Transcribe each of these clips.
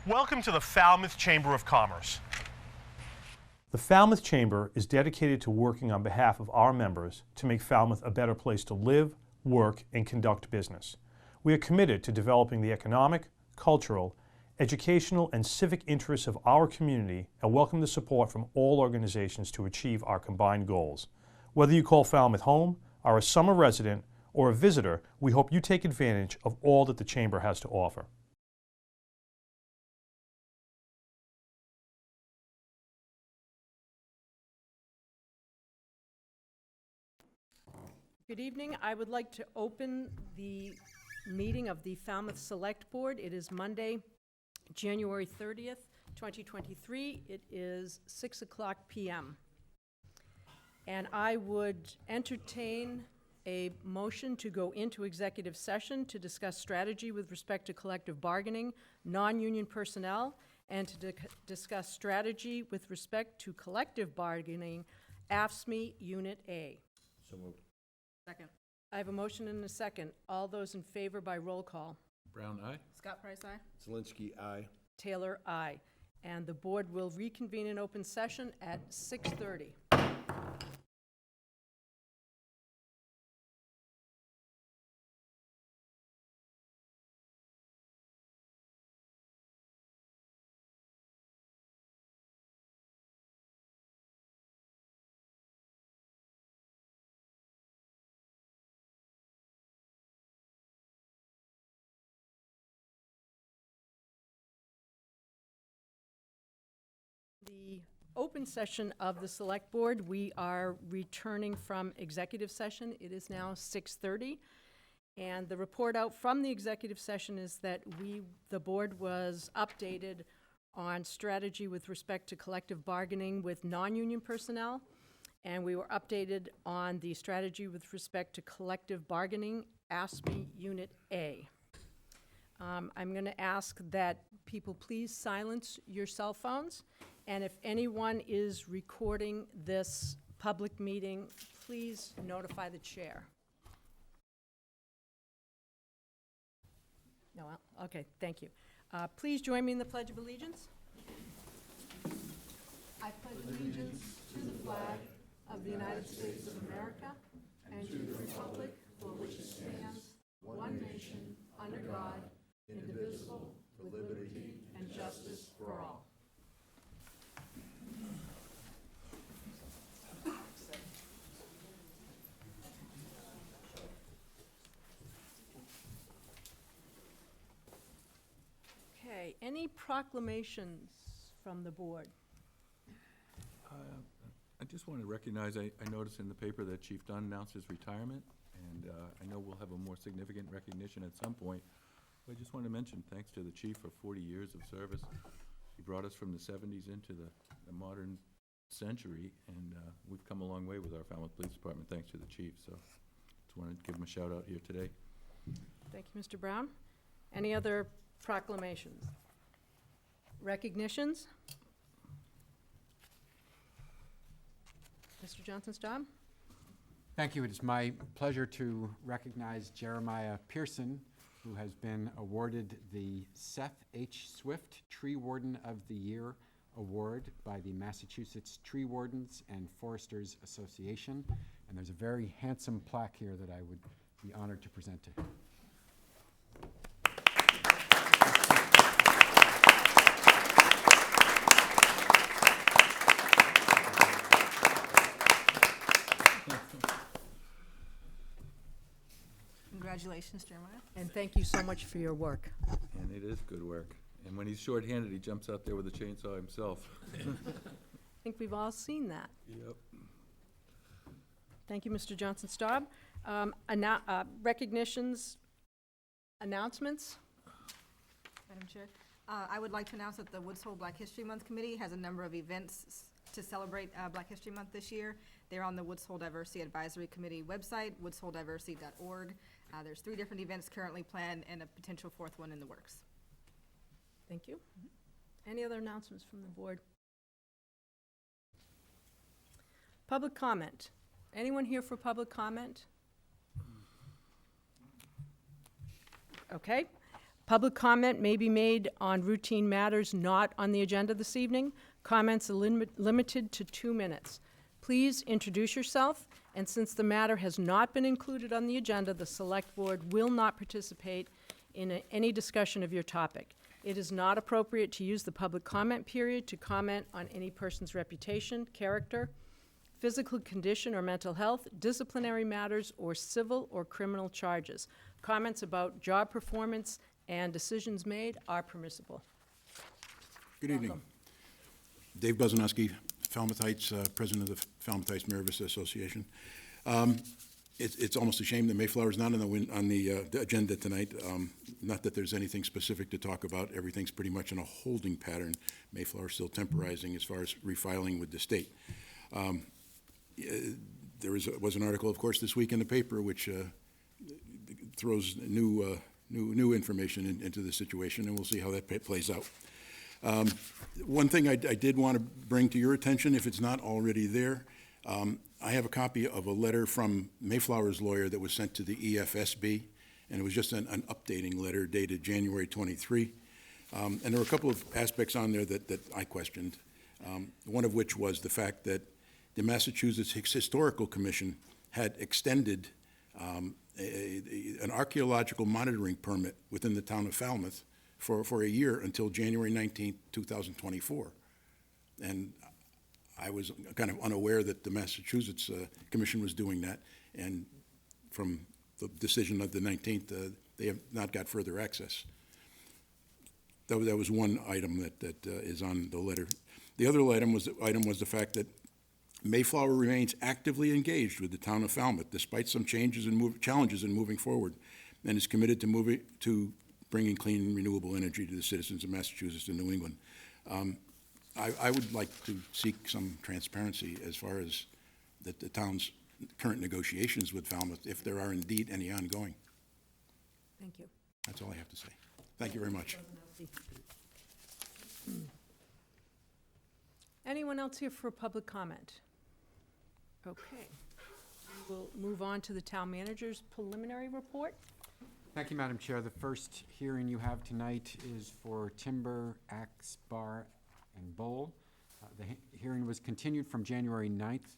Welcome to the Falmouth Chamber of Commerce. The Falmouth Chamber is dedicated to working on behalf of our members to make Falmouth a better place to live, work, and conduct business. We are committed to developing the economic, cultural, educational, and civic interests of our community and welcome the support from all organizations to achieve our combined goals. Whether you call Falmouth home, are a summer resident, or a visitor, we hope you take advantage of all that the Chamber has to offer. Good evening. I would like to open the meeting of the Falmouth Select Board. It is Monday, January 30th, 2023. It is 6:00 p.m. And I would entertain a motion to go into executive session to discuss strategy with respect to collective bargaining, non-union personnel, and to discuss strategy with respect to collective bargaining, AFSCME Unit A. So moved. Second. I have a motion and a second. All those in favor by roll call. Brown, aye. Scott Price, aye. Zelinski, aye. Taylor, aye. And the board will reconvene in open session at 6:30. The open session of the Select Board, we are returning from executive session. It is now 6:30. And the report out from the executive session is that the board was updated on strategy with respect to collective bargaining with non-union personnel. And we were updated on the strategy with respect to collective bargaining, AFSCME Unit A. I'm going to ask that people please silence your cell phones. And if anyone is recording this public meeting, please notify the chair. No, okay, thank you. Please join me in the Pledge of Allegiance. I pledge allegiance to the flag of the United States of America and to the republic for which it stands, one nation, under God, indivisible, with liberty and justice for all. Okay, any proclamations from the board? I just want to recognize, I noticed in the paper that Chief Dunn announced his retirement, and I know we'll have a more significant recognition at some point. But I just want to mention thanks to the chief for 40 years of service. He brought us from the 70s into the modern century, and we've come a long way with our Falmouth Police Department, thanks to the chief. So just wanted to give him a shout out here today. Thank you, Mr. Brown. Any other proclamations? Recognitions? Mr. Johnson-Staub? Thank you. It is my pleasure to recognize Jeremiah Pearson, who has been awarded the Seth H. Swift Tree Warden of the Year Award by the Massachusetts Tree Wardens and Foresters Association. And there's a very handsome plaque here that I would be honored to present to him. Congratulations, Jeremiah. And thank you so much for your work. And it is good work. And when he's short-handed, he jumps out there with a chainsaw himself. I think we've all seen that. Yep. Thank you, Mr. Johnson-Staub. Recognitions, announcements? Madam Chair, I would like to announce that the Woods Hole Black History Month Committee has a number of events to celebrate Black History Month this year. They're on the Woods Hole Diversity Advisory Committee website, woodsholediversity.org. There's 3 different events currently planned and a potential 4th one in the works. Thank you. Any other announcements from the board? Public comment. Anyone here for public comment? Okay. Public comment may be made on routine matters not on the agenda this evening. Comments are limited to 2 minutes. Please introduce yourself, and since the matter has not been included on the agenda, the Select Board will not participate in any discussion of your topic. It is not appropriate to use the public comment period to comment on any person's reputation, character, physical condition or mental health, disciplinary matters, or civil or criminal charges. Comments about job performance and decisions made are permissible. Good evening. Dave Buzanowski, Falmouth Heights, President of the Falmouth Heights Mayor Vista Association. It's almost a shame that Mayflower is not on the agenda tonight. Not that there's anything specific to talk about. Everything's pretty much in a holding pattern. Mayflower is still temporizing as far as refiling with the state. There was an article, of course, this week in the paper which throws new information into the situation, and we'll see how that plays out. One thing I did want to bring to your attention, if it's not already there, I have a copy of a letter from Mayflower's lawyer that was sent to the EFSB, and it was just an updating letter dated January 23. And there were a couple of aspects on there that I questioned, one of which was the fact that the Massachusetts Historical Commission had extended an archaeological monitoring permit within the town of Falmouth for a year until January 19th, 2024. And I was kind of unaware that the Massachusetts Commission was doing that, and from the decision of the 19th, they have not got further access. That was one item that is on the letter. The other item was the fact that Mayflower remains actively engaged with the town of Falmouth, despite some challenges in moving forward, and is committed to bringing clean and renewable energy to the citizens of Massachusetts and New England. I would like to seek some transparency as far as the town's current negotiations with Falmouth, if there are indeed any ongoing. Thank you. That's all I have to say. Thank you very much. Anyone else here for public comment? Okay. We'll move on to the town manager's preliminary report. Thank you, Madam Chair. The first hearing you have tonight is for Timber, Axe, Bar, and Bowl. The hearing was continued from January 9th.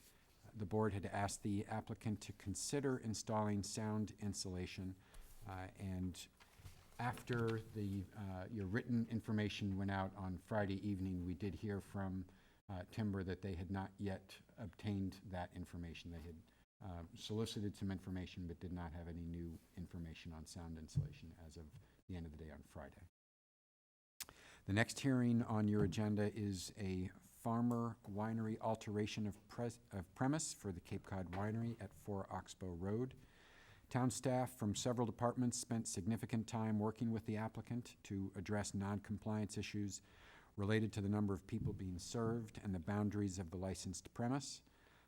The board had asked the applicant to consider installing sound insulation, and after your written information went out on Friday evening, we did hear from Timber that they had not yet obtained that information. They had solicited some information but did not have any new information on sound insulation as of the end of the day on Friday. The next hearing on your agenda is a farmer winery alteration of premise for the Cape Cod Winery at 4 Oxbow Road. Town staff from several departments spent significant time working with the applicant to address non-compliance issues related to the number of people being served and the boundaries of the licensed premise.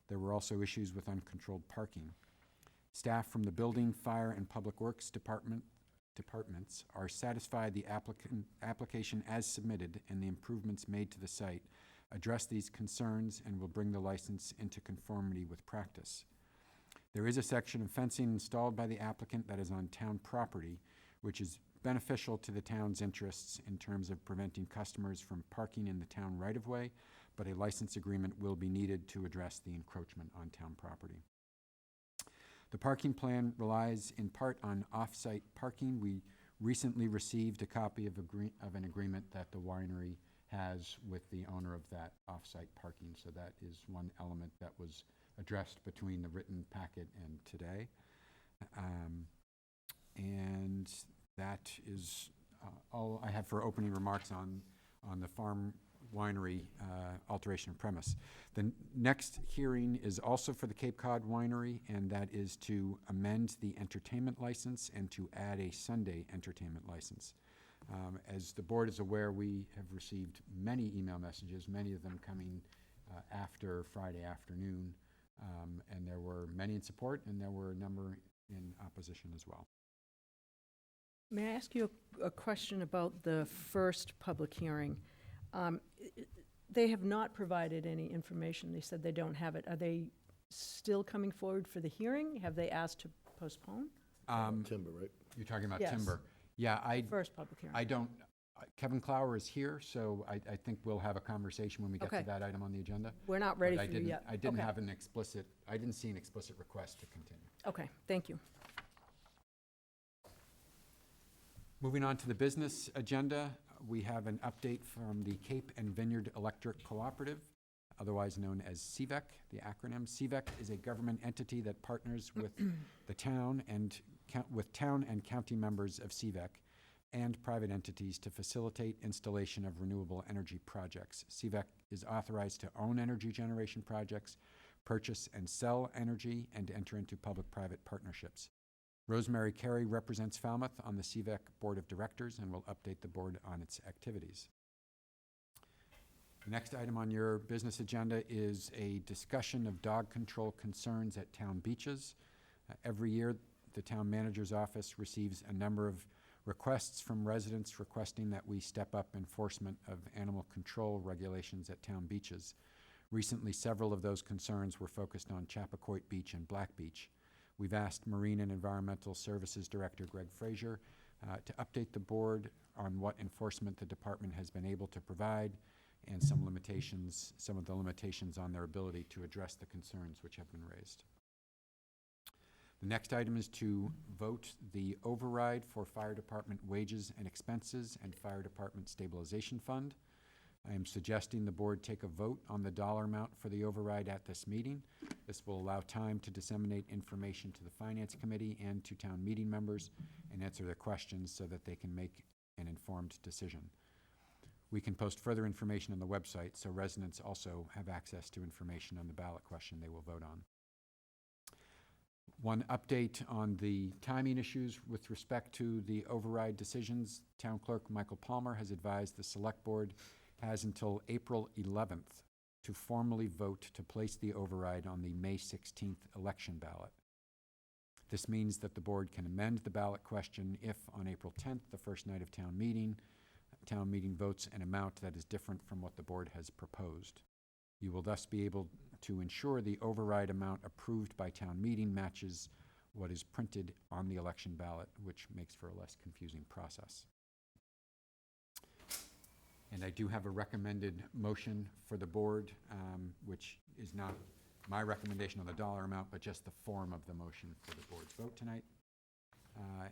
There were also issues with uncontrolled parking. Staff from the Building, Fire, and Public Works departments are satisfied the application as submitted and the improvements made to the site address these concerns and will bring the license into conformity with practice. There is a section of fencing installed by the applicant that is on town property, which is beneficial to the town's interests in terms of preventing customers from parking in the town right-of-way, but a license agreement will be needed to address the encroachment on town property. The parking plan relies in part on off-site parking. We recently received a copy of an agreement that the winery has with the owner of that off-site parking, so that is one element that was addressed between the written packet and today. And that is all I have for opening remarks on the farm winery alteration of premise. The next hearing is also for the Cape Cod Winery, and that is to amend the entertainment license and to add a Sunday entertainment license. As the board is aware, we have received many email messages, many of them coming after Friday afternoon, and there were many in support and there were a number in opposition as well. May I ask you a question about the first public hearing? They have not provided any information. They said they don't have it. Are they still coming forward for the hearing? Have they asked to postpone? Timber, right? You're talking about Yes. timber. Yeah, First public hearing. I don't, Kevin Clower is here, so I think we'll have a conversation when we get to Okay. that item on the agenda. We're not ready But for you yet. I didn't Okay. have an explicit, I didn't see an explicit request to continue. Okay, thank you. Moving on to the business agenda, we have an update from the Cape and Vineyard Electric Cooperative, otherwise known as CVEC, the acronym. CVEC is a government entity that partners with the town and county members of CVEC and private entities to facilitate installation of renewable energy projects. CVEC is authorized to own energy generation projects, purchase and sell energy, and to enter into public-private partnerships. Rosemary Carey represents Falmouth on the CVEC Board of Directors and will update the board on its activities. The next item on your business agenda is a discussion of dog control concerns at town beaches. Every year, the town manager's office receives a number of requests from residents requesting that we step up enforcement of animal control regulations at town beaches. Recently, several of those concerns were focused on Chappaquoit Beach and Black Beach. We've asked Marine and Environmental Services Director Greg Frazier to update the board on what enforcement the department has been able to provide and some of the limitations on their ability to address the concerns which have been raised. The next item is to vote the override for fire department wages and expenses and fire department stabilization fund. I am suggesting the board take a vote on the dollar amount for the override at this meeting. This will allow time to disseminate information to the Finance Committee and to town meeting members and answer their questions so that they can make an informed decision. We can post further information on the website so residents also have access to information on the ballot question they will vote on. One update on the timing issues with respect to the override decisions. Town Clerk Michael Palmer has advised the Select Board has until April 11th to formally vote to place the override on the May 16th election ballot. This means that the board can amend the ballot question if, on April 10th, the first night of town meeting votes an amount that is different from what the board has proposed. You will thus be able to ensure the override amount approved by town meeting matches what is printed on the election ballot, which makes for a less confusing process. And I do have a recommended motion for the board, which is not my recommendation on the dollar amount, but just the form of the motion for the board's vote tonight.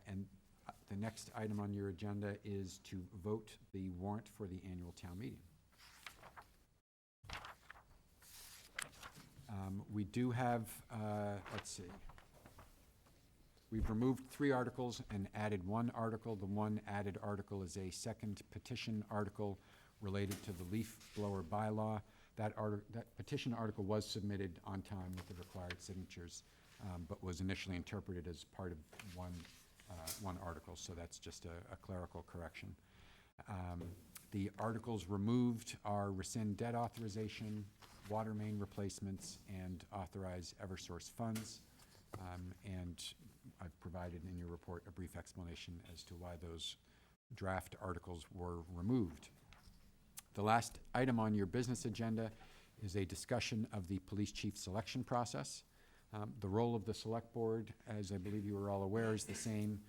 And the next item on your agenda is to vote the warrant for the annual town meeting. We do have, let's see, we've removed 3 articles and added 1 article. The one added article is a second petition article related to the leaf blower bylaw. That petition article was submitted on time with the required signatures, but was initially interpreted as part of one article, so that's just a clerical correction. The articles removed are rescind debt authorization, water main replacements, and authorize Eversource funds. And I've provided in your report a brief explanation as to why those draft articles were removed. The last item on your business agenda is a discussion of the police chief selection process. The role of the select board, as I believe you are all aware, is the same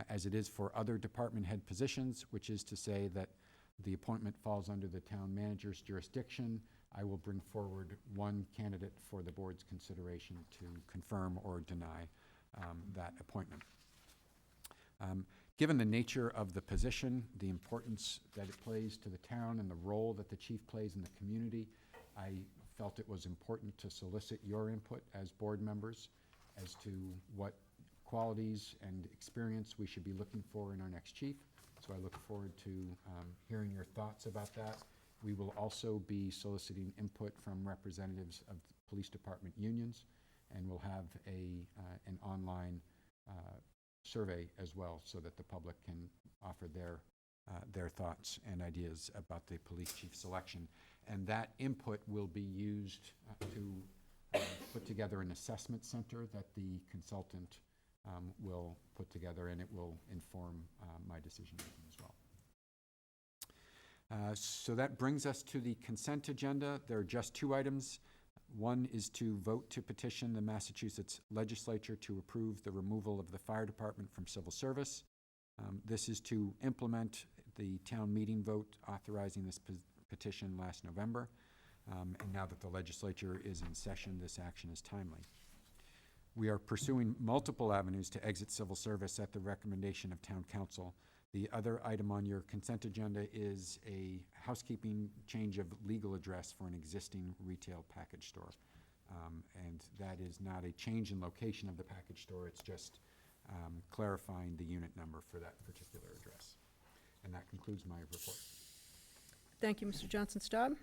as it is for other department head positions, which is to say that the appointment falls under the town manager's jurisdiction. I will bring forward one candidate for the board's consideration to confirm or deny that appointment. Given the nature of the position, the importance that it plays to the town, and the role that the chief plays in the community, I felt it was important to solicit your input as board members as to what qualities and experience we should be looking for in our next chief. So I look forward to hearing your thoughts about that. We will also be soliciting input from representatives of the police department unions, and we'll have an online survey as well, so that the public can offer their thoughts and ideas about the police chief selection. And that input will be used to put together an assessment center that the consultant will put together, and it will inform my decision making as well. So that brings us to the consent agenda. There are just 2 items. One is to vote to petition the Massachusetts legislature to approve the removal of the fire department from civil service. This is to implement the town meeting vote authorizing this petition last November. And now that the legislature is in session, this action is timely. We are pursuing multiple avenues to exit civil service at the recommendation of town council. The other item on your consent agenda is a housekeeping change of legal address for an existing retail package store. And that is not a change in location of the package store, it's just clarifying the unit number for that particular address. And that concludes my report. Thank you, Mr. Johnson-Staub.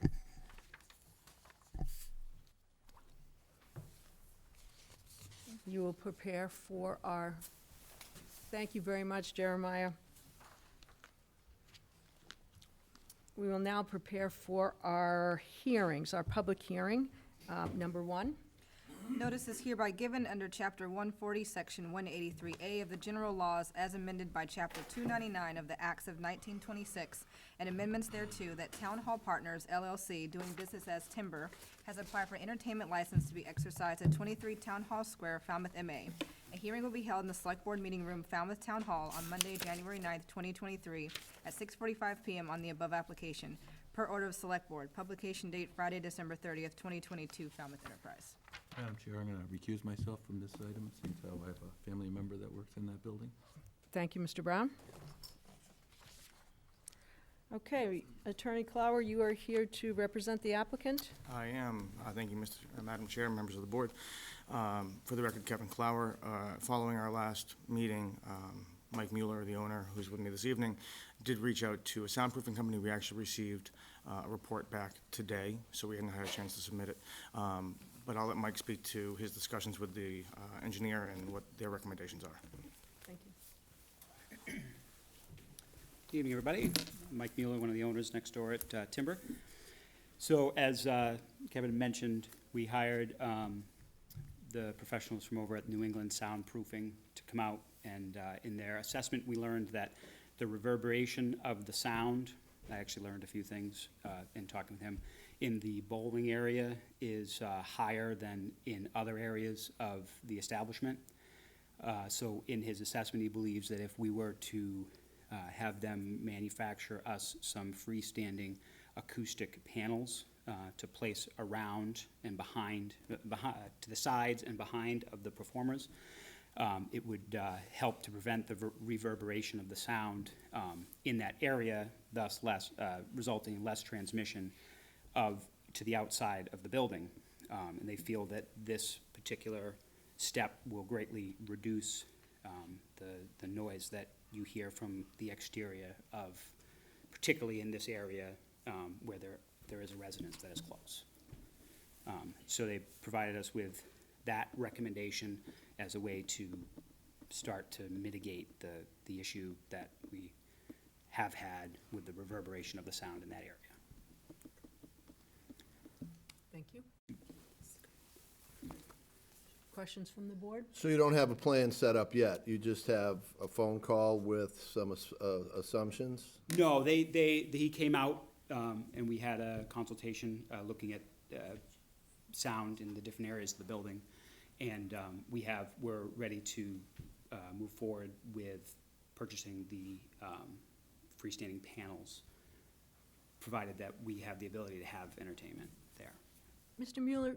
You will prepare for our, thank you very much, Jeremiah. We will now prepare for our hearings, our public hearing. Number 1. Notice is hereby given under Chapter 140, Section 183A of the General Laws as amended by Chapter 299 of the Acts of 1926 and amendments thereto, that Town Hall Partners, LLC, doing business as Timber, has applied for entertainment license to be exercised at 23 Town Hall Square, Falmouth, MA. A hearing will be held in the Select Board Meeting Room, Falmouth Town Hall, on Monday, January 9th, 2023, at 6:45 p.m. on the above application, per order of Select Board. Publication date Friday, December 30th, 2022, Falmouth Enterprise. Madam Chair, I'm going to recuse myself from this item, since I have a family member that works in that building. Thank you, Mr. Brown. Okay, Attorney Clower, you are here to represent the applicant. I am. Thank you, Madam Chair, members of the board. For the record, Kevin Clower. Following our last meeting, Mike Mueller, the owner, who's with me this evening, did reach out to a soundproofing company. We actually received a report back today, so we hadn't had a chance to submit it. But I'll let Mike speak to his discussions with the engineer and what their recommendations are. Thank you. Good evening, everybody. Mike Mueller, one of the owners next door at Timber. So as Kevin mentioned, we hired the professionals from over at New England Soundproofing to come out, and in their assessment, we learned that the reverberation of the sound, I actually learned a few things in talking with him, in the bowling area is higher than in other areas of the establishment. So in his assessment, he believes that if we were to have them manufacture us some freestanding acoustic panels to place around and behind, to the sides and behind of the performers, it would help to prevent the reverberation of the sound in that area, thus resulting in less transmission to the outside of the building. And they feel that this particular step will greatly reduce the noise that you hear from the exterior of, particularly in this area where there is a residence that is close. So they provided us with that recommendation as a way to start to mitigate the issue that we have had with the reverberation of the sound in that area. Thank you. Questions from the board? So you don't have a plan set up yet? You just have a phone call with some assumptions? No, he came out and we had a consultation looking at sound in the different areas of the building. And we're ready to move forward with purchasing the freestanding panels, provided that we have the ability to have entertainment there. Mr. Mueller,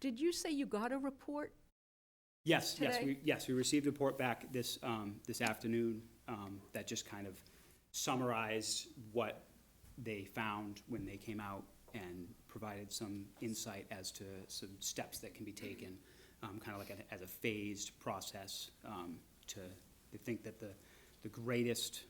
did you say you got a report? Yes, today? we received a report back this afternoon that just kind of summarized what they found when they came out and provided some insight as to some steps that can be taken, kind of like as a phased process. They think that the greatest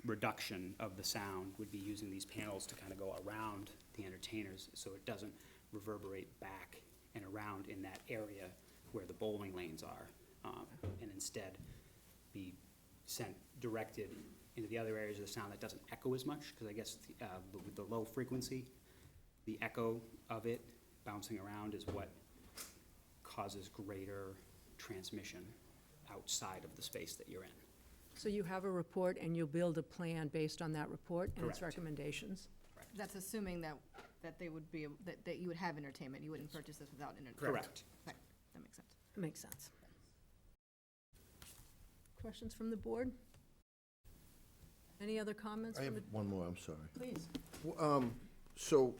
reduction of the sound would be using these panels to kind of go around the entertainers so it doesn't reverberate back and around in that area where the bowling lanes are, and instead be directed into the other areas of the sound that doesn't echo as much, because I guess with the low frequency, the echo of it bouncing around is what causes greater transmission outside of the space that you're in. So you have a report and you'll build a plan based on that report and its Correct. recommendations? That's assuming that they would be, that you would have entertainment. You wouldn't purchase this without entertainment. Correct. Right, that makes sense. Makes sense. questions from the board? Any other comments I from have the? one more, I'm sorry. Please. So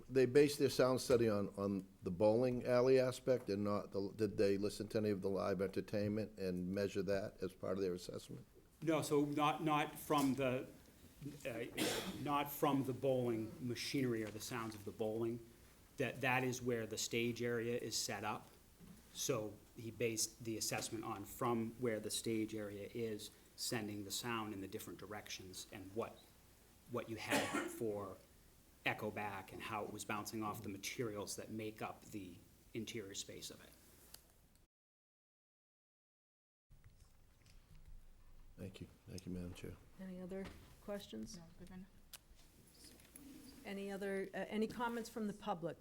they based their sound study on the bowling alley aspect and not did they listen to any of the live entertainment and measure that as part of their assessment? No, so not from the bowling machinery or the sounds of the bowling. That is where the stage area is set up. So he based the assessment on from where the stage area is, sending the sound in the different directions and what you had for echo back and how it was bouncing off the materials that make up the interior space of it. Thank you, Madam Chair. Any other questions? No, we've been- Any other, any comments from the public?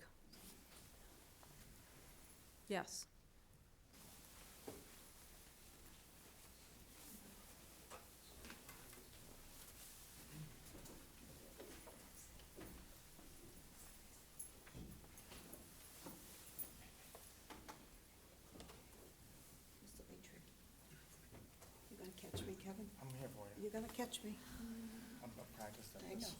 Yes. Mr. Petrie. You're gonna catch me, Kevin? I'm here for you. You're gonna catch me. I'm practiced at I this.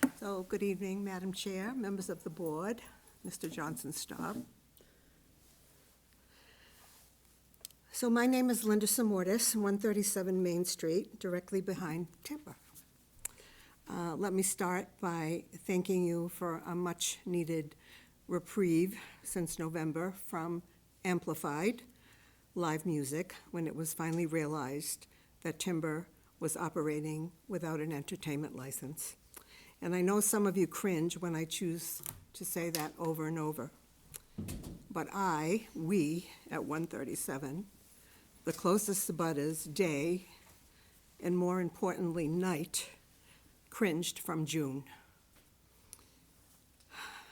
know. So, good evening, Madam Chair, members of the board, Mr. Johnson-Staub. So my name is Linda Samortis, 137 Main Street, directly behind Timber. Let me start by thanking you for a much-needed reprieve since November from amplified live music when it was finally realized that Timber was operating without an entertainment license. And I know some of you cringe when I choose to say that over and over. But we at 137, the closest abutters, day, and more importantly, night, cringed from June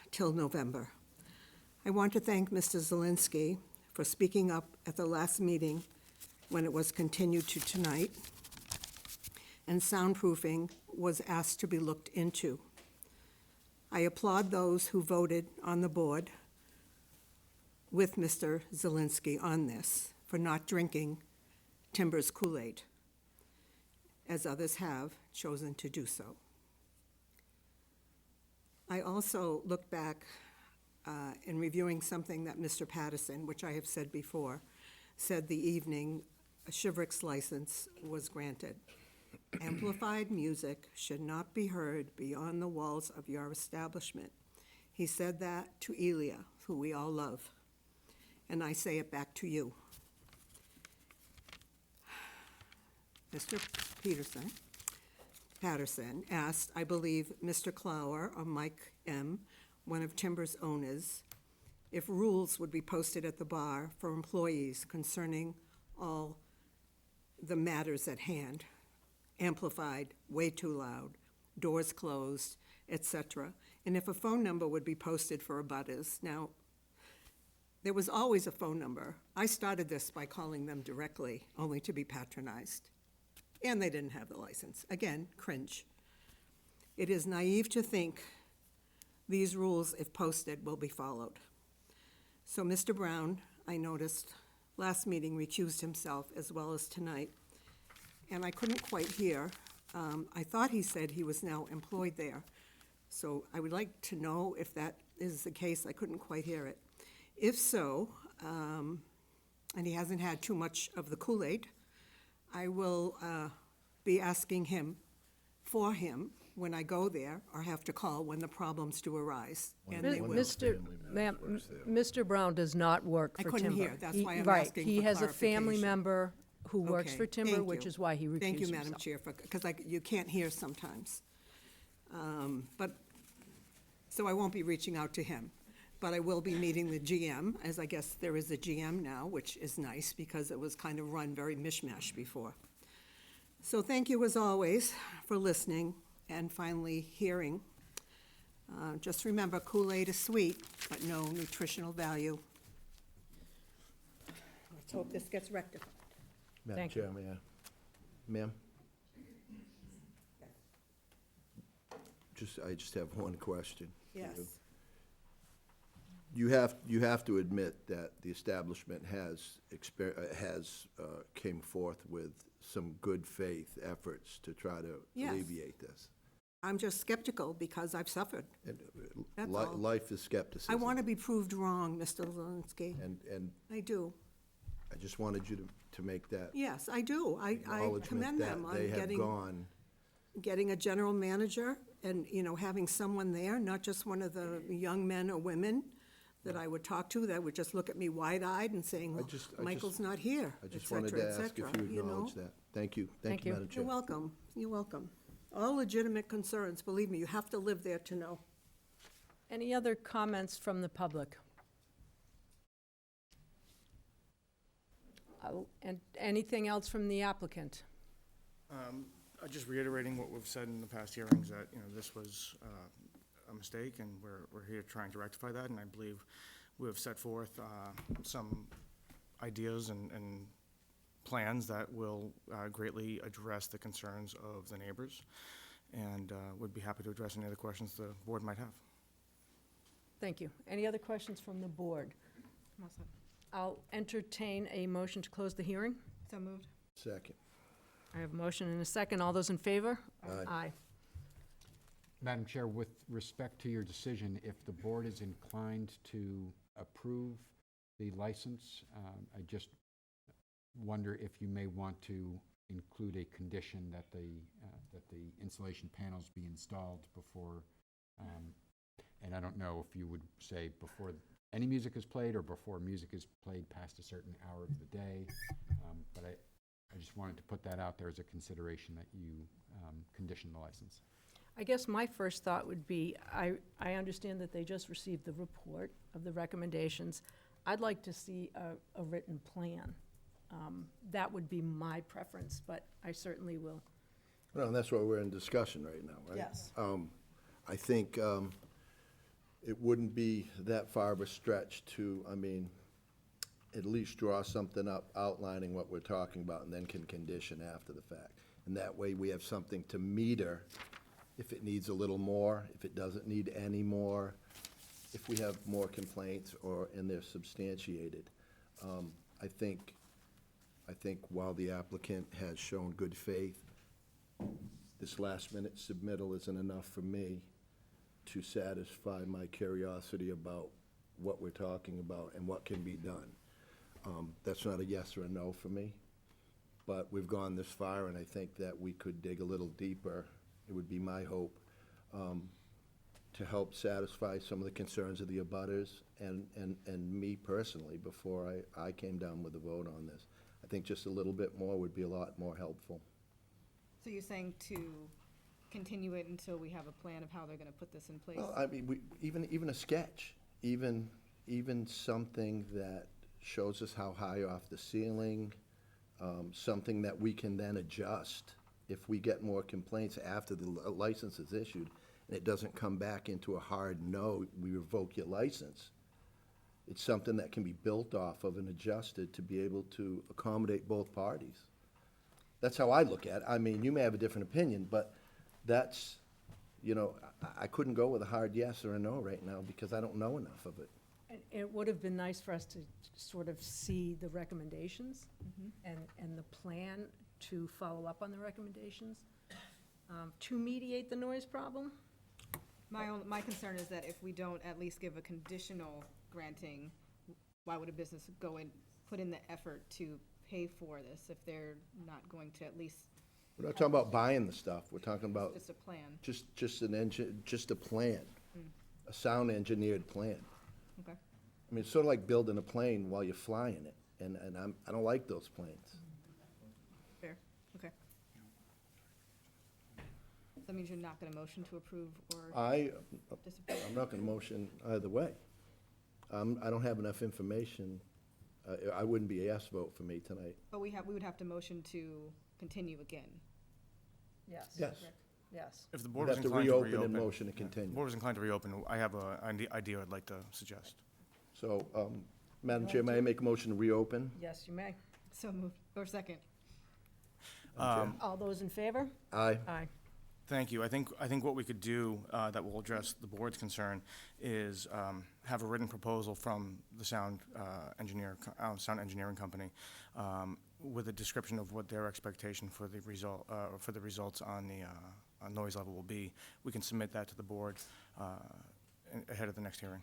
till November. I want to thank Mr. Zelinski for speaking up at the last meeting when it was continued to tonight, and soundproofing was asked to be looked into. I applaud those who voted on the board with Mr. Zelinski on this for not drinking Timber's Kool-Aid, as others have chosen to do so. I also look back in reviewing something that Mr. Patterson, which I have said before, said the evening a Shivrik's license was granted. Amplified music should not be heard beyond the walls of your establishment. He said that to Elia, who we all love, and I say it back to you. Mr. Patterson asked, I believe, Mr. Clower or Mike M., one of Timber's owners, if rules would be posted at the bar for employees concerning all the matters at hand, amplified, way too loud, doors closed, etc., and if a phone number would be posted for abutters. Now, there was always a phone number. I started this by calling them directly, only to be patronized. And they didn't have the license. Again, cringe. It is naive to think these rules, if posted, will be followed. So Mr. Brown, I noticed, last meeting recused himself as well as tonight. And I couldn't quite hear. I thought he said he was now employed there. So I would like to know if that is the case. I couldn't quite hear it. If so, and he hasn't had too much of the Kool-Aid, I will be asking him, for him, when I go there, or have to call when the problems do arise, and they will. Mr. Brown does not work I for couldn't Timber. hear. That's He- why I'm right, asking he for has a family clarification. member who works Okay, for Timber, thank which you. is why he recused Thank you, himself. Madam Chair, because you can't hear sometimes. But, so I won't be reaching out to him. But I will be meeting the GM, as I guess there is a GM now, which is nice, because it was kind of run very mishmash before. So thank you, as always, for listening and finally hearing. Just remember, Kool-Aid is sweet, but no nutritional value. Let's hope this gets rectified. Madam Thank you. Chair, may I? Ma'am? I just have one question. for you. Yes. You have to admit that the establishment has came forth with some good faith efforts to try to Yes. alleviate this. I'm just skeptical because I've suffered. And That's all. life is skepticism. I want to be proved wrong, Mr. Zelinski. And I do. I just wanted you to make that Yes, I do. I acknowledgement commend that them on they have getting, gone. getting a general manager and, having someone there, not just one of the young men or women that I would talk to that would just look at me wide-eyed and saying, well, Michael's not here, I et just wanted cetera, to et ask if cetera, you acknowledge that. Thank you. Thank you. Madam Chair. You're welcome. You're welcome. All legitimate concerns, believe me, you have to live there to know. Any other comments from the public? And anything else from the applicant? Just reiterating what we've said in the past hearings, that, this was a mistake, and we're here trying to rectify that, and I believe we have set forth some ideas and plans that will greatly address the concerns of the neighbors, and would be happy to address any other questions the board might have. Thank you. Any other questions from the board? I'm all set. I'll entertain a motion to close the hearing. So moved. Second. I have a motion and a second. All those in favor? Aye. Aye. Madam Chair, with respect to your decision, if the board is inclined to approve the license, I just wonder if you may want to include a condition that the insulation panels be installed before, and I don't know if you would say before any music is played or before music is played past a certain hour of the day, but I just wanted to put that out there as a consideration that you condition the license. I guess my first thought would be, I understand that they just received the report of the recommendations. I'd like to see a written plan. That would be my preference, but I certainly will. Well, and that's why we're in discussion right now, right? Yes. I think it wouldn't be that far of a stretch to, at least draw something up outlining what we're talking about and then can condition after the fact. And that way we have something to meter if it needs a little more, if it doesn't need any more, if we have more complaints and they're substantiated. I think while the applicant has shown good faith, this last-minute submittal isn't enough for me to satisfy my curiosity about what we're talking about and what can be done. That's not a yes or a no for me, but we've gone this far, and I think that we could dig a little deeper. It would be my hope to help satisfy some of the concerns of the abutters and me personally before I came down with a vote on this. I think just a little bit more would be a lot more helpful. So you're saying to continue it until we have a plan of how they're gonna put this in place? Well, even a sketch, even something that shows us how high off the ceiling, something that we can then adjust if we get more complaints after the license is issued, and it doesn't come back into a hard no, we revoke your license. It's something that can be built off of and adjusted to be able to accommodate both parties. That's how I look at it. You may have a different opinion, but that's, I couldn't go with a hard yes or a no right now because I don't know enough of it. And it would have been nice for us to sort of see the recommendations and the plan to follow up on the recommendations, to mediate the noise problem. My concern is that if we don't at least give a conditional granting, why would a business go and put in the effort to pay for this if they're not going to at least? We're not talking about buying the stuff. We're talking about Just a plan. just a plan, a sound engineered plan. Okay. It's sort of like building a plane while you're flying it, and I don't like those planes. Fair, okay. So that means you're not gonna motion to approve or I'm disapprove? not gonna motion either way. I don't have enough information. I wouldn't be a yes vote for me tonight. But we would have to motion to continue again. Yes. Yes. Yes. If the We'd board was have to inclined to reopen reopen. and motion to If the continue. board was inclined to reopen, I have an idea I'd like to suggest. So, Madam Chair, may I make a motion to reopen? Yes, you may. So moved, or second. All those in favor? Aye. Aye. Thank you. I think what we could do that will address the board's concern is have a written proposal from the sound engineering company with a description of what their expectation for the results on the noise level will be. We can submit that to the board ahead of the next hearing.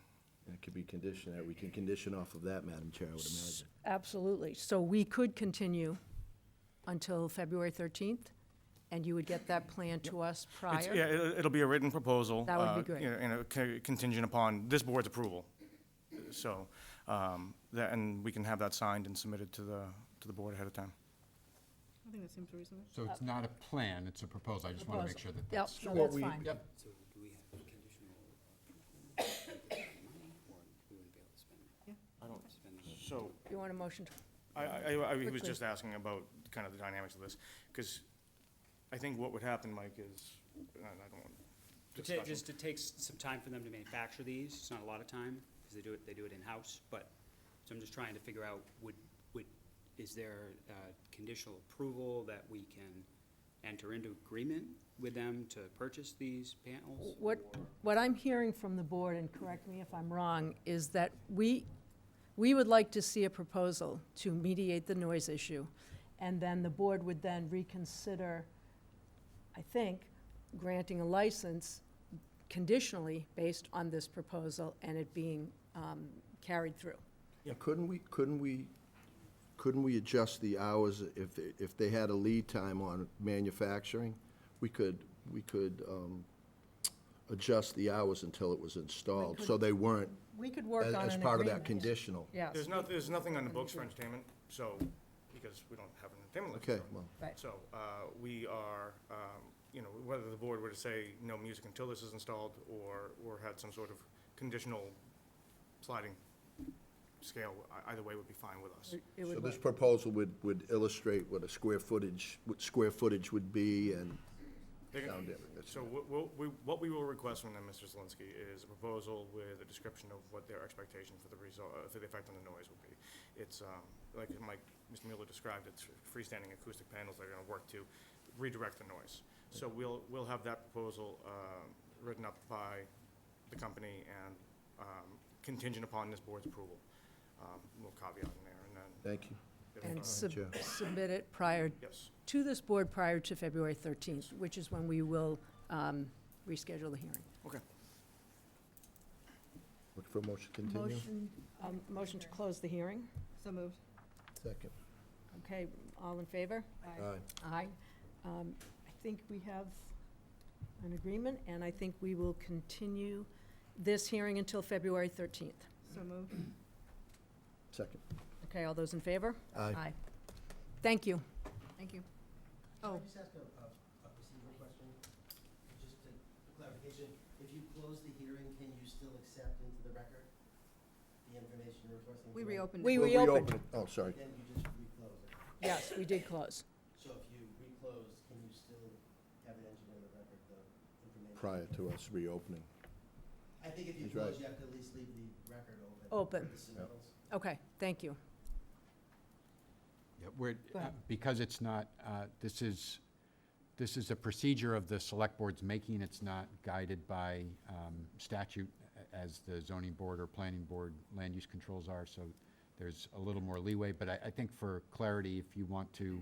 It could be conditioned, we can condition off of that, Madam Chair, I would imagine. Absolutely. So we could continue until February 13th, and you would get that plan to us prior? Yeah, it'll be a written proposal. That would be great. Contingent upon this board's approval. So, and we can have that signed and submitted to the board ahead of time. I think that seems reasonable. So it's not a plan, it's a proposal. I just want to make sure that Yep, that's. no, that's fine. Yep. So do we have conditional approval money, or we wouldn't be able to spend it? I don't, Spend the money? so, You want a motion to? he was Quickly. just asking about kind of the dynamics of this, because I think what would happen, Mike, is, I don't want discussion. Just it takes some time for them to manufacture these. It's not a lot of time, because they do it in-house, but, so I'm just trying to figure out, is there conditional approval that we can enter into agreement with them to purchase these panels? What I'm hearing from the board, and correct me if I'm wrong, is that we would like to see a proposal to mediate the noise issue, and then the board would then reconsider, I think, granting a license conditionally based on this proposal and it being carried through. Yeah, couldn't we adjust the hours if they had a lead time on manufacturing? We could adjust the hours until it was installed, so they weren't We could work on an as agreement. part of that conditional. Yes. There's nothing on the books for entertainment, so, because we don't have an entertainment Okay, license. well, Right. So, we are, whether the board were to say no music until this is installed, or had some sort of conditional sliding scale, either way would be fine with us. It so would this work. proposal would illustrate what square footage would be and They're gonna- sound damage. So what we will request from them, Mr. Zelinski, is a proposal with a description of what their expectation for the result, for the effect on the noise will be. It's, like Mr. Mueller described, it's freestanding acoustic panels that are gonna work to redirect the noise. So we'll have that proposal, written up by the company and, contingent upon this board's approval. We'll caveat in there, and then. Thank you. if, And Chair. submit it prior Yes, to this board prior to February 13th, which is when we will reschedule the hearing. okay. Look for a motion to continue. Motion to close the hearing. So moved. Second. Okay, all in favor? Aye. Aye. I think we have an agreement, and I think we will continue this hearing until February 13th. So moved. Second. Okay, all those in favor? Aye. Thank you. Thank you. Can Oh, I just ask a procedural question? Just a clarification. If you close the hearing, can you still accept into the record the information you're requesting? we tonight? reopened. We it. We'll reopened. reopen it. Oh, sorry. Then you just reclose it. Yes, we did close. So if you reclose, can you still have it entered in the record, the information? Prior to us reopening. I think if you He's right. close, you have to at least leave the record open. Open. For the submittals. Okay, thank you. Yeah, Go ahead. because it's not, this is a procedure of the select board's making. It's not guided by statute as the zoning board or planning board land use controls are, so there's a little more leeway. But I think for clarity, if you want to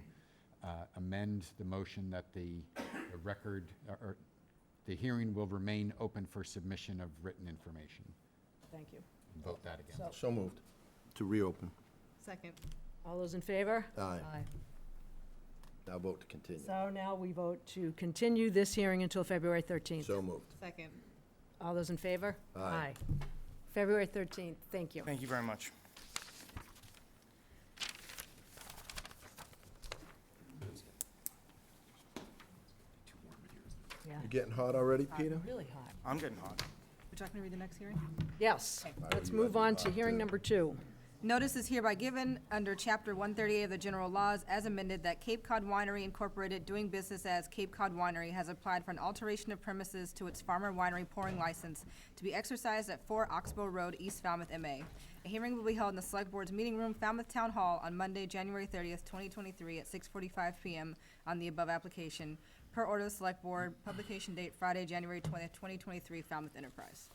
amend the motion that the record, or the hearing will remain open for submission of written information, Thank you. and vote that again. So, So moved. To reopen. Second. all those in favor? Aye. Now vote to continue. So now we vote to continue this hearing until February 13th. So moved. Second. All those in favor? Aye. February 13th, thank you. Thank you very much. Yeah, You getting hot already, Peter? really hot. I'm getting hot. Would you like me to read the next hearing? Yes, let's you move might be on to hot, hearing too. number 2. Notice is hereby given under Chapter 138 of the General Laws as amended that Cape Cod Winery Incorporated, doing business as Cape Cod Winery, has applied for an alteration of premises to its farmer winery pouring license to be exercised at 4 Oxbow Road, East Falmouth, MA. A hearing will be held in the Select Board's Meeting Room, Falmouth Town Hall, on Monday, January 30th, 2023, at 6:45 PM on the above application. Per order of the Select Board, publication date Friday, January 20th, 2023, Falmouth Enterprise.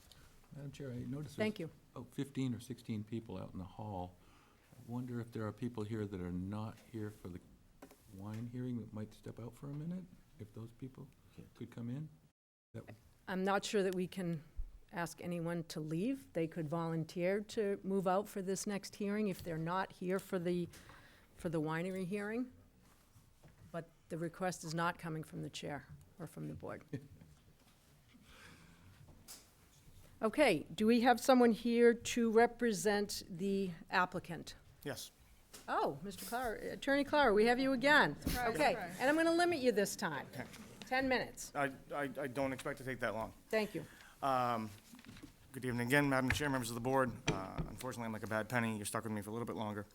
Madam Chair, I noticed Thank there's you. 15 or 16 people out in the hall. I wonder if there are people here that are not here for the wine hearing that might step out for a minute, if those people could come in? I'm not sure that we can ask anyone to leave. They could volunteer to move out for this next hearing if they're not here for the winery hearing. But the request is not coming from the chair or from the board. Okay, do we have someone here to represent the applicant? Yes. Oh, Mr. Clower, Attorney Clower, we have you again. Okay, and I'm going to limit you this time. 10 minutes. I don't expect to take that long. Thank you. Good evening again, Madam Chair, members of the board. Unfortunately, I'm like a bad penny. You're stuck with me for a little bit longer.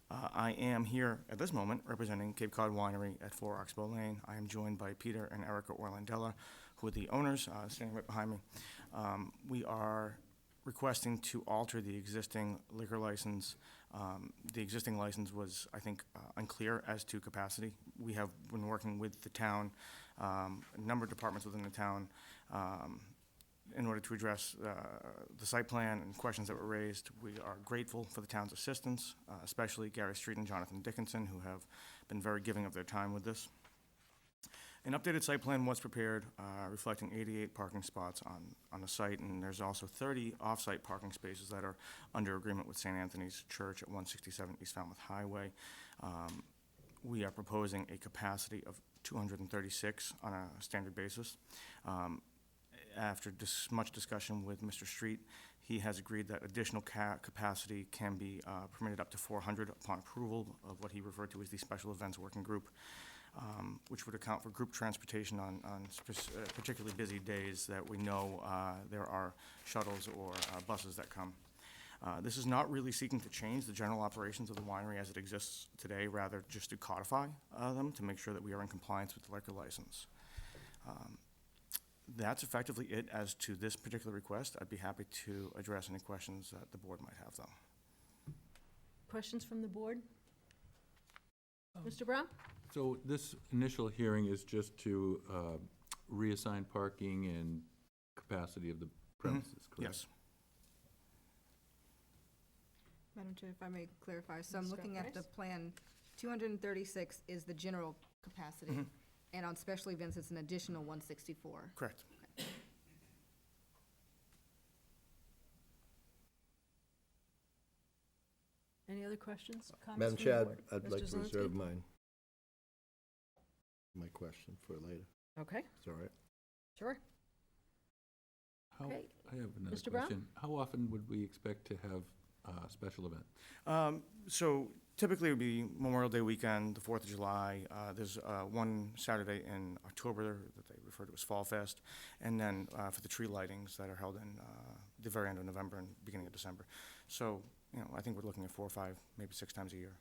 I am here at this moment representing Cape Cod Winery at 4 Oxbow Lane. I am joined by Peter and Erica Orlandella, who are the owners, standing right behind me. We are requesting to alter the existing liquor license. The existing license was, I think, unclear as to capacity. We have been working with the town, a number of departments within the town, in order to address the site plan and questions that were raised. We are grateful for the town's assistance, especially Gary Street and Jonathan Dickinson, who have been very giving of their time with this. An updated site plan was prepared, reflecting 88 parking spots on the site, and there's also 30 off-site parking spaces that are under agreement with St. Anthony's Church at 167 East Falmouth Highway. We are proposing a capacity of 236 on a standard basis. After much discussion with Mr. Street, he has agreed that additional capacity can be permitted up to 400 upon approval of what he referred to as the Special Events Working Group, which would account for group transportation on particularly busy days that we know there are shuttles or buses that come. This is not really seeking to change the general operations of the winery as it exists today, rather just to codify them to make sure that we are in compliance with the liquor license. That's effectively it as to this particular request. I'd be happy to address any questions that the board might have, though. Questions from the board? Mr. Brown? So this initial hearing is just to reassign parking and capacity of the premises, correct? Yes. Madam Chair, if I may clarify, so I'm Ms. looking at the Scott-Price? plan, 236 is the general capacity, and on special events, it's an additional 164. Correct. Any other questions, comments Madam from the Chair, board? I'd like Mr. to reserve Zelinski? my question for later. Okay, Is that all right? sure. How, Okay. I have another Mr. Brown? question. How often would we expect to have a special event? So typically it would be Memorial Day weekend, the 4th of July. There's one Saturday in October that they refer to as Fall Fest, and then for the tree lightings that are held in the very end of November and beginning of December. So, you know, I think we're looking at 4 or 5, maybe 6 times a year.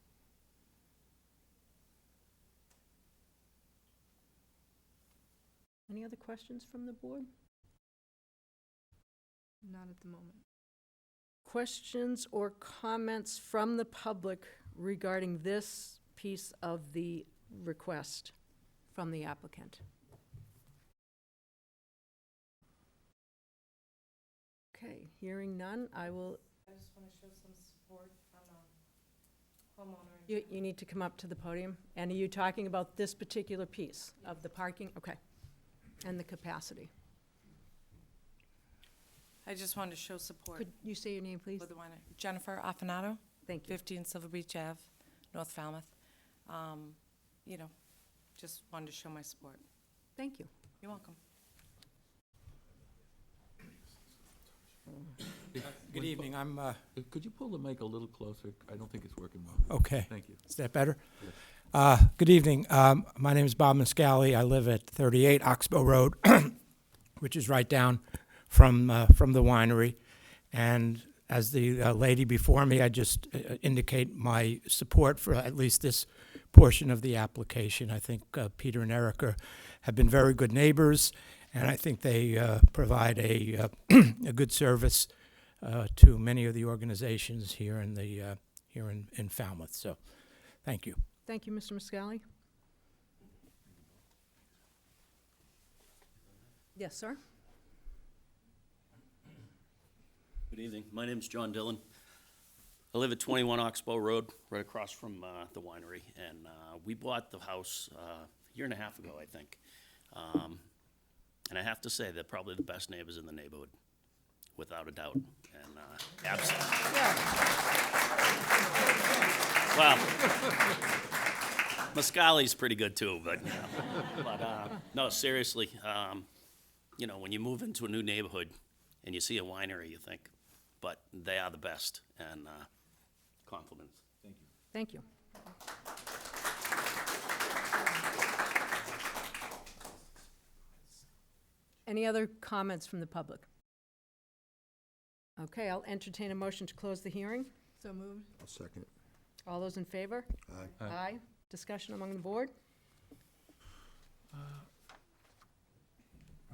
Any other questions from the board? Not at the moment. Questions or comments from the public regarding this piece of the request from the applicant? Okay, hearing none, I will, I just want to show some support from a homeowner. you need to come up to the podium. And are you talking about this particular piece of the parking? Okay. And the capacity? I just wanted to show support Could you say your name, please? for the winery. Jennifer Affinato, Thank you. 15 Silver Beach Ave, North Falmouth. You know, just wanted to show my support. Thank you. You're welcome. Good evening, I'm, Could you pull the mic a little closer? I don't think it's working well. okay, Thank you. is that better? Good evening, my name is Bob Muscali, I live at 38 Oxbow Road, which is right down from the winery, and as the lady before me, I just indicate my support for at least this portion of the application. I think Peter and Erica have been very good neighbors, and I think they provide a good service to many of the organizations here in in Falmouth. So, thank you. Thank you, Mr. Muscali. Yes, sir? Good evening. My name's John Dillon. I live at 21 Oxbow Road, right across from the winery, and we bought the house a year and a half ago, I think. And I have to say, they're probably the best neighbors in the neighborhood, without a doubt. And well, Muscali's pretty good too, but no, seriously, you know, when you move into a new neighborhood and you see a winery, you think, but they are the best, and compliments. Thank you. Thank you. Any other comments from the public? Okay, I'll entertain a motion to close the hearing. So moved. I'll second. All those in favor? Aye. Aye. Discussion among the board?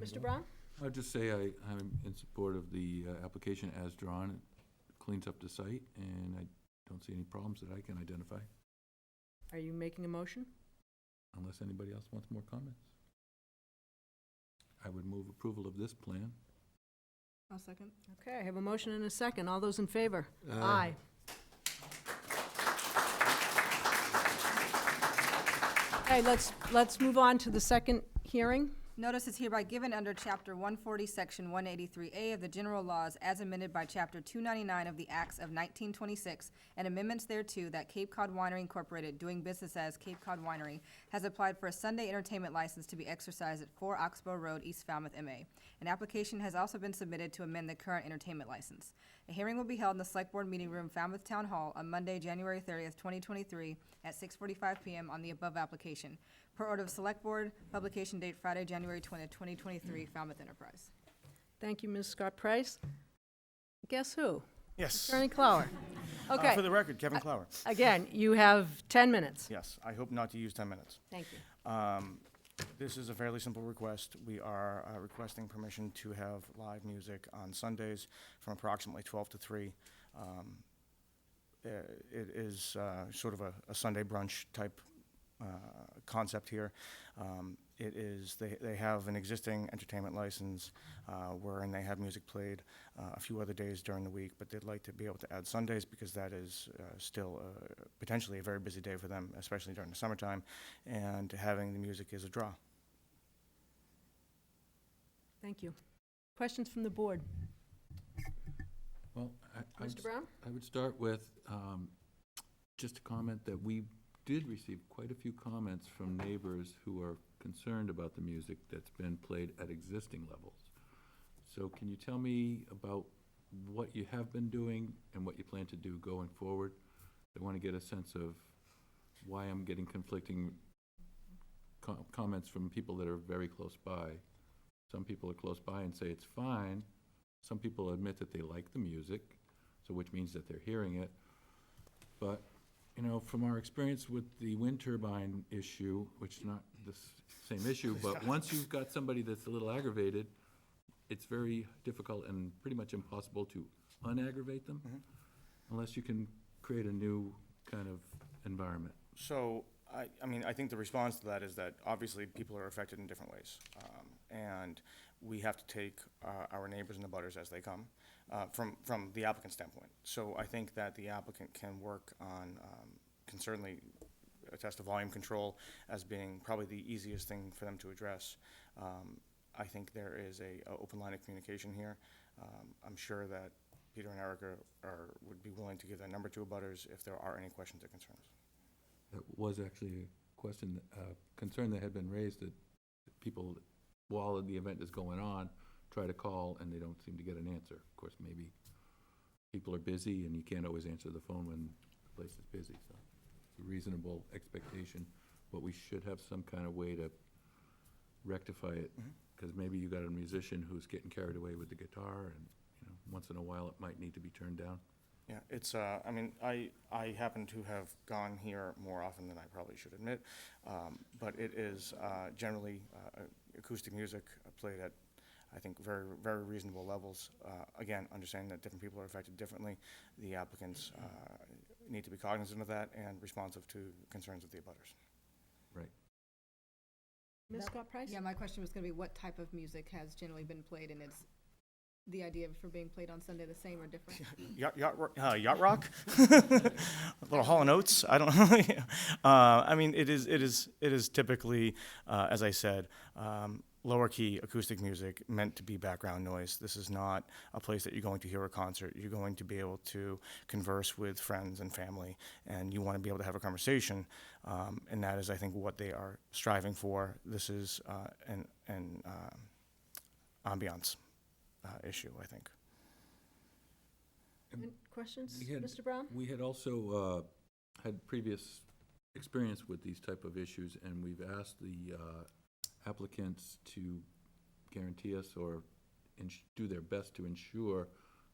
Mr. Brown? I'll just say I'm in support of the application as drawn. It cleans up the site, and I don't see any problems that I can identify, Are you making a motion? unless anybody else wants more comments. I would move approval of this plan. I'll second. Okay, I have a motion and a second. All those in favor? Aye. Okay, let's move on to the second hearing. Notice is hereby given under Chapter 140, Section 183A of the General Laws as amended by Chapter 299 of the Acts of 1926 and amendments thereto that Cape Cod Winery Incorporated, doing business as Cape Cod Winery, has applied for a Sunday entertainment license to be exercised at 4 Oxbow Road, East Falmouth, MA. An application has also been submitted to amend the current entertainment license. A hearing will be held in the Select Board Meeting Room, Falmouth Town Hall, on Monday, January 30th, 2023, at 6:45 p.m. on the above application. Per order of Select Board, publication date Friday, January 20th, 2023, Falmouth Enterprise. Thank you, Ms. Scott Price. Guess who? Yes. Attorney Clower. Okay. For the record, Kevin Clower. Again, you have 10 minutes. Yes, I hope not to use 10 minutes. Thank you. This is a fairly simple request. We are requesting permission to have live music on Sundays from approximately 12 to 3. It is sort of a Sunday brunch type concept here. It is, they have an existing entertainment license wherein they have music played a few other days during the week, but they'd like to be able to add Sundays because that is still potentially a very busy day for them, especially during the summertime, and having the music is a draw. Thank you. Questions from the board? Well, Mr. Brown? I would start with just a comment that we did receive quite a few comments from neighbors who are concerned about the music that's been played at existing levels. So can you tell me about what you have been doing and what you plan to do going forward? I want to get a sense of why I'm getting conflicting comments from people that are very close by. Some people are close by and say it's fine. Some people admit that they like the music, so which means that they're hearing it. But, you know, from our experience with the wind turbine issue, which is not the same issue, but once you've got somebody that's a little aggravated, it's very difficult and pretty much impossible to unaggravate them unless you can create a new kind of environment. So, I mean, I think the response to that is that obviously people are affected in different ways. And we have to take our neighbors and the butters as they come from the applicant standpoint. So I think that the applicant can work on, can certainly attest to volume control as being probably the easiest thing for them to address. I think there is a open line of communication here. I'm sure that Peter and Erica would be willing to give their number to abutters if there are any questions or concerns. That was actually a question, concern that had been raised, that people, while the event is going on, try to call and they don't seem to get an answer. Of course, maybe people are busy and you can't always answer the phone when the place is busy, so it's a reasonable expectation, but we should have some kind of way to rectify it, because maybe you got a musician who's getting carried away with the guitar and, you know, once in a while it might need to be turned down? Yeah, it's, I mean, I happen to have gone here more often than I probably should admit, but it is generally acoustic music played at, I think, very, very reasonable levels. Again, understanding that different people are affected differently, the applicants need to be cognizant of that and responsive to concerns of the abutters. Right. Ms. Scott Price? Yeah, my question was gonna be what type of music has generally been played, and it's the idea for being played on Sunday the same or different? Yacht rock, a little Hall & Oates. I don't know. I mean, it is typically, as I said, lower key acoustic music meant to be background noise. This is not a place that you're going to hear a concert. You're going to be able to converse with friends and family, and you want to be able to have a conversation, and that is, I think, what they are striving for. This is an ambiance issue, I think. Any questions, We had- Mr. Brown? We had also had previous experience with these type of issues, and we've asked the applicants to guarantee us or do their best to ensure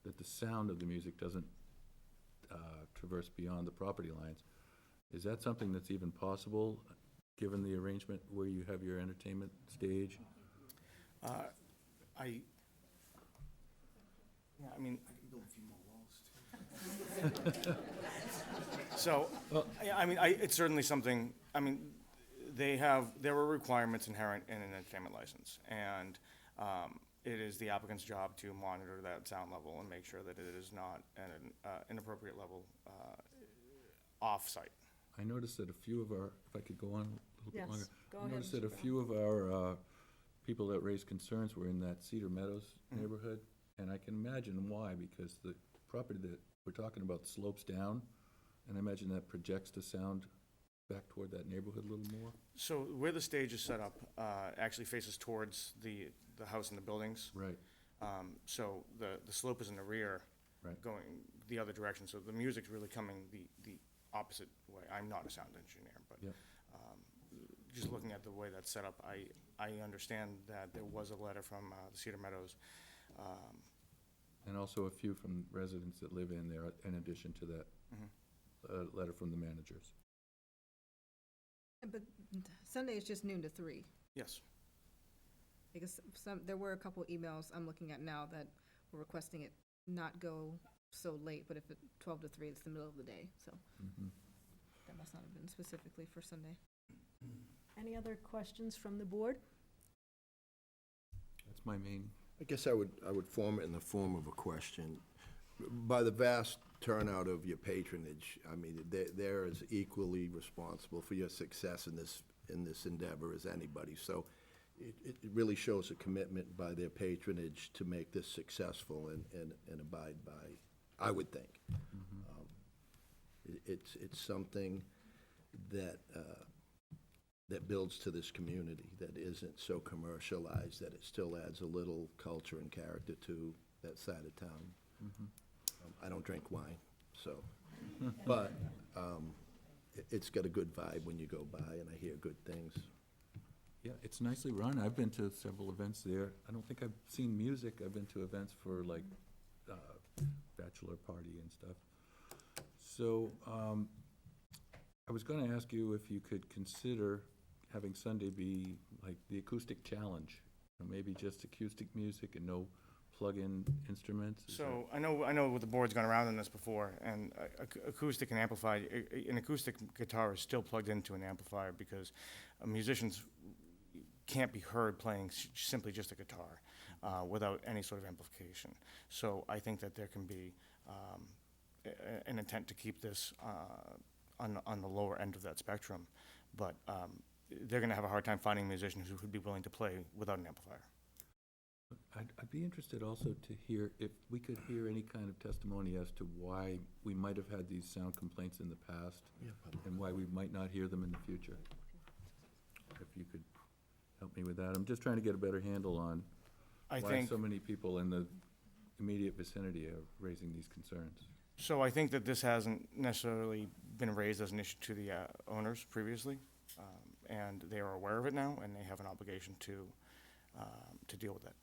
that the sound of the music doesn't traverse beyond the property lines. Is that something that's even possible, given the arrangement where you have your entertainment stage? I mean, so, yeah, I mean, it's certainly something, I mean, there are requirements inherent in an entertainment license, and it is the applicant's job to monitor that sound level and make sure that it is not at an inappropriate level off-site. I noticed that a few of our, if I could go on a little bit Yes, longer. go I ahead, noticed that Mr. a few of our people that raised concerns were in that Cedar Meadows neighborhood, and I can imagine why, because the property that we're talking about slopes down, and I imagine that projects the sound back toward that neighborhood a little more. So where the stage is set up actually faces towards the house and the buildings. Right. So the slope is in the rear, Right. going the other direction, so the music's really coming the opposite way. I'm not a sound engineer, but Yep. just looking at the way that's set up, I understand that there was a letter from the Cedar Meadows. And also a few from residents that live in there, in addition to that letter from the managers. But Sunday is just noon to 3. Yes. Because there were a couple emails I'm looking at now that were requesting it not go so late, but if it 12 to 3, it's the middle of the day, so that must not have been specifically for Sunday. Any other questions from the board? That's my main. I guess I would form it in the form of a question. By the vast turnout of your patronage, I mean, they're as equally responsible for your success in this endeavor as anybody. So it really shows a commitment by their patronage to make this successful and abide by, I would think. It's something that builds to this community, that isn't so commercialized, that it still adds a little culture and character to that side of town. I don't drink wine, so, but it's got a good vibe when you go by, and I hear good things. Yeah, it's nicely run. I've been to several events there. I don't think I've seen music. I've been to events for like bachelor party and stuff. So I was going to ask you if you could consider having Sunday be like the acoustic challenge, or maybe just acoustic music and no plug-in instruments. Is So I know the board's gone around on this before, and acoustic and amplified, an acoustic guitar is still plugged into an amplifier because musicians can't be heard playing simply just a guitar without any sort of amplification. So I think that there can be an intent to keep this on the lower end of that spectrum, but they're going to have a hard time finding musicians who would be willing to play without an amplifier. I'd be interested also to hear if we could hear any kind of testimony as to why we might have had these sound complaints in the past and why we might not hear them in the future. If you could help me with that. I'm just trying to get a better handle on why so many people in the immediate vicinity are raising these concerns. So I think that this hasn't necessarily been raised as an issue to the owners previously, and they are aware of it now, and they have an obligation to deal with it.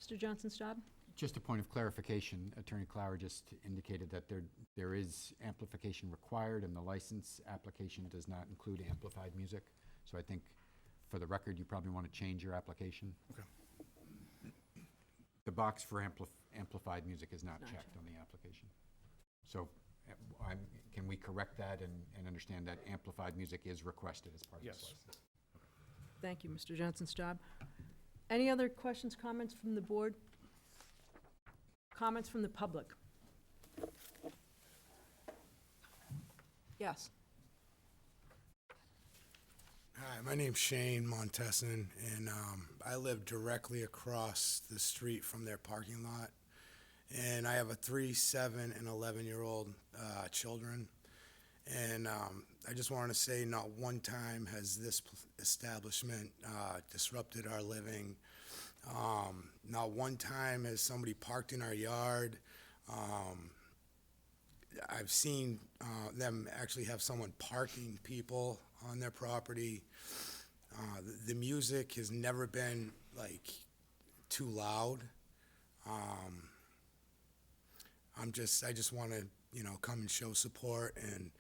Mr. Johnson-Staub? Just a point of clarification, Attorney Clower just indicated that there is amplification required, and the license application does not include amplified music. So I think, for the record, you probably want to change your application. Okay. The box for amplified music is not checked on the application. So can we correct that and understand that amplified music is requested as part of this license? Thank you, Mr. Johnson-Staub. Any other questions, comments from the board? Comments from the public? Yes. Hi, my name's Shane Montesson, and I live directly across the street from their parking lot. And I have a 3, 7, and 11-year-old children. And I just wanted to say not one time has this establishment disrupted our living. Not one time has somebody parked in our yard. I've seen them actually have someone parking people on their property. The music has never been like too loud. I just want to, come and show support. And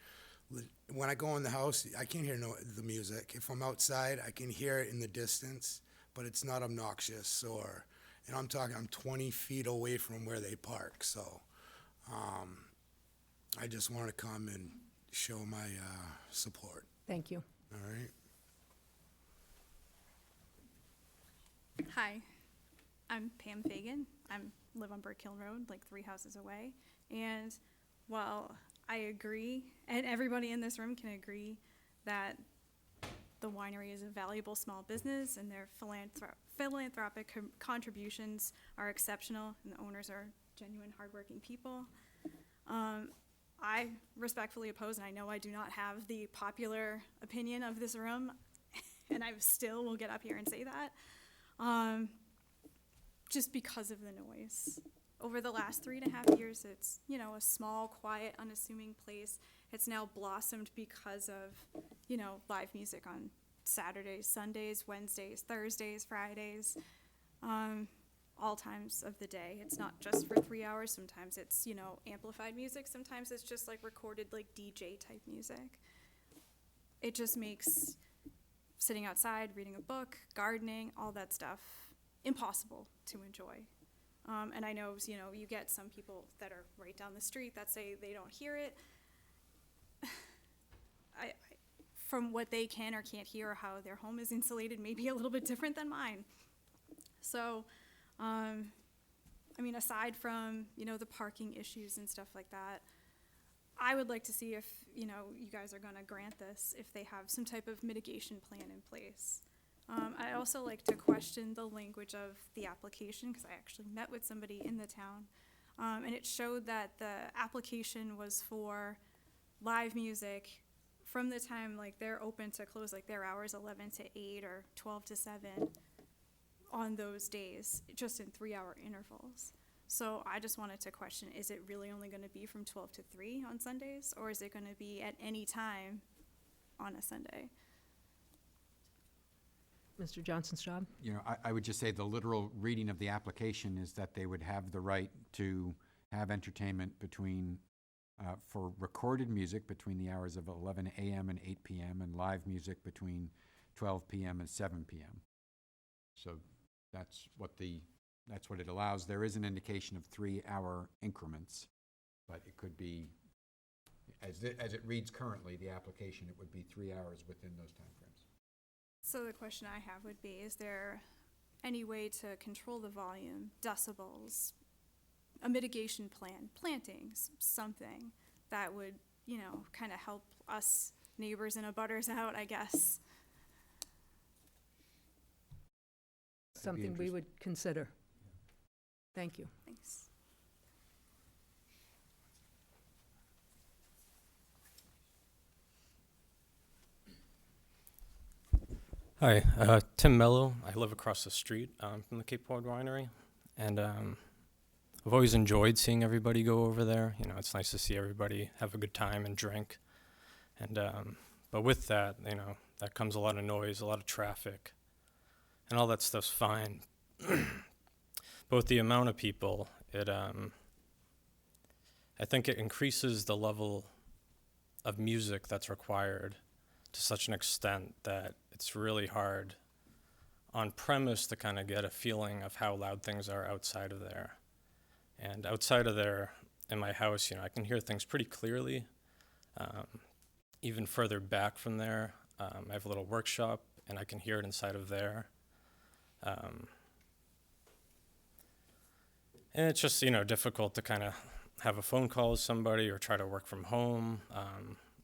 when I go in the house, I can't hear the music. If I'm outside, I can hear it in the distance, but it's not obnoxious. And I'm 20 feet away from where they park. So I just want to come and show my support. Thank you. All right. Hi, I'm Pam Fagan. I live on Burke Hill Road, like 3 houses away. And while I agree, and everybody in this room can agree, that the winery is a valuable small business and their philanthropic contributions are exceptional and the owners are genuine, hardworking people, I respectfully oppose, and I know I do not have the popular opinion of this room, and I still will get up here and say that, just because of the noise. Over the last 3.5 years, it's, a small, quiet, unassuming place. It's now blossomed because of, live music on Saturdays, Sundays, Wednesdays, Thursdays, Fridays, all times of the day. It's not just for 3 hours. Sometimes it's, amplified music. Sometimes it's just like recorded, like DJ type music. It just makes sitting outside, reading a book, gardening, all that stuff impossible to enjoy. And I know, you get some people that are right down the street that say they don't hear it. From what they can or can't hear, or how their home is insulated, may be a little bit different than mine. So, aside from, the parking issues and stuff like that, I would like to see if, you guys are gonna grant this, if they have some type of mitigation plan in place. I also like to question the language of the application, because I actually met with somebody in the town, and it showed that the application was for live music from the time, they're open to close, their hours 11 to 8 or 12 to 7 on those days, just in 3-hour intervals. So I just wanted to question, is it really only gonna be from 12 to 3 on Sundays, or is it gonna be at any time on a Sunday? Mr. Johnson-Staub? I would just say the literal reading of the application is that they would have the right to have entertainment between, for recorded music between the hours of 11 a.m. and 8 p.m. and live music between 12 p.m. and 7 p.m. So that's what it allows. There is an indication of 3-hour increments, but it could be, as it reads currently, the application, it would be 3 hours within those timeframes. So the question I have would be, is there any way to control the volume, decibels, a mitigation plan, plantings, something that would, kind of help us neighbors and abutters out, I guess? Something we would consider. Thank you. Thanks. Hi, Tim Mello. I live across the street from the Cape Cod Winery, and I've always enjoyed seeing everybody go over there. It's nice to see everybody have a good time and drink. And but with that, that comes a lot of noise, a lot of traffic, and all that stuff's fine. But both the amount of people, I think it increases the level of music that's required to such an extent that it's really hard on premise to kind of get a feeling of how loud things are outside of there. And outside of there, in my house, I can hear things pretty clearly. Even further back from there, I have a little workshop, and I can hear it inside of there. And it's just, difficult to kind of have a phone call with somebody or try to work from home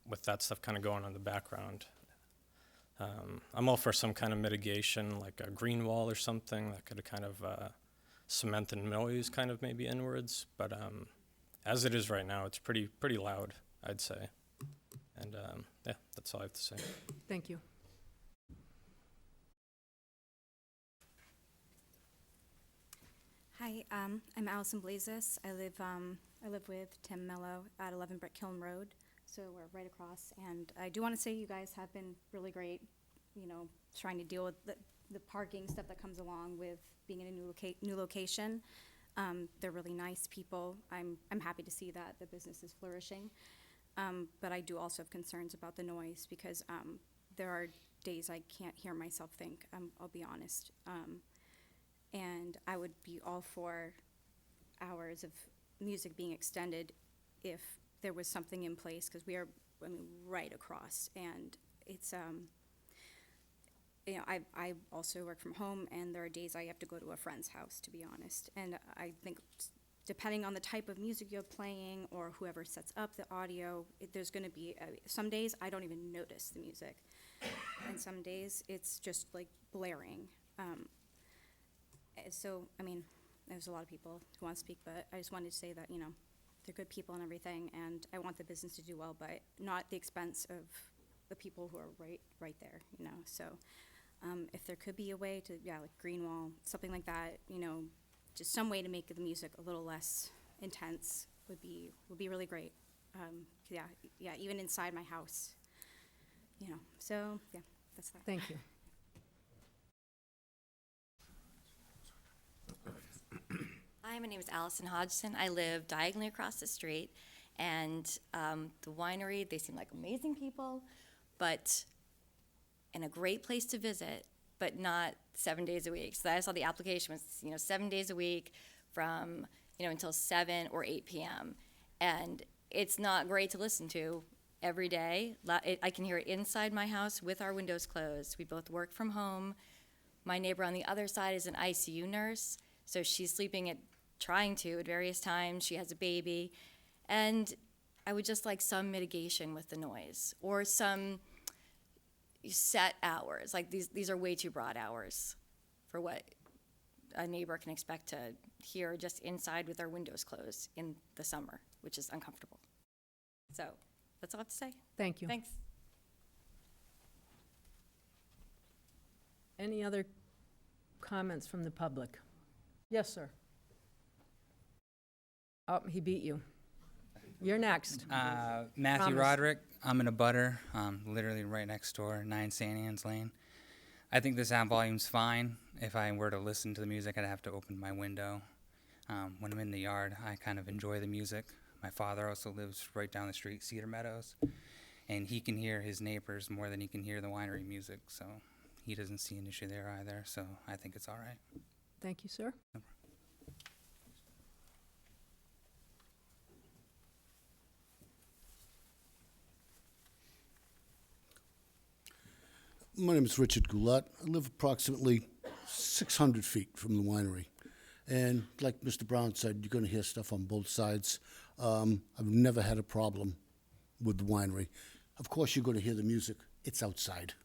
with that stuff kind of going on in the background. I'm all for some kind of mitigation, like a green wall or something that could kind of cement the noise kind of maybe inwards. But as it is right now, it's pretty loud, I'd say. And yeah, that's all I have to say. Thank you. Hi, I'm Allison Blazis. I live with Tim Mello at 11 Brick Kiln Road, so we're right across. And I do want to say you guys have been really great, trying to deal with the parking stuff that comes along with being in a new location. They're really nice people. I'm happy to see that the business is flourishing. But I do also have concerns about the noise because there are days I can't hear myself think, I'll be honest. And I would be all for hours of music being extended if there was something in place, because we are, right across. And it's, I also work from home, and there are days I have to go to a friend's house, to be honest. And I think depending on the type of music you're playing or whoever sets up the audio, there's going to be, some days I don't even notice the music. And some days it's just like blaring. So, there's a lot of people who want to speak, but I just wanted to say that, they're good people and everything, and I want the business to do well, but not at the expense of the people who are right there, So, if there could be a way to, like green wall, something like that, just some way to make the music a little less intense would be really great. Yeah, even inside my house, So, yeah, that's that. Thank you. Hi, my name is Allison Hodgson. I live diagonally across the street, and the winery, they seem like amazing people, and a great place to visit, but not 7 days a week. So I saw the application was, 7 days a week from, until 7 or 8 p.m. And it's not great to listen to every day. I can hear it inside my house with our windows closed. We both work from home. My neighbor on the other side is an ICU nurse, so she's sleeping trying to at various times. She has a baby. And I would just like some mitigation with the noise, or some set hours. Like these are way too broad hours for what a neighbor can expect to hear just inside with our windows closed in the summer, which is uncomfortable. So that's all I have to say. Thank you. Thanks. Any other comments from the public? Yes, sir. Oh, he beat you. You're next. Matthew Promise. Roderick. I'm in a butter, literally right next door, 9 St. Anne's Lane. I think the sound volume's fine. If I were to listen to the music, I'd have to open my window. When I'm in the yard, I kind of enjoy the music. My father also lives right down the street, Cedar Meadows, and he can hear his neighbors more than he can hear the winery music, so he doesn't see an issue there either, so I think it's all right. Thank you, sir. No My name is Richard Goulart. I live approximately 600 feet from the winery. And like Mr. Brown said, you're going to hear stuff on both sides. I've never had a problem with the winery. Of course, you're going to hear the music. It's outside.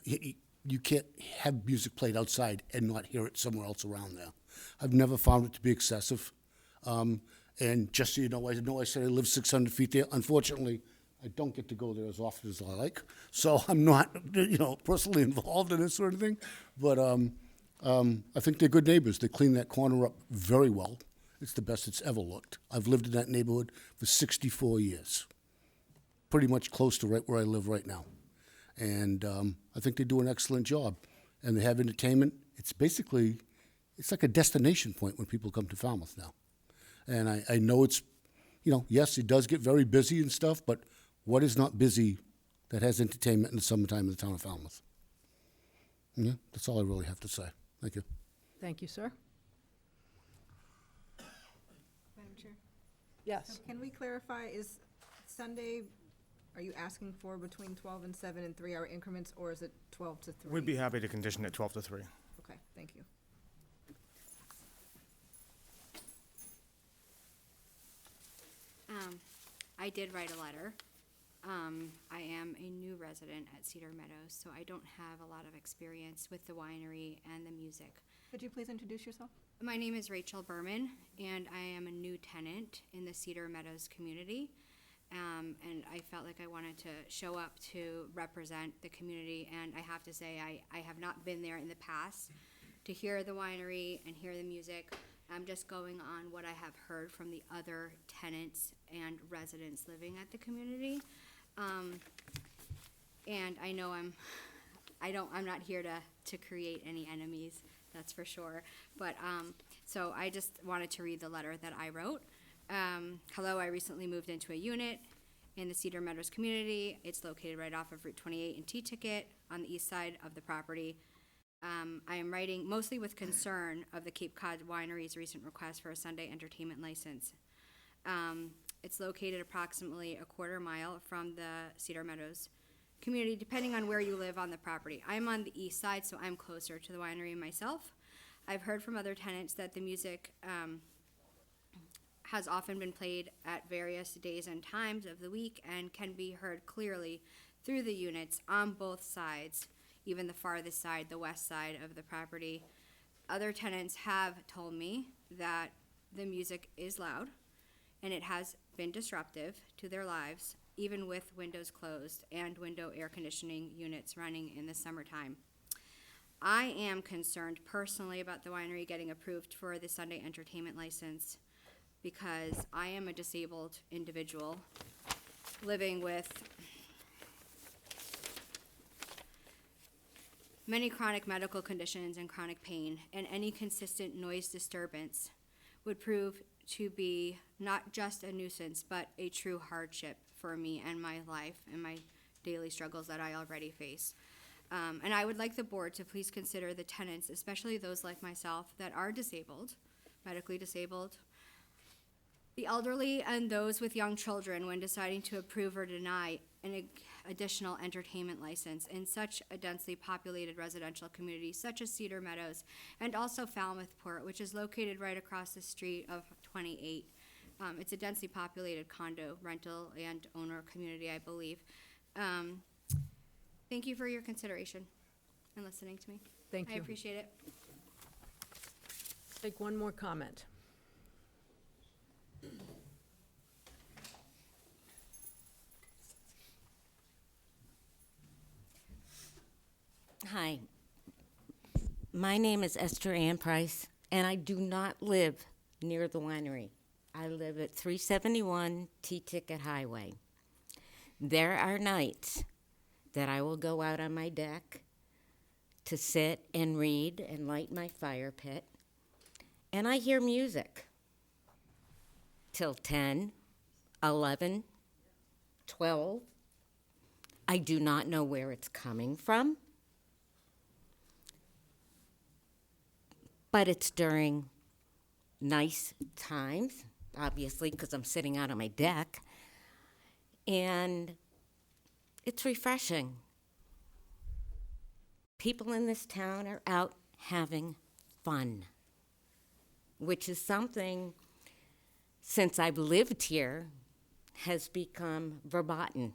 You can't have music played outside and not hear it somewhere else around there. I've never found it to be excessive. And just so you know I said I live 600 feet there. Unfortunately, I don't get to go there as often as I like, so I'm not, personally involved in this sort of thing. But I think they're good neighbors. They clean that corner up very well. It's the best it's ever looked. I've lived in that neighborhood for 64 years, pretty much close to right where I live right now. And I think they do an excellent job. And they have entertainment. It's basically it's like a destination point when people come to Falmouth now. And I know it's, yes, it does get very busy and stuff, but what is not busy that has entertainment in the summertime in the town of Falmouth? Yeah, that's all I really have to say. Thank you. Thank you, sir. Madam Chair? Yes. So can we clarify, is Sunday, are you asking for between 12 and 7 and 3-hour increments, or is it 12 to 3? We'd be happy to condition it 12 to 3. Okay, thank you. I did write a letter. I am a new resident at Cedar Meadows, so I don't have a lot of experience with the winery and the music. Could you please introduce yourself? My name is Rachel Berman, and I am a new tenant in the Cedar Meadows community. And I felt like I wanted to show up to represent the community, and I have to say, I have not been there in the past to hear the winery and hear the music. I'm just going on what I have heard from the other tenants and residents living at the community. And I know I'm not here to create any enemies, that's for sure. But, so I just wanted to read the letter that I wrote. Hello, I recently moved into a unit in the Cedar Meadows community. It's located right off of Route 28 and T-Ticket on the east side of the property. I am writing mostly with concern of the Cape Cod Winery's recent request for a Sunday entertainment license. It's located approximately a quarter mile from the Cedar Meadows community, depending on where you live on the property. I'm on the east side, so I'm closer to the winery myself. I've heard from other tenants that the music has often been played at various days and times of the week and can be heard clearly through the units on both sides, even the farthest side, the west side of the property. Other tenants have told me that the music is loud and it has been disruptive to their lives, even with windows closed and window air conditioning units running in the summertime. I am concerned personally about the winery getting approved for the Sunday entertainment license because I am a disabled individual living with many chronic medical conditions and chronic pain, and any consistent noise disturbance would prove to be not just a nuisance, but a true hardship for me and my life and my daily struggles that I already face. And I would like the board to please consider the tenants, especially those like myself that are disabled, medically disabled, the elderly, and those with young children when deciding to approve or deny an additional entertainment license in such a densely populated residential community such as Cedar Meadows, and also Falmouth Port, which is located right across the street of 28. It's a densely populated condo, rental, and owner community, I believe. Thank you for your consideration and listening to me. Thank you. I appreciate it. Take one more comment. Hi, my name is Esther Ann Price, and I do not live near the winery. I live at 371 T-Ticket Highway. There are nights that I will go out on my deck to sit and read and light my fire pit, and I hear music till 10, 11, 12. I do not know where it's coming from. But it's during nice times, obviously, because I'm sitting out on my deck. And it's refreshing. People in this town are out having fun, which is something, since I've lived here, has become verboten.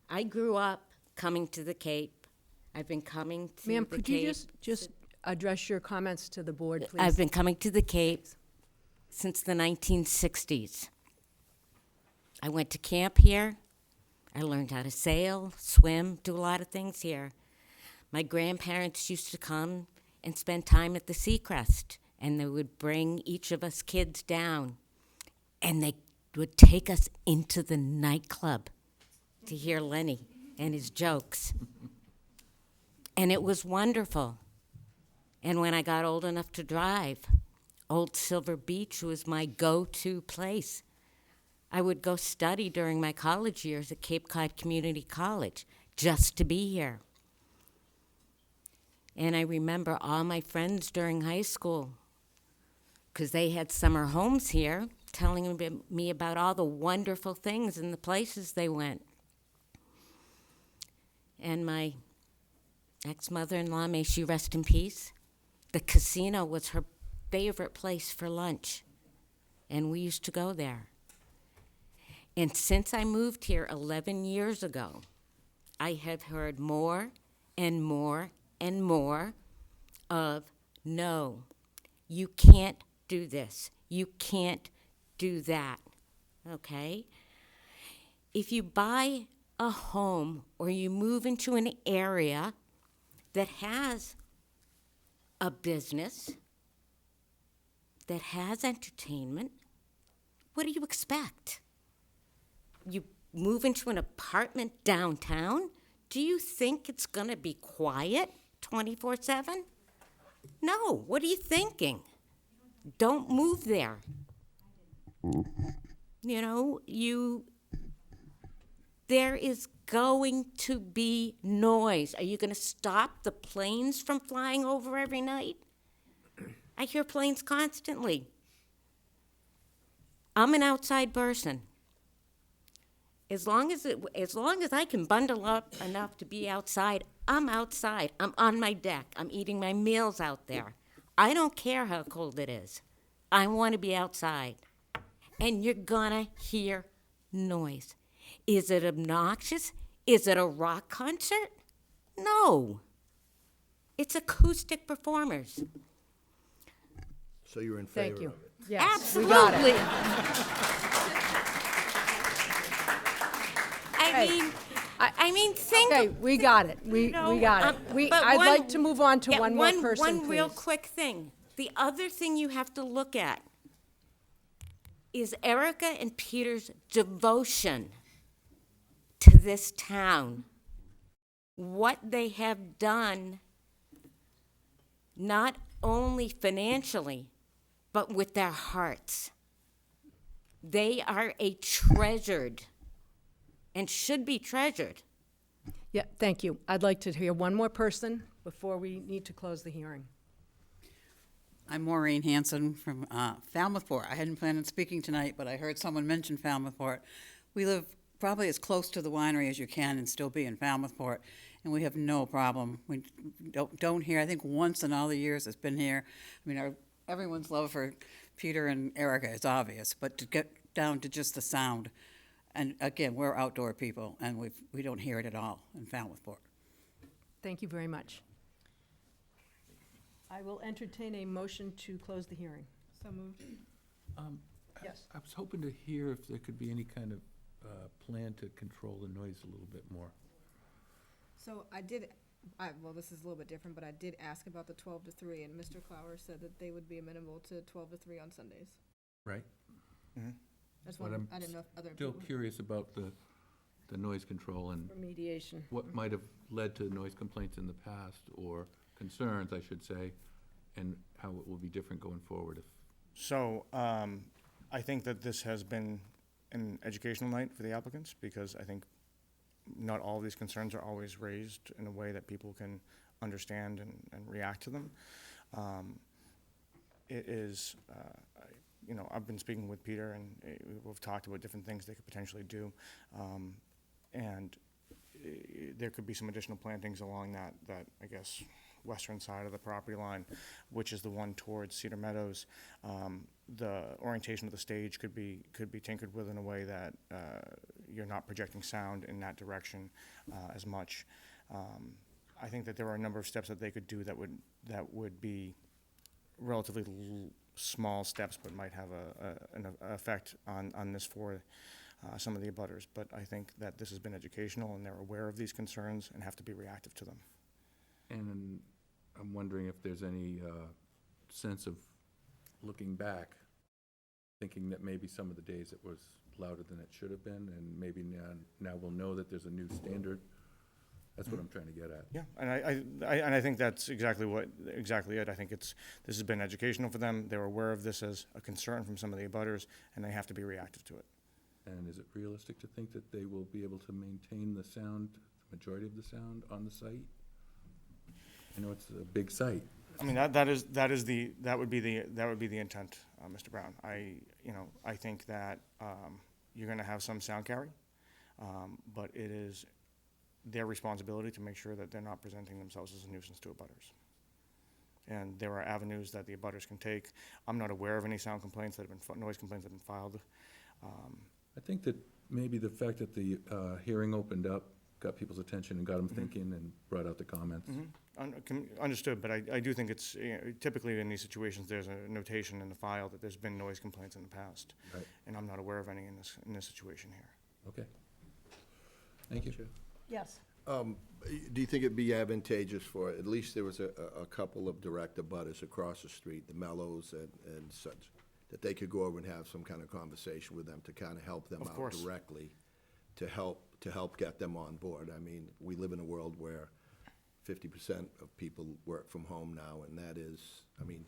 I grew up coming to the Cape. I've been coming to the Cape. Ma'am, could you just address your comments to the board, please? I've been coming to the Cape since the 1960s. I went to camp here. I learned how to sail, swim, do a lot of things here. My grandparents used to come and spend time at the Seacrest, and they would bring each of us kids down, and they would take us into the nightclub to hear Lenny and his jokes. And it was wonderful. And when I got old enough to drive, Old Silver Beach was my go-to place. I would go study during my college years at Cape Cod Community College just to be here. And I remember all my friends during high school, because they had summer homes here, telling me about all the wonderful things and the places they went. And my ex-mother-in-law, may she rest in peace, the casino was her favorite place for lunch, and we used to go there. And since I moved here 11 years ago, I have heard more and more and more of, no, you can't do this, you can't do that, okay? If you buy a home or you move into an area that has a business, that has entertainment, what do you expect? You move into an apartment downtown? Do you think it's going to be quiet 24/7? No. What are you thinking? Don't move there. You know, there is going to be noise. Are you going to stop the planes from flying over every night? I hear planes constantly. I'm an outside person. As long as I can bundle up enough to be outside, I'm outside. I'm on my deck. I'm eating my meals out there. I don't care how cold it is. I want to be outside. And you're gonna hear noise. Is it obnoxious? Is it a rock concert? No. It's acoustic performers. So you're in favor Thank you. of it? Yes, Absolutely. we got it. I mean, think. Okay, we got it. We got it. I'd like to move on to one more person, One real please. quick thing. The other thing you have to look at is Erica and Peter's devotion to this town. What they have done, not only financially, but with their hearts. They are a treasured and should be treasured. Yeah, thank you. I'd like to hear one more person before we need to close the hearing. I'm Maureen Hanson from Falmouth Port. I hadn't planned on speaking tonight, but I heard someone mention Falmouth Port. We live probably as close to the winery as you can and still be in Falmouth Port, and we have no problem. We don't hear, I think once in all the years it's been here. I mean, everyone's love for Peter and Erica is obvious, but to get down to just the sound, and again, we're outdoor people, and we don't hear it at all in Falmouth Port. Thank you very much. I will entertain a motion to close the hearing. So moved. Yes. I was hoping to hear if there could be any kind of plan to control the noise a little bit more. So well, this is a little bit different, but I did ask about the 12 to 3, and Mr. Clower said that they would be amenable to 12 to 3 on Sundays. Right? That's But one, I didn't know if other Still people. curious about the noise control and Remediation. what might have led to noise complaints in the past, or concerns, I should say, and how it will be different going forward if. So, I think that this has been an educational night for the applicants, because I think not all of these concerns are always raised in a way that people can understand and react to them. It is, I've been speaking with Peter, and we've talked about different things they could potentially do. And there could be some additional plantings along that, I guess, western side of the property line, which is the one towards Cedar Meadows. The orientation of the stage could be tinkered with in a way that you're not projecting sound in that direction as much. I think that there are a number of steps that they could do that would be relatively small steps, but might have an effect on this for some of the abutters. But I think that this has been educational, and they're aware of these concerns and have to be reactive to them. And I'm wondering if there's any sense of looking back, thinking that maybe some of the days it was louder than it should have been, and maybe now we'll know that there's a new standard That's what I'm trying to get at. Yeah, and I think that's exactly it. I think this has been educational for them. They're aware of this as a concern from some of the abutters, and they have to be reactive to it. And is it realistic to think that they will be able to maintain the sound, the majority of the sound on the site? I know it's a big site. I mean, that would be the intent, Mr. Brown. I think that you're going to have some sound carry, but it is their responsibility to make sure that they're not presenting themselves as a nuisance to abutters. And there are avenues that the abutters can take. I'm not aware of any sound complaints that have been, noise complaints that have been filed. I think that maybe the fact that the hearing opened up got people's attention and got them thinking and brought out the comments. Understood, but I do think it's, typically in these situations, there's a notation in the file that there's been noise complaints in the past. Right. And I'm not aware of any in this situation here. Okay. Thank you. Yes. Do you think it'd be advantageous for, at least there was a couple of direct abutters across the street, the Mellows and such, that they could go over and have some kind of conversation with them to kind of help them Of out course. directly, to help get them on board? I mean, we live in a world where 50% of people work from home now, and that is, I mean,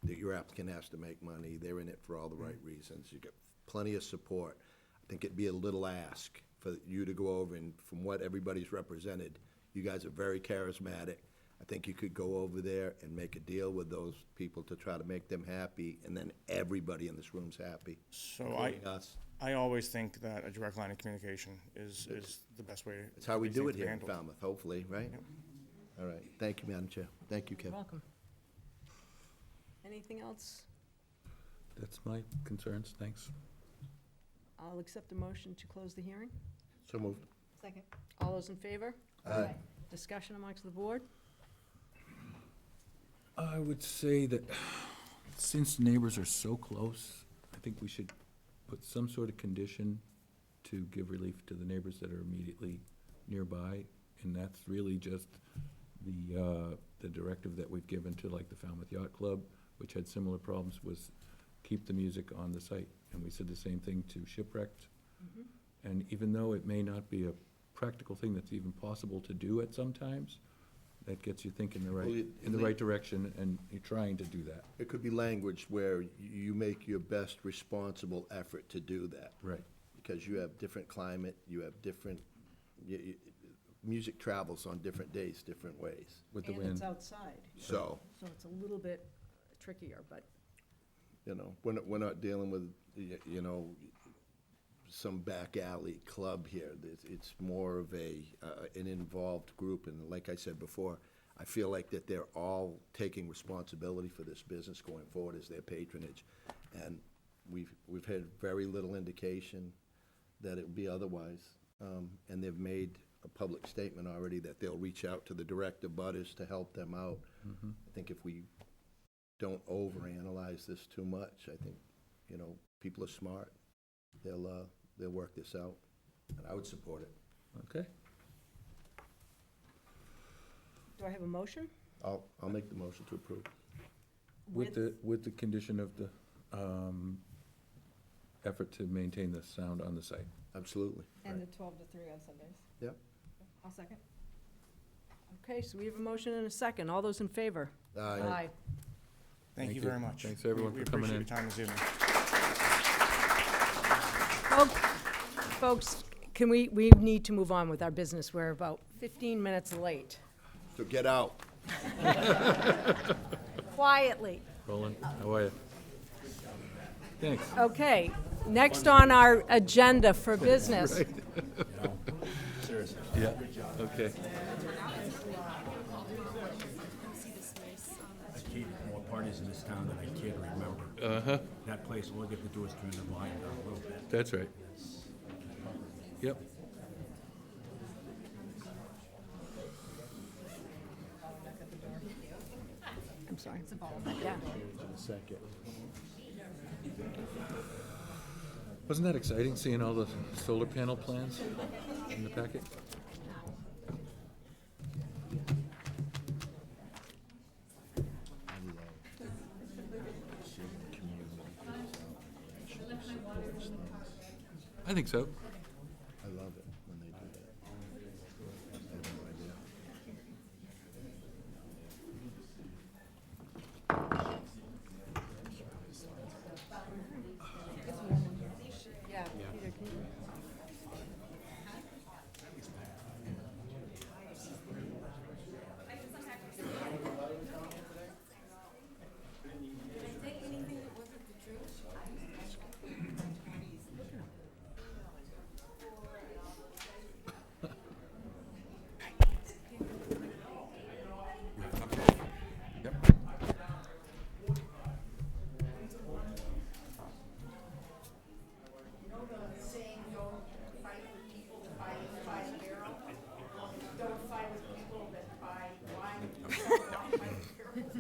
your applicant has to make money. They're in it for all the right reasons. You get plenty of support. I think it'd be a little ask for you to go over, and from what everybody's represented, you guys are very charismatic. I think you could go over there and make a deal with those people to try to make them happy, and then everybody in this room's happy, So including us. I always think that a direct line of communication is the best way. It's how we these do things it to be here in handled. Falmouth, hopefully, right? Yep. All right. Thank you, Madam Chair. Thank you, Kevin. Welcome. Anything else? That's my concerns, thanks. I'll accept a motion to close the hearing. So moved. Second. All those in favor? Aye. Discussion amongst the board? I would say that since neighbors are so close, I think we should put some sort of condition to give relief to the neighbors that are immediately nearby. And that's really just the directive that we've given to like the Falmouth Yacht Club, which had similar problems, was keep the music on the site. And we said the same thing to Shipwrecked. And even though it may not be a practical thing that's even possible to do at some times, that gets you thinking in the right direction, and you're trying to do that. It could be language where you make your best responsible effort to do that. Right. Because you have different climate, you have different, music travels on different days, different ways. With the And wind. it's outside. So, So it's a little bit trickier, but we're not dealing with, some back alley club here. It's more of an involved group, and like I said before, I feel like that they're all taking responsibility for this business going forward as their patronage. And we've had very little indication that it would be otherwise. And they've made a public statement already that they'll reach out to the direct abutters to help them out. I think if we don't overanalyze this too much, I think, people are smart. They'll work this out, and I would support it. Okay. do I have a motion? I'll make the motion to approve. With the condition of the effort to maintain the sound on the site. Absolutely. And the 12 to 3 on Sundays. Yep. I'll second. Okay, so we have a motion and a second. All those in favor? Aye. Thank you very much. Thanks, everyone, We for coming in. appreciate your time this evening. Folks, we need to move on with our business. We're about 15 minutes late. So get out. Quietly. Roland, how are you? Thanks. Okay, next on our agenda for business. Right. Yeah, okay. I've catered more parties in this town than I care to remember. Uh-huh. That place, all you have to do is turn the volume down a little bit. That's right. Yep. I'm sorry. Yeah. Second. Wasn't that exciting, seeing all the solar panel plans in the packet? I think so. I love it when they do that. I have no idea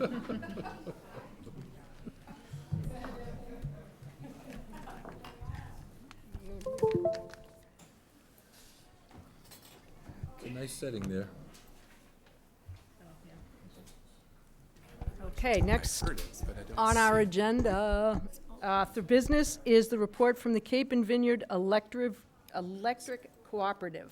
It's a nice setting there. Okay, next on our agenda for business is the report from the Cape and Vineyard Electric Cooperative.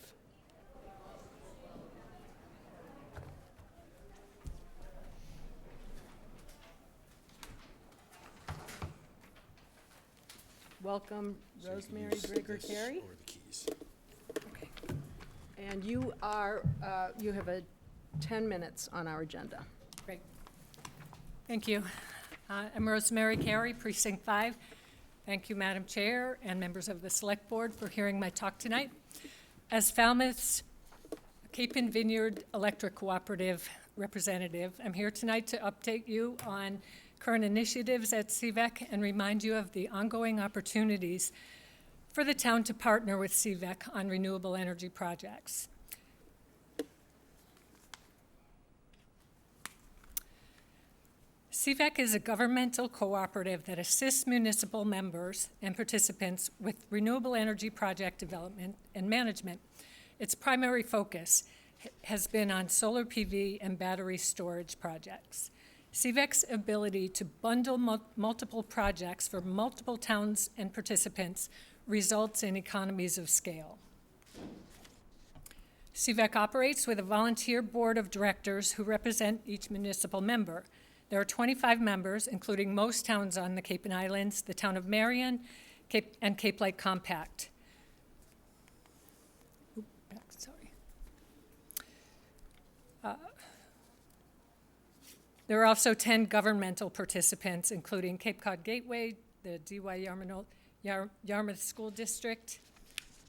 Welcome, Rosemary Drager Carey. And you are, you have 10 minutes on our agenda. Great. Thank you. I'm Rosemary Carey, Precinct 5. Thank you, Madam Chair and members of the Select Board for hearing my talk tonight. As Falmouth's Cape and Vineyard Electric Cooperative representative, I'm here tonight to update you on current initiatives at CVEC and remind you of the ongoing opportunities for the town to partner with CVEC on renewable energy projects. CVEC is a governmental cooperative that assists municipal members and participants with renewable energy project development and management. Its primary focus has been on solar PV and battery storage projects. CVEC's ability to bundle multiple projects for multiple towns and participants results in economies of scale. CVEC operates with a volunteer board of directors who represent each municipal member. There are 25 members, including most towns on the Cape and Islands, the town of Marion, and Cape Lake Compact. There are also 10 governmental participants, including Cape Cod Gateway, the D.Y. Yarmouth School District,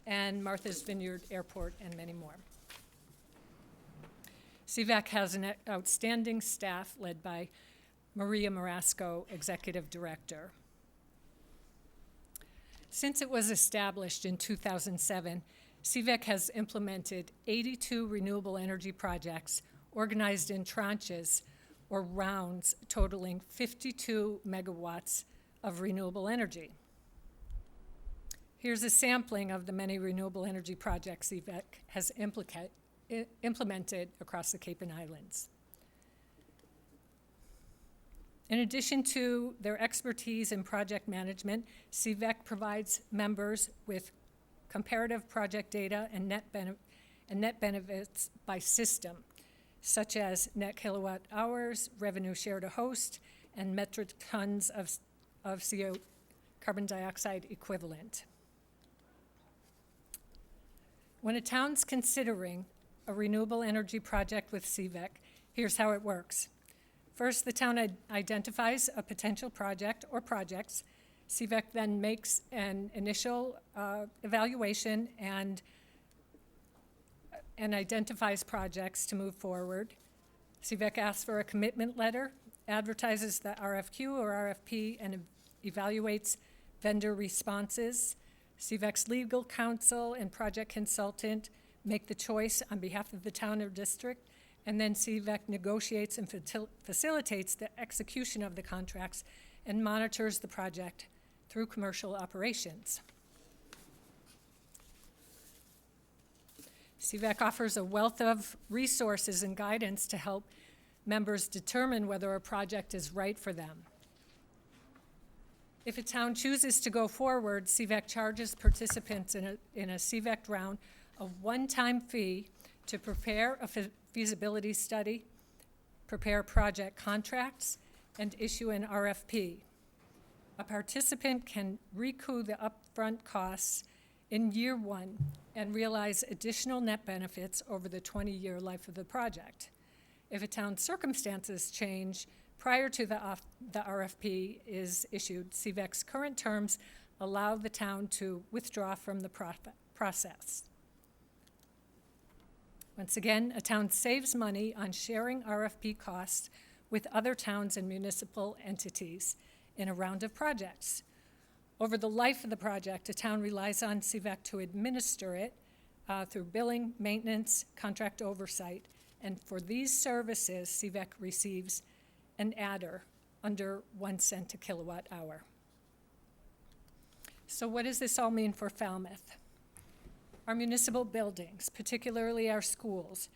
and Martha's Vineyard Airport, and many more. CVEC has an outstanding staff led by Maria Marasco, Executive Director. Since it was established in 2007, CVEC has implemented 82 renewable energy projects organized in tranches or rounds totaling 52 megawatts of renewable energy. Here's a sampling of the many renewable energy projects CVEC has implemented across the Cape and Islands. In addition to their expertise in project management, CVEC provides members with comparative project data and net benefits by system, such as net kilowatt hours, revenue share to host, and metric tons of carbon dioxide equivalent. When a town's considering a renewable energy project with CVEC, here's how it works. First, the town identifies a potential project or projects. CVEC then makes an initial evaluation and identifies projects to move forward. CVEC asks for a commitment letter, advertises the RFQ or RFP, and evaluates vendor responses. CVEC's legal counsel and project consultant make the choice on behalf of the town or district, and then CVEC negotiates and facilitates the execution of the contracts and monitors the project through commercial operations. CVEC offers a wealth of resources and guidance to help members determine whether a project is right for them. If a town chooses to go forward, CVEC charges participants in a CVEC round a one-time fee to prepare a feasibility study, prepare project contracts, and issue an RFP. A participant can recoup the upfront costs in year one and realize additional net benefits over the 20-year life of the project. If a town's circumstances change prior to the RFP is issued, CVEC's current terms allow the town to withdraw from the process. Once again, a town saves money on sharing RFP costs with other towns and municipal entities in a round of projects. Over the life of the project, a town relies on CVEC to administer it through billing, maintenance, contract oversight, and for these services, CVEC receives an adder under 1 cent a kilowatt hour. So what does this all mean for Falmouth? Our municipal buildings, particularly our schools,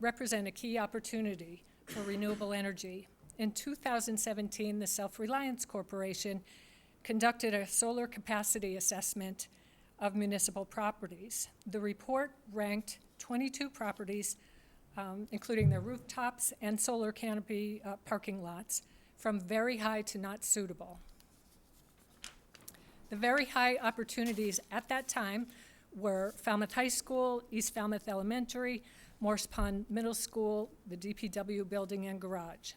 represent a key opportunity for renewable energy. In 2017, the Self-Reliance Corporation conducted a solar capacity assessment of municipal properties. The report ranked 22 properties, including their rooftops and solar canopy parking lots, from very high to not suitable. The very high opportunities at that time were Falmouth High School, East Falmouth Elementary, Morse Pond Middle School, the DPW building and garage.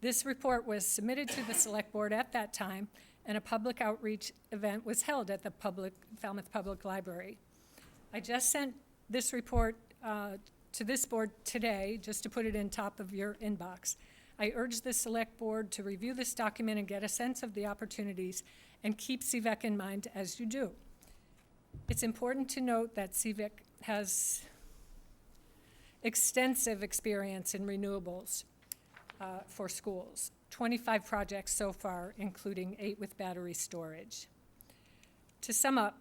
This report was submitted to the Select Board at that time, and a public outreach event was held at the Falmouth Public Library. I just sent this report to this board today, just to put it in top of your inbox. I urge the Select Board to review this document and get a sense of the opportunities and keep CVEC in mind as you do. It's important to note that CVEC has extensive experience in renewables for schools, 25 projects so far, including 8 with battery storage. To sum up,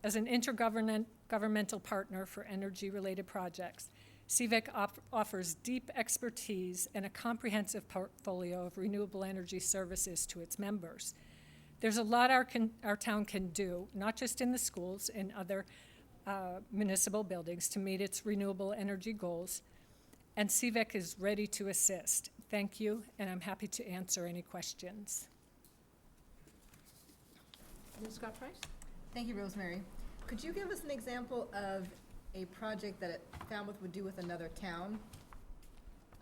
as an intergovernmental partner for energy-related projects, CVEC offers deep expertise and a comprehensive portfolio of renewable energy services to its members. There's a lot our town can do, not just in the schools, in other municipal buildings to meet its renewable energy goals, and CVEC is ready to assist. Thank you, and I'm happy to answer any questions. Ms. Scott Price? Thank you, Rosemary. Could you give us an example of a project that Falmouth would do with another town?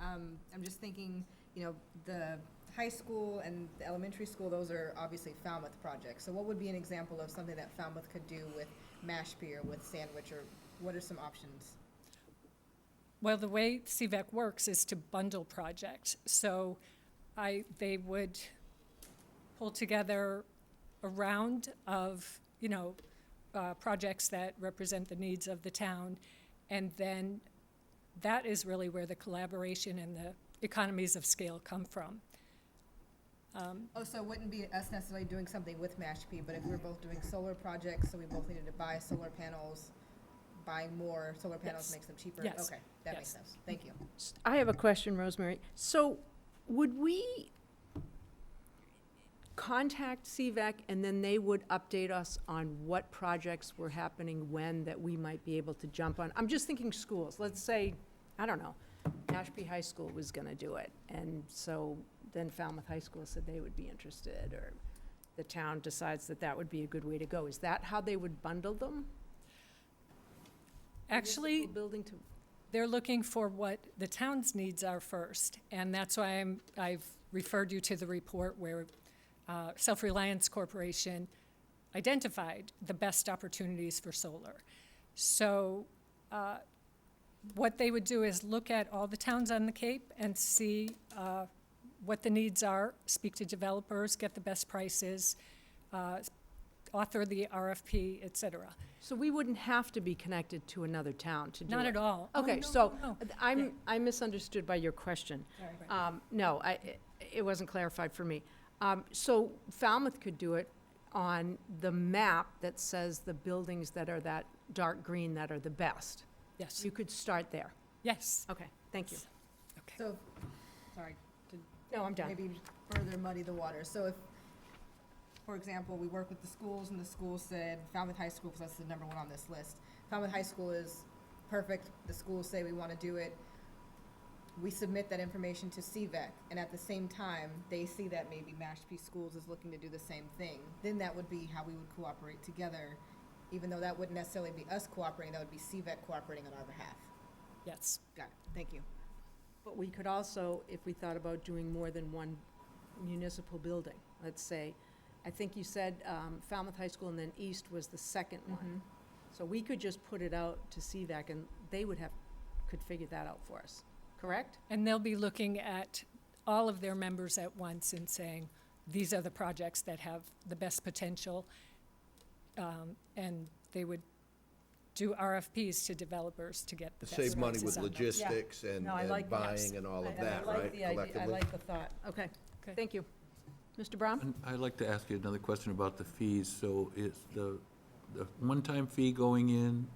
I'm just thinking, the high school and the elementary school, those are obviously Falmouth projects. So what would be an example of something that Falmouth could do with Mashpee or with Sandwich, or what are some options? Well, the way CVEC works is to bundle projects. So they would pull together a round of, projects that represent the needs of the town, and then that is really where the collaboration and the economies of scale come from. So it wouldn't be us necessarily doing something with Mashpee, but if we're both doing solar projects, so we both needed to buy solar panels, buying more solar panels makes them cheaper? Yes. Okay, that makes sense. Thank you. I have a question, Rosemary. So would we contact CVEC and then they would update us on what projects were happening when that we might be able to jump on? I'm just thinking schools. Let's say, I don't know, Mashpee High School was going to do it. And so then Falmouth High School said they would be interested, or the town decides that that would be a good way to go. Is that how they would bundle them? Actually, Building to, they're looking for what the town's needs are first, and that's why I've referred you to the report where Self-Reliance Corporation identified the best opportunities for solar. So what they would do is look at all the towns on the Cape and see what the needs are, speak to developers, get the best prices, author the RFP, et cetera. so we wouldn't have to be connected to another town to do it? Not at all. Oh, Okay, no, so no. I misunderstood by your question. No, it wasn't clarified for me. So Falmouth could do it on the map that says the buildings that are that dark green that are the best. Yes. You could start there. Yes. Okay, thank you. Okay. So, sorry, to No, I'm done. maybe further muddy the water. So if, for example, we work with the schools and the school said, Falmouth High School, because that's the number 1 on this list. Falmouth High School is perfect. The schools say we want to do it. We submit that information to CVEC, and at the same time, they see that maybe Mashpee Schools is looking to do the same thing. Then that would be how we would cooperate together, even though that wouldn't necessarily be us cooperating, that would be CVEC cooperating on our behalf. Yes. Got it. Thank you. But we could also, if we thought about doing more than one municipal building, let's say, I think you said Falmouth High School and then East was the second one. So we could just put it out to CVEC and they could figure that out for us, correct? And they'll be looking at all of their members at once and saying, these are the projects that have the best potential. And they would do RFPs to developers to get the best Save money with prices on them. logistics and No, I like that. buying and all of I that, like right? the idea. I Collectively? like the thought. Okay, thank you. Mr. Brown? And I'd like to ask you another question about the fees. So is the one-time fee going in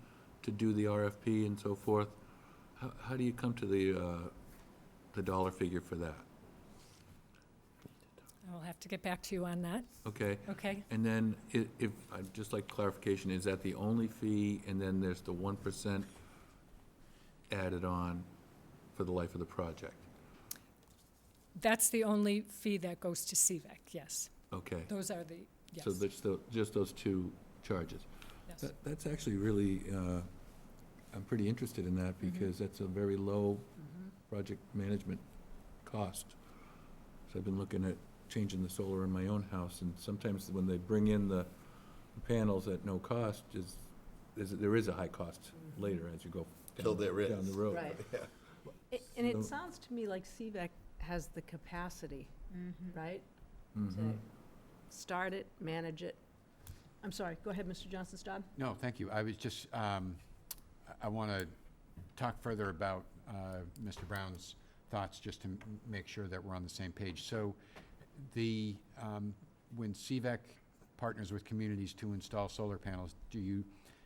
to do the RFP and so forth, how do you come to the dollar figure for that? I'll have to get back to you on that. Okay? Okay. And then if, I'd just like clarification, is that the only fee, and then there's the 1% added on for the life of the project? That's the only fee that goes to CVAC, yes. Okay. Those are the, yes. So that's just those two charges? Yes. That's actually really, I'm pretty interested in that, because that's a very low project management cost. So I've been looking at changing the solar in my own house, and sometimes when they bring in the panels at no cost, there is a high cost later as you go Till there is. down the road. Right. Yeah. And it So- sounds to me like CVAC has the capacity, right? To Mhm. start it, manage it. I'm sorry, go ahead, Mr. Johnson-Staub. No, thank you. I was just, I want to talk further about Mr. Brown's thoughts, just to make sure that we're on the same page. So when CVAC partners with communities to install solar panels,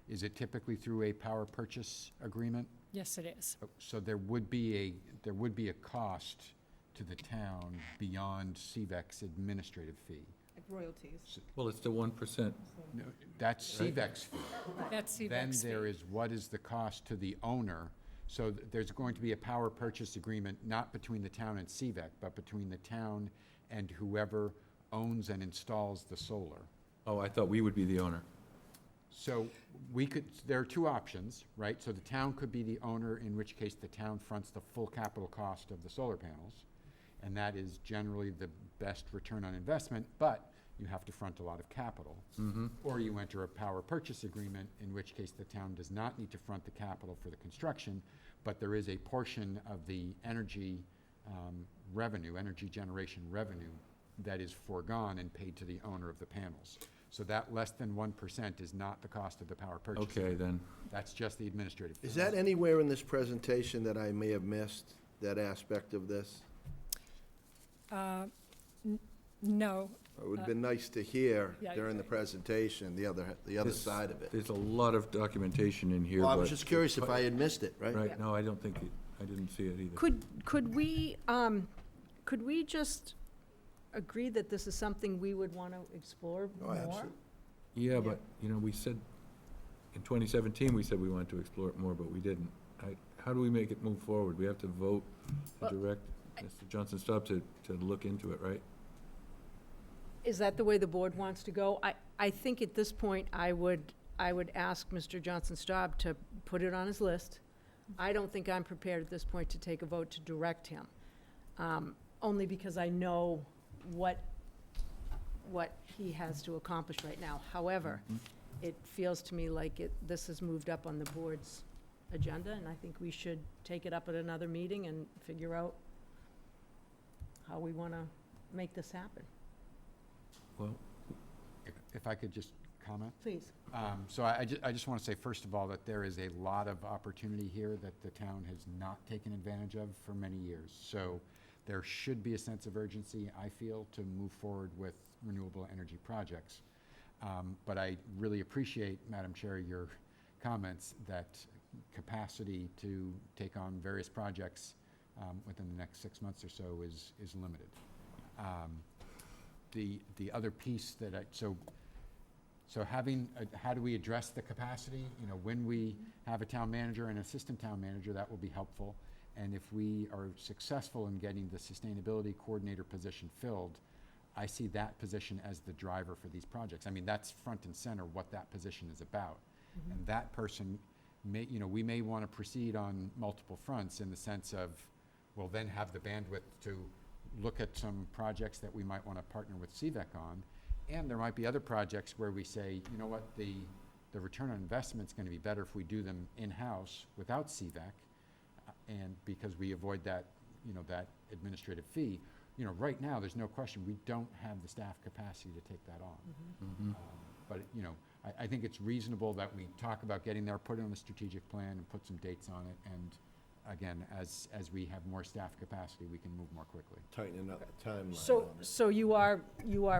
is it typically through a power purchase agreement? Yes, it is. So there would be a cost to the town beyond CVAC's administrative fee. Like royalties. Well, it's the 1%. No, that's Right. CVAC's fee. That's Then CVAC's there fee. is, what is the cost to the owner? So there's going to be a power purchase agreement, not between the town and CVAC, but between the town and whoever owns and installs the solar. Oh, I thought we would be the owner. So there are two options, right? So the town could be the owner, in which case the town fronts the full capital cost of the solar panels. And that is generally the best return on investment, but you have to front a lot of capital. Or you enter a power purchase agreement, in which case the town does not need to front the capital for the construction, but there is a portion of the energy revenue, energy generation revenue, that is foregone and paid to the owner of the panels. So that less than 1% is not the cost of the power purchase. Okay, then. That's just the administrative fee. Is that anywhere in this presentation that I may have missed, that aspect of this? No. It would have been nice to hear yeah, during the presentation, the other side of it. There's a lot of documentation in here. Well, I was but- just curious if I had missed it, right? Right, no, I don't think, I didn't see it either. Could we just agree that this is something we would want to explore Oh, more? absolutely. Yeah, but, we said, in 2017, we said we wanted to explore it more, but we didn't. How do we make it move forward? We have to vote Well, to direct Mr. Johnson-Staub to look into it, right? Is that the way the board wants to go? I think at this point, I would ask Mr. Johnson-Staub to put it on his list. I don't think I'm prepared at this point to take a vote to direct him, only because I know what he has to accomplish right now. However, it feels to me like this has moved up on the board's agenda, and I think we should take it up at another meeting and figure out how we want to make this happen. Well, If I could just comment? Please. So I just want to say, first of all, that there is a lot of opportunity here that the town has not taken advantage of for many years. So there should be a sense of urgency, I feel, to move forward with renewable energy projects. But I really appreciate, Madam Chair, your comments that capacity to take on various projects within the next 6 months or so is limited. The other piece that so having, how do we address the capacity? When we have a town manager and assistant town manager, that will be helpful. And if we are successful in getting the sustainability coordinator position filled, I see that position as the driver for these projects. I mean, that's front and center what that position is about. And that person may, we may want to proceed on multiple fronts in the sense of, we'll then have the bandwidth to look at some projects that we might want to partner with CVAC on. And there might be other projects where we say, you know what, the return on investment's going to be better if we do them in-house without CVAC, and because we avoid that, that administrative fee. Right now, there's no question, we don't have the staff capacity to take that on. But, I think it's reasonable that we talk about getting there, put it on the strategic plan, and put some dates on it, and again, as we have more staff capacity, we can move more quickly. Tightening up the timeline So, on it. so you are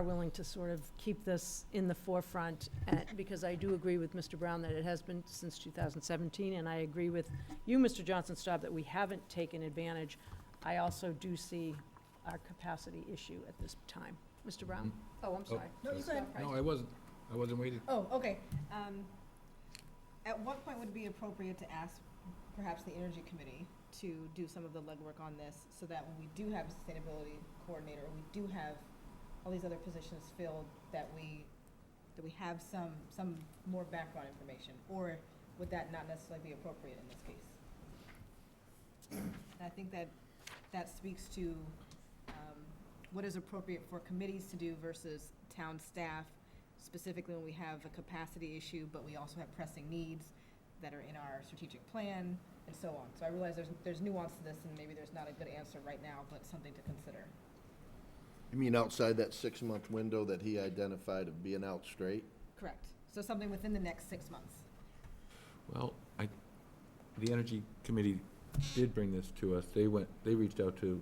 willing to sort of keep this in the forefront, because I do agree with Mr. Brown that it has been since 2017, and I agree with you, Mr. Johnson-Staub, that we haven't taken advantage. I also do see our capacity issue at this time. Mr. Brown? Oh, I'm sorry. No, you go ahead. No, I wasn't waiting. Oh, okay. At what point would it be appropriate to ask perhaps the Energy Committee to do some of the legwork on this, so that when we do have a sustainability coordinator, we do have all these other positions filled, that we have some more background information? Or would that not necessarily be appropriate in this case? And I think that speaks to what is appropriate for committees to do versus town staff, specifically when we have a capacity issue, but we also have pressing needs that are in our strategic plan, and so on. So I realize there's nuance to this, and maybe there's not a good answer right now, but something to consider. You mean outside that 6-month window that he identified of being out straight? Correct. So something within the next 6 months. Well, the Energy Committee did bring this to us. They reached out to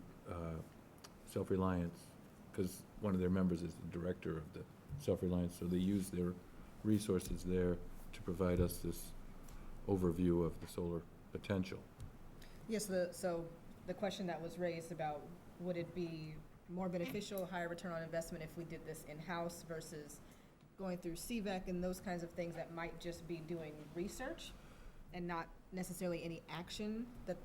Self-Reliance, because one of their members is the director of the Self-Reliance, so they used their resources there to provide us this overview of the solar potential. Yes, so the question that was raised about, would it be more beneficial, higher return on investment if we did this in-house versus going through CVEC and those kinds of things that might just be doing research and not necessarily any action that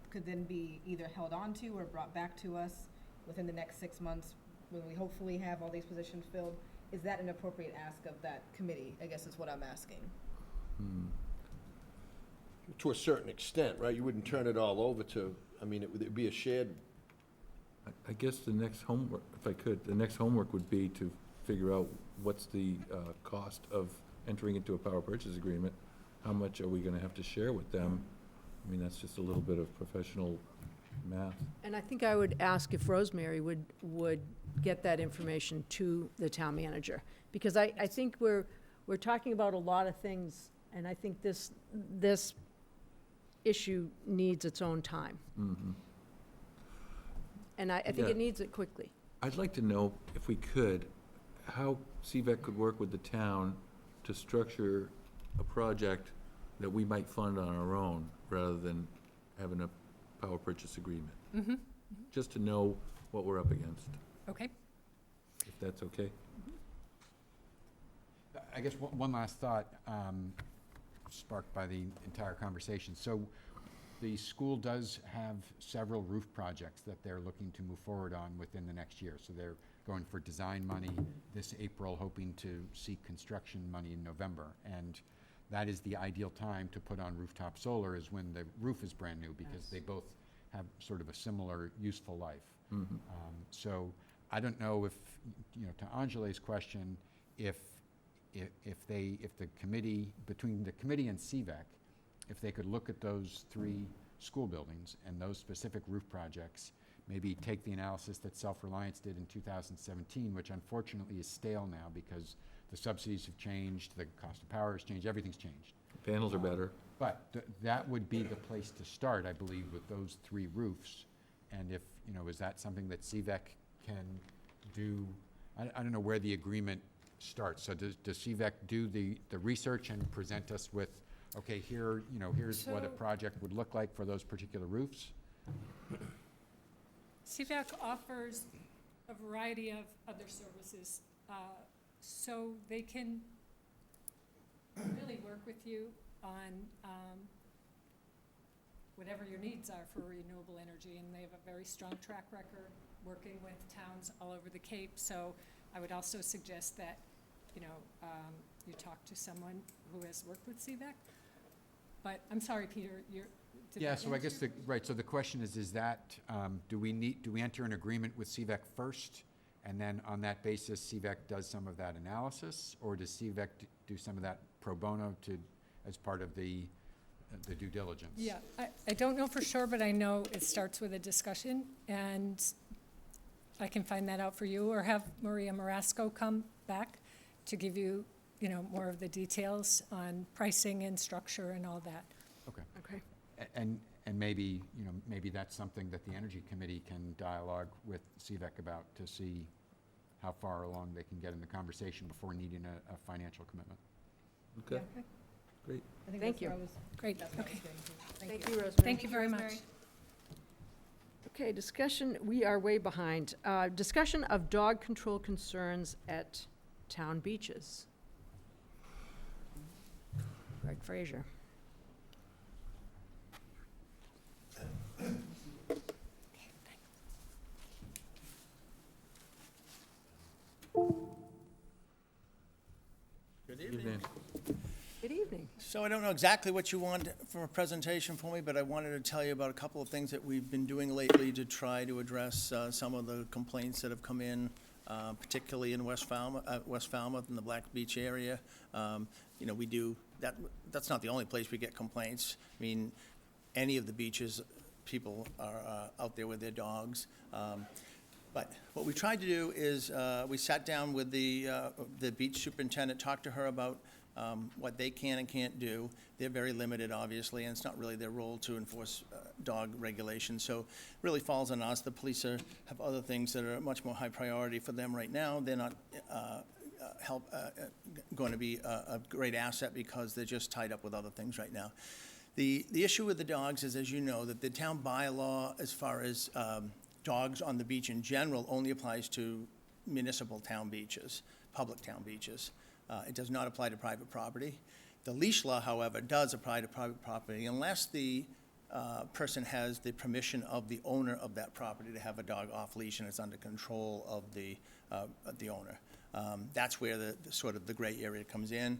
could then be either held onto or brought back to us within the next 6 months when we hopefully have all these positions filled? Is that an appropriate ask of that committee, I guess is what I'm asking. To a certain extent, right? You wouldn't turn it all over to, I mean, it'd be a shared. I guess the next homework, if I could, the next homework would be to figure out what's the cost of entering into a power purchase agreement. How much are we gonna have to share with them? I mean, that's just a little bit of professional math. And I think I would ask if Rosemary would get that information to the town manager, because I think we're talking about a lot of things, and I think this issue needs its own time. Mm-hmm. And I think Yeah. it needs it quickly. I'd like to know, if we could, how CVEC could work with the town to structure a project that we might fund on our own, rather than having a power purchase agreement. Mm-hmm. Just to know what we're up against, Okay. if that's okay. I guess one last thought, sparked by the entire conversation. So the school does have several roof projects that they're looking to move forward on within the next year. So they're going for design money this April, hoping to seek construction money in November. And that is the ideal time to put on rooftop solar, is when the roof is brand new, because they both have sort of a similar useful life. Mhm. So I don't know if, to Anjali's question, if the committee, between the committee and CVEC, if they could look at those 3 school buildings and those specific roof projects, maybe take the analysis that Self-Reliance did in 2017, which unfortunately is stale now because the subsidies have changed, the cost of power has changed, everything's changed. Panels are better. But that would be the place to start, I believe, with those 3 roofs. And if, is that something that CVEC can do? I don't know where the agreement starts. So does CVEC do the research and present us with, okay, here's what a So- project would look like for those particular roofs? CVAC offers a variety of other services, so they can really work with you on whatever your needs are for renewable energy, and they have a very strong track record working with towns all over the Cape. So I would also suggest that, you talk to someone who has worked with CVAC. But I'm sorry, Peter, did Yeah, I so I guess answer? so the question is that, do we enter an agreement with CVEC first, and then on that basis, CVEC does some of that analysis, or does CVEC do some of that pro bono as part of the due diligence? Yeah, I don't know for sure, but I know it starts with a discussion, and I can find that out for you, or have Maria Marasco come back to give you more of the details on pricing and structure and all that. Okay. Okay. And maybe, maybe that's something that the Energy Committee can dialogue with CVEC about to see how far along they can get in the conversation before needing a financial commitment. Okay, great. Thank you. Great, okay. Thank you, Rosemary. Thank you very much. Okay, discussion, we are way behind. Discussion of dog control concerns at town beaches. Greg Fraser. Good evening. Good evening. So I don't know exactly what you want from a presentation for me, but I wanted to tell you about a couple of things that we've been doing lately to try to address some of the complaints that have come in, particularly in West Falmouth and the Black Beach area. We do, that's not the only place we get complaints. I mean, any of the beaches, people are out there with their dogs. But what we tried to do is we sat down with the beach superintendent, talked to her about what they can and can't do. They're very limited, obviously, and it's not really their role to enforce dog regulations. So it really falls on us. The police have other things that are much more high priority for them right now. They're not going to be a great asset because they're just tied up with other things right now. The issue with the dogs is, as you know, that the town bylaw, as far as dogs on the beach in general, only applies to municipal town beaches, public town beaches. It does not apply to private property. The leash law, however, does apply to private property unless the person has the permission of the owner of that property to have a dog off leash and it's under control of the owner. That's where the sort of the gray area comes in.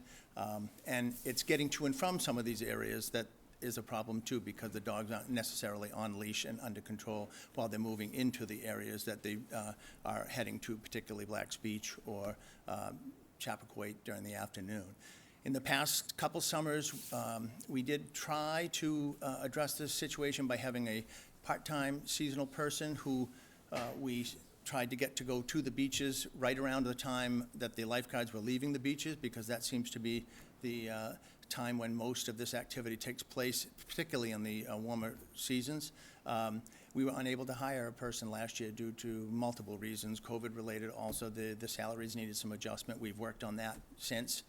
And it's getting to and from some of these areas that is a problem too, because the dogs aren't necessarily on leash and under control while they're moving into the areas that they are heading to, particularly Black's Beach or Chappaquiddick during the afternoon. In the past couple summers, we did try to address this situation by having a part-time seasonal person who we tried to get to go to the beaches right around the time that the lifeguards were leaving the beaches, because that seems to be the time when most of this activity takes place, particularly in the warmer seasons. We were unable to hire a person last year due to multiple reasons, COVID-related. Also, the salaries needed some adjustment. We've worked on that since.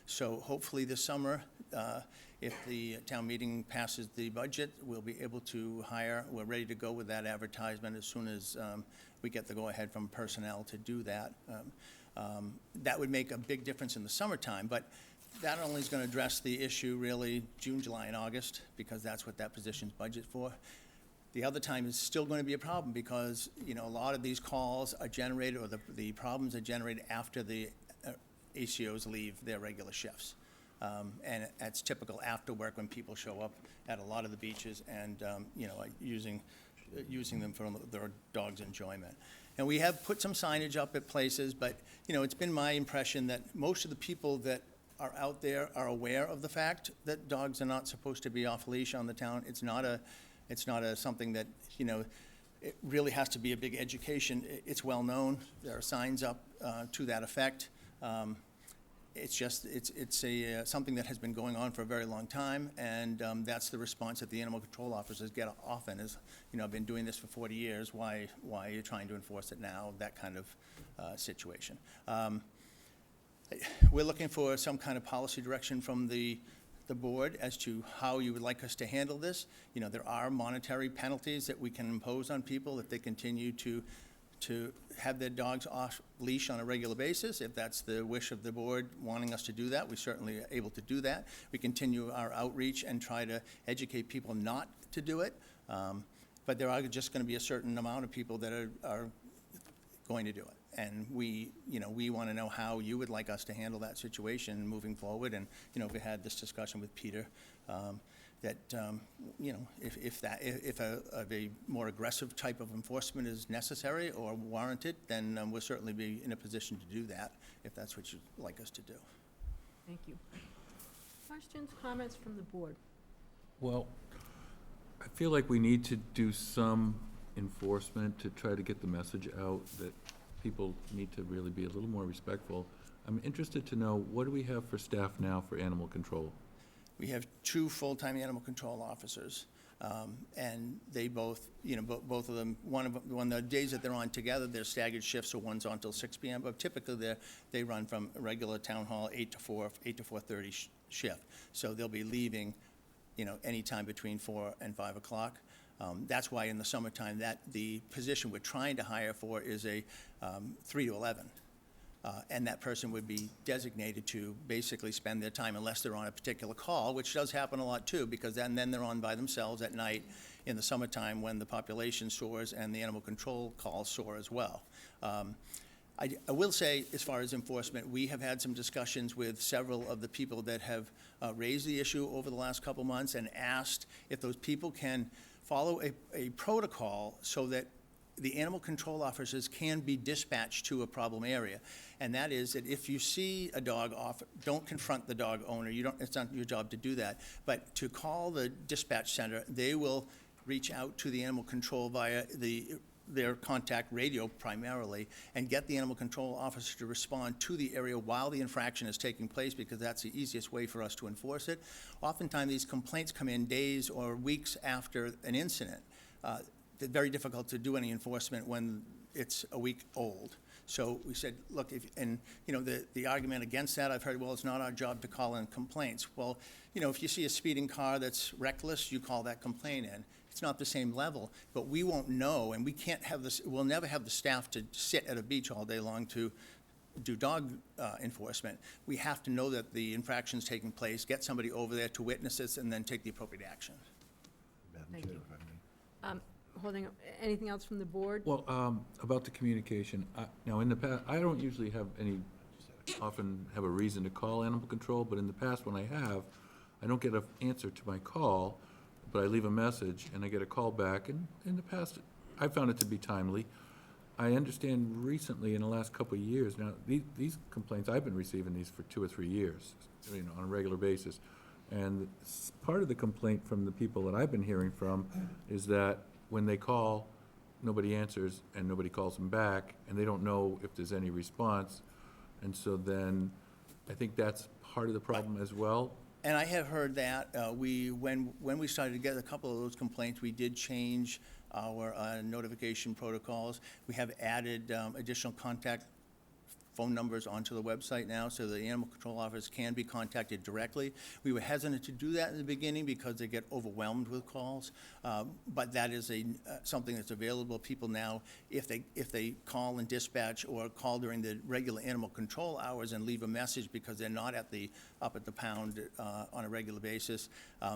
So hopefully this summer, if the town meeting passes the budget, we'll be able to hire. We're ready to go with that advertisement as soon as we get the go-ahead from personnel to do that. That would make a big difference in the summertime, but that only is going to address the issue really June, July, and August, because that's what that position's budget for. The other time is still going to be a problem because, a lot of these calls are generated, or the problems are generated after the ACOs leave their regular shifts. And that's typical after work when people show up at a lot of the beaches and, using them for their dog's enjoyment. And we have put some signage up at places, but, it's been my impression that most of the people that are out there are aware of the fact that dogs are not supposed to be off leash on the town. It's not something that, it really has to be a big education. It's well known. There are signs up to that effect. It's just, it's something that has been going on for a very long time, and that's the response that the animal control officers get often is, I've been doing this for 40 years, why are you trying to enforce it now, that kind of situation. We're looking for some kind of policy direction from the board as to how you would like us to handle this. There are monetary penalties that we can impose on people if they continue to have their dogs off leash on a regular basis. If that's the wish of the board wanting us to do that, we certainly are able to do that. We continue our outreach and try to educate people not to do it. But there are just going to be a certain amount of people that are going to do it. And we want to know how you would like us to handle that situation moving forward. And, we had this discussion with Peter, that, if a more aggressive type of enforcement is necessary or warranted, then we'll certainly be in a position to do that, if that's what you'd like us to do. Thank you. Questions, comments from the board? Well, I feel like we need to do some enforcement to try to get the message out that people need to really be a little more respectful I'm interested to know, what do we have for staff now for animal control? We have 2 full-time animal control officers, and they both, both of them, when the days that they're on together, they're staggered shifts, so one's on till 6 p.m., but typically they run from a regular town hall 8 to 4:30 shift. So they'll be leaving, anytime between 4 and 5 o'clock. That's why in the summertime, the position we're trying to hire for is a 3 to 11. And that person would be designated to basically spend their time, unless they're on a particular call, which does happen a lot too, because then they're on by themselves at night in the summertime when the population soars and the animal control calls soar as well. I will say, as far as enforcement, we have had some discussions with several of the people that have raised the issue over the last couple months and asked if those people can follow a protocol so that the animal control officers can be dispatched to a problem area. And that is that if you see a dog off, don't confront the dog owner. It's not your job to do that. But to call the dispatch center, they will reach out to the animal control via their contact radio primarily, and get the animal control officer to respond to the area while the infraction is taking place, because that's the easiest way for us to enforce it. Oftentimes these complaints come in days or weeks after an incident. It's very difficult to do any enforcement when it's a week old. So we said, look, the argument against that, I've heard, well, it's not our job to call in complaints. Well, if you see a speeding car that's reckless, you call that complaint in. It's not the same level, but we won't know, and we'll never have the staff to sit at a beach all day long to do dog enforcement. We have to know that the infraction's taking place, get somebody over there to witness this, and then take the appropriate action. Thank you. Holding, anything else from the board? Well, about the communication, now in the past, I don't usually often have a reason to call animal control, but in the past when I have, I don't get an answer to my call, but I leave a message and I get a call back, and in the past, I found it to be timely. I understand recently, in the last couple of years, now, these complaints, I've been receiving these for 2 or 3 years, on a regular basis. And part of the complaint from the people that I've been hearing from is that when they call, nobody answers and nobody calls them back, and they don't know if there's any response. And so then, I think that's part of the problem as well. And I have heard that. When we started to get a couple of those complaints, we did change our notification protocols. We have added additional contact phone numbers onto the website now, so the animal control office can be contacted directly. We were hesitant to do that in the beginning because they get overwhelmed with calls, but that is something that's available. People now, if they call and dispatch or call during the regular animal control hours and leave a message because they're not up at the pound on a regular basis,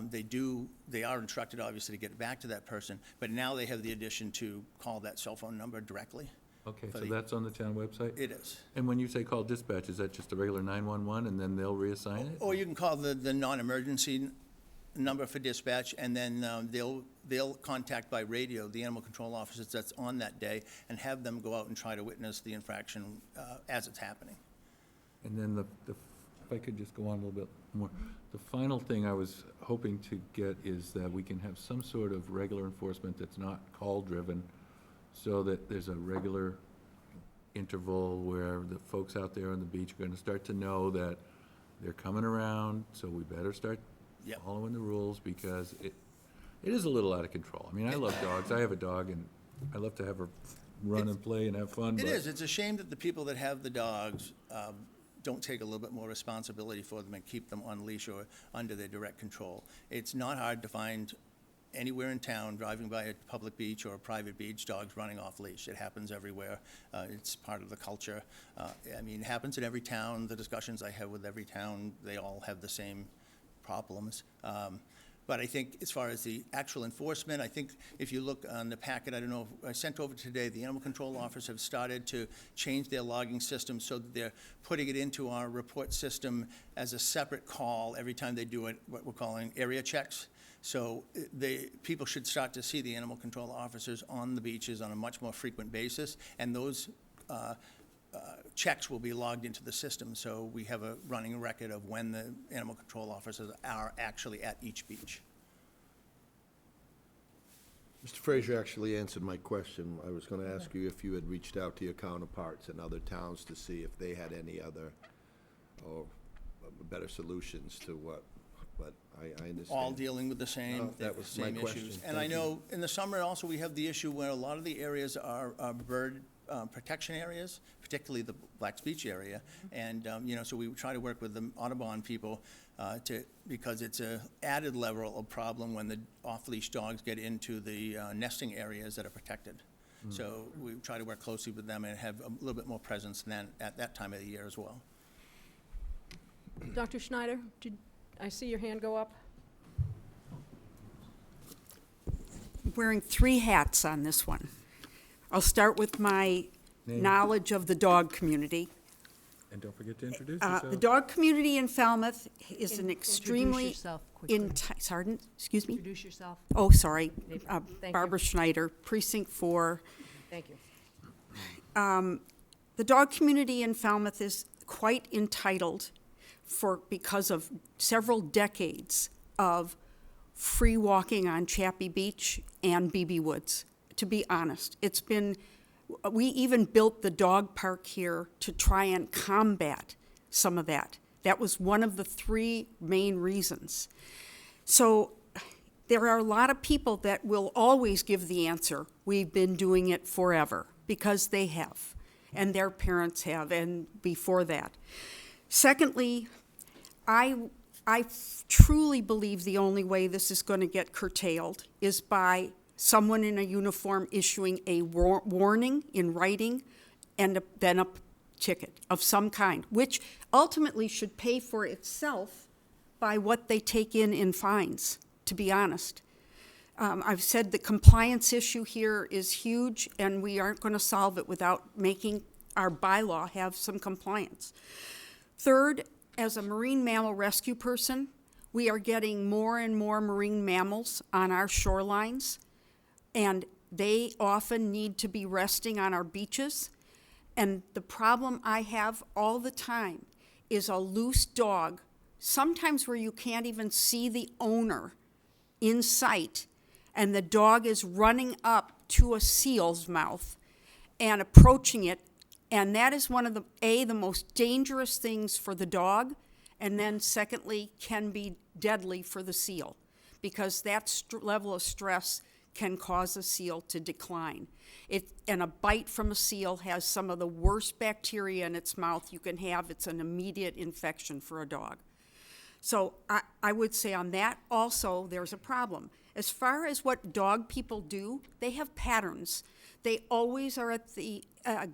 they are instructed obviously to get back to that person, but now they have the addition to call that cell phone number directly. Okay, so that's on the town website? It is. And when you say call dispatch, is that just a regular 911 and then they'll reassign it? Or you can call the non-emergency number for dispatch, and then they'll contact by radio the animal control officers that's on that day and have them go out and try to witness the infraction as it's happening. And then if I could just go on a little bit more. The final thing I was hoping to get is that we can have some sort of regular enforcement that's not call-driven, so that there's a regular interval where the folks out there on the beach are gonna start to know that they're coming around, so we better start following the rules, because it is a little out of control. I mean, I love dogs. I have a dog, and I love to have her run and play and have fun. It is. It's a shame that the people that have the dogs don't take a little bit more responsibility for them and keep them on leash or under their direct control. It's not hard to find anywhere in town, driving by a public beach or a private beach, dogs running off leash. It happens everywhere. It's part of the culture. I mean, it happens in every town. The discussions I have with every town, they all have the same problems. But I think as far as the actual enforcement, I think if you look on the packet, I don't know, I sent over today, the animal control officers have started to change their logging system so that they're putting it into our report system as a separate call every time they do what we're calling area checks. So people should start to see the animal control officers on the beaches on a much more frequent basis, and those checks will be logged into the system, so we have a running record of when the animal control officers are actually at each beach. Mr. Frazier actually answered my question. I was going to ask you if you had reached out to your counterparts in other towns to see if they had any other or better solutions to what, but I understand. All dealing with the same, No, that was my same question. issues. And I Thank you. know in the summer also, we have the issue where a lot of the areas are bird protection areas, particularly the Black's Beach area. And, so we try to work with the Audubon people because it's a added level of problem when the off-leash dogs get into the nesting areas that are protected. So we try to work closely with them and have a little bit more presence than at that time of the year as well. Dr. Schneider, did I see your hand go up? Wearing 3 hats on this one. I'll start with my Name. knowledge of the dog community. And don't forget to introduce yourself. The dog community in Falmouth is an extremely... Introduce yourself quickly. Pardon? Excuse me? Introduce yourself. Oh, sorry. Thank you. Barbara Schneider, Precinct 4. Thank you. The dog community in Falmouth is quite entitled because of several decades of free walking on Chappie Beach and BB Woods, to be honest. We even built the dog park here to try and combat some of that. That was one of the 3 main reasons. So there are a lot of people that will always give the answer, we've been doing it forever, because they have, and their parents have, and before that. Secondly, I truly believe the only way this is going to get curtailed is by someone in a uniform issuing a warning in writing and then a ticket of some kind, which ultimately should pay for itself by what they take in fines, to be honest. I've said the compliance issue here is huge, and we aren't going to solve it without making our bylaw have some compliance. Third, as a marine mammal rescue person, we are getting more and more marine mammals on our shorelines, and they often need to be resting on our beaches. And the problem I have all the time is a loose dog, sometimes where you can't even see the owner in sight, and the dog is running up to a seal's mouth and approaching it. And that is one of the most dangerous things for the dog, and then secondly, can be deadly for the seal, because that level of stress can cause a seal to decline. And a bite from a seal has some of the worst bacteria in its mouth you can have. It's an immediate infection for a dog. So I would say on that also there's a problem. As far as what dog people do, they have patterns. They always are at the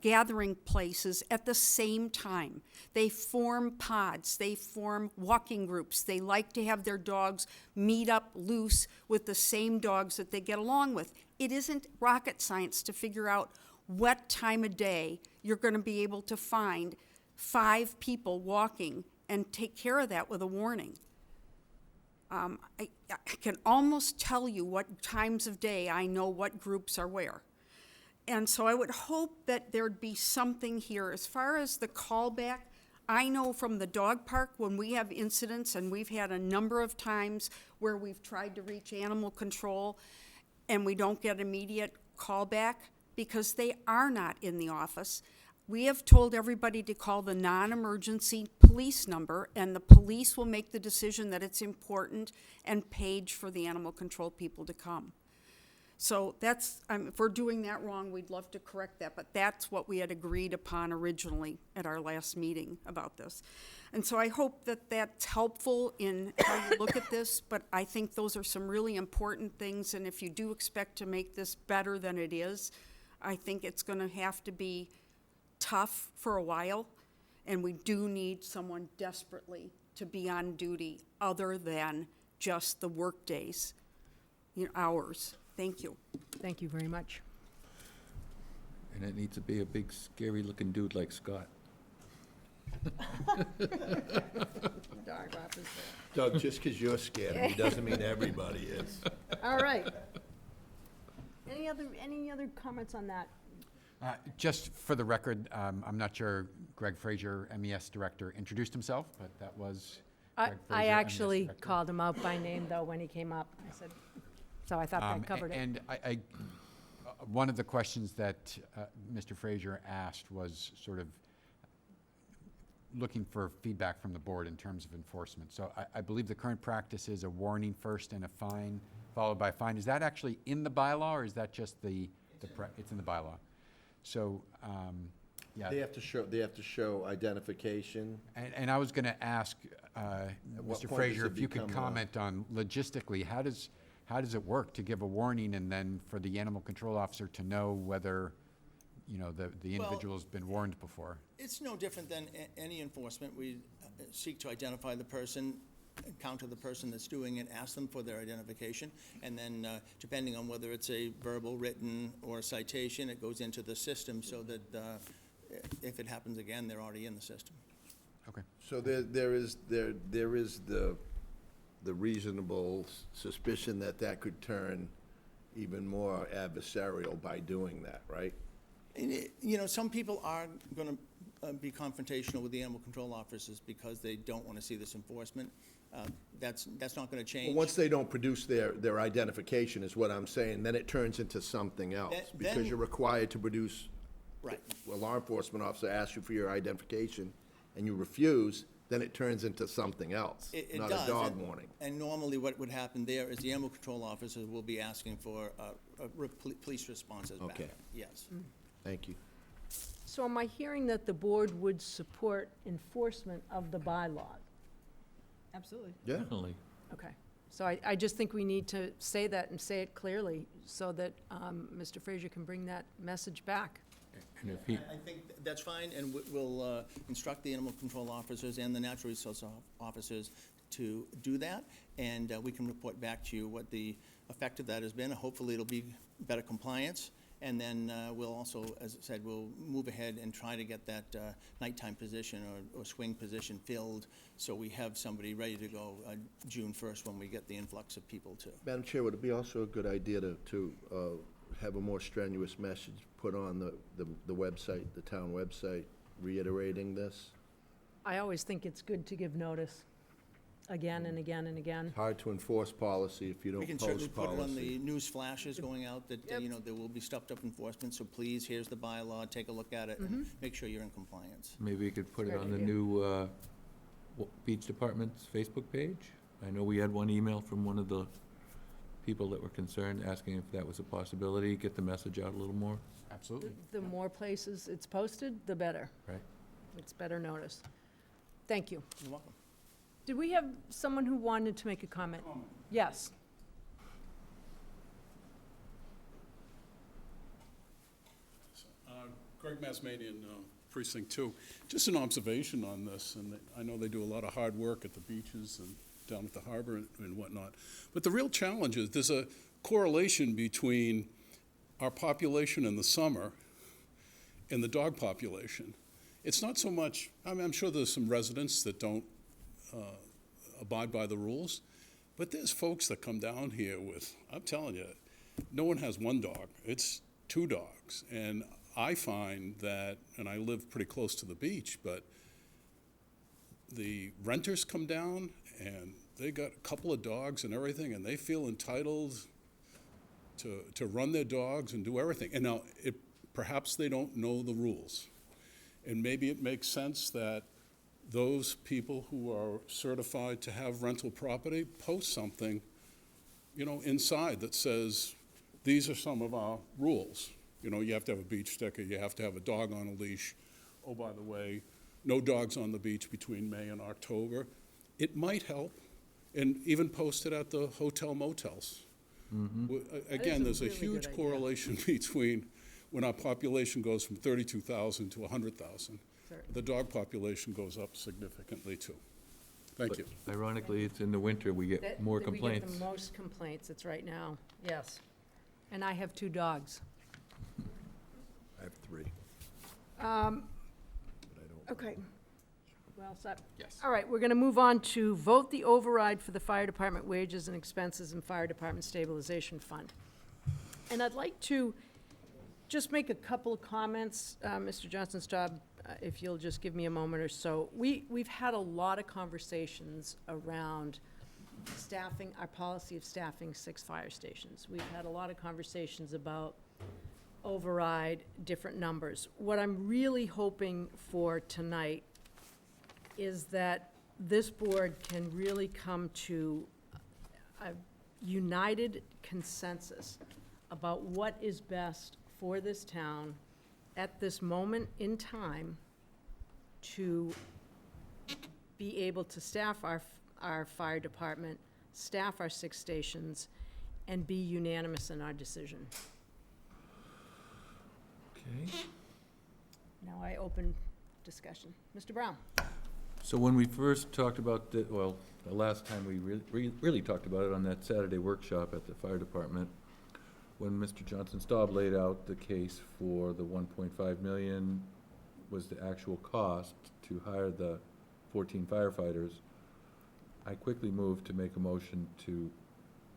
gathering places at the same time. They form pods. They form walking groups. They like to have their dogs meet up loose with the same dogs that they get along with. It isn't rocket science to figure out what time of day you're going to be able to find 5 people walking and take care of that with a warning. I can almost tell you what times of day I know what groups are where. And so I would hope that there'd be something here. As far as the callback, I know from the dog park when we have incidents, and we've had a number of times where we've tried to reach animal control and we don't get immediate callback because they are not in the office. We have told everybody to call the non-emergency police number, and the police will make the decision that it's important and page for the animal control people to come. So that's, if we're doing that wrong, we'd love to correct that, but that's what we had agreed upon originally at our last meeting about this. And so I hope that that's helpful in how you look at this, but I think those are some really important things, and if you do expect to make this better than it is, I think it's going to have to be tough for a while, and we do need someone desperately to be on duty other than just the work days, hours. Thank you. Thank you very much. And it needs to be a big, scary-looking dude like Scott. Doug, just because you're scared of me doesn't mean everybody is. All right. Any other comments on that? Just for the record, I'm not sure Greg Frazier, MES Director, introduced himself, but that was Greg Frazier, I actually MES Director. called him out by name, though, when he came up. I said, so I thought that covered it. And one of the questions that Mr. Frazier asked was sort of looking for feedback from the board in terms of enforcement. So I believe the current practice is a warning first and a fine, followed by a fine. Is that actually in the bylaw, or is that just it's in the bylaw? So, yeah. They have to show identification. And I was going to ask what Mr. point Frazier does it if you could become, comment on logistically, how does it work to give a warning and then for the animal control officer to know whether, you know, the individual's been warned before? It's no different than any enforcement. We seek to identify the person, encounter the person that's doing it, ask them for their identification, and then depending on whether it's a verbal, written, or a citation, it goes into the system so that if it happens again, they're already in the system. Okay. So there is the reasonable suspicion that could turn even more adversarial by doing that, right? And you know, some people are going to be confrontational with the animal control officers because they don't want to see this enforcement. That's not going to change. Well, once they don't produce their identification, is what I'm saying, then it turns into something else. Because you're required to produce. Right. A law enforcement officer asks you for your identification, and you refuse, then it turns into something else, It not does, a dog and- warning. And normally what would happen there is the animal control officers will be asking for police responses back. Okay. Yes. Thank you. So am I hearing that the board would support enforcement of the bylaw? Absolutely. Yeah. Definitely. Okay. So I just think we need to say that and say it clearly so that Mr. Frazier can bring that message back. And if he, I think that's fine, and we'll instruct the animal control officers and the natural resource officers to do that, and we can report back to you what the effect of that has been. Hopefully, it'll be better compliance, and then we'll also, as I said, we'll move ahead and try to get that nighttime position or swing position filled, so we have somebody ready to go June 1st when we get the influx of people too. Madam Chair, would it be also a good idea to have a more strenuous message put on the website, the town website, reiterating this? I always think it's good to give notice again and again and again. Hard to enforce policy if you We don't can post certainly put it on policy. the news flashes going out that, you know, there will be stuffed up enforcement, so please, here's the bylaw, take a look at it, and make sure you're in compliance. maybe we could put it Great on the idea. new Beach Department's Facebook page. I know we had one email from one of the people that were concerned, asking if that was a possibility, get the message out a little more. Absolutely. The more places it's posted, the better. Right. It's better notice. Thank you. You're welcome. Did we have someone who wanted to make a comment? Yes. Greg Masmanian, Precinct 2. Just an observation on this, and I know they do a lot of hard work at the beaches and down at the harbor and whatnot. But the real challenge is there's a correlation between our population in the summer and the dog population. It's not so much, I mean, I'm sure there's some residents that don't abide by the rules, but there's folks that come down here with, I'm telling you, no one has one dog, it's two dogs. And I find that, and I live pretty close to the beach, but the renters come down and they got a couple of dogs and everything, and they feel entitled to run their dogs and do everything. And now, perhaps they don't know the rules. And maybe it makes sense that those people who are certified to have rental property post something, you know, inside that says, these are some of our rules. You know, you have to have a beach sticker, you have to have a dog on a leash. Oh, by the way, no dogs on the beach between May and October. It might help, and even post it at the hotel motels. Again, there's a really huge good idea. correlation between when our population goes from 32,000 to 100,000. The dog population goes up significantly too. Thank you. Ironically, it's in the winter we get more We complaints. get the most complaints, it's right now, yes. And I have 2 dogs. I have 3. Okay. Well said. Yes. All right, we're going to move on to vote the override for the fire department wages and expenses and fire department stabilization fund. And I'd like to just make a couple of comments, Mr. Johnson Staub, if you'll just give me a moment or so. We've had a lot of conversations around staffing, our policy of staffing 6 fire stations. We've had a lot of conversations about override, different numbers. What I'm really hoping for tonight is that this board can really come to a united consensus about what is best for this town at this moment in time to be able to staff our fire department, staff our 6 stations, and be unanimous in our decision. Okay. Now I open discussion. Mr. Brown? So when we first talked about the, well, the last time we really talked about it on that Saturday workshop at the fire department, when Mr. Johnson Staub laid out the case for the 1.5 million was the actual cost to hire the 14 firefighters, I quickly moved to make a motion to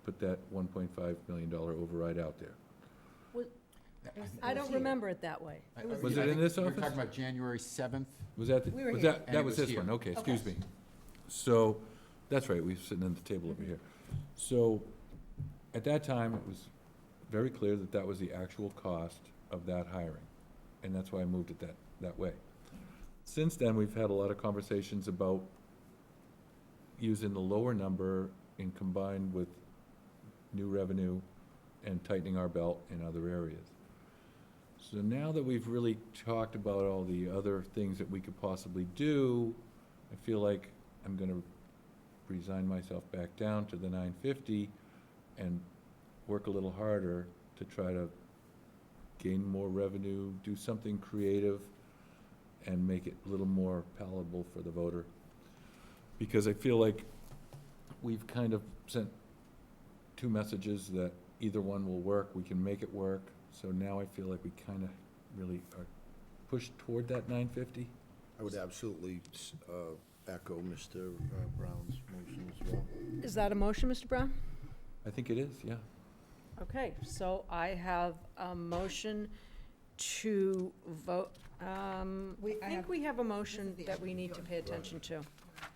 put that $1.5 million override out there. I don't remember it that way. Was it in this You're office? talking about January 7th? Was that, We were was here. that, And that it was was this here. one, okay, excuse me. So, that's right, we were sitting at the table over here. So, at that time, it was very clear that that was the actual cost of that hiring, and that's why I moved it that way. Since then, we've had a lot of conversations about using the lower number and combined with new revenue and tightening our belt in other areas. So now that we've really talked about all the other things that we could possibly do, I feel like I'm gonna resign myself back down to the 950 and work a little harder to try to gain more revenue, do something creative, and make it a little more palatable for the voter. Because I feel like we've kind of sent 2 messages that either one will work, we can make it work. So now I feel like we kind of really are pushed toward that 950. I would absolutely echo Mr. Brown's motion as well. Is that a motion, Mr. Brown? I think it is, yeah. Okay, so I have a motion to vote. I think we have a motion that we need to pay attention to.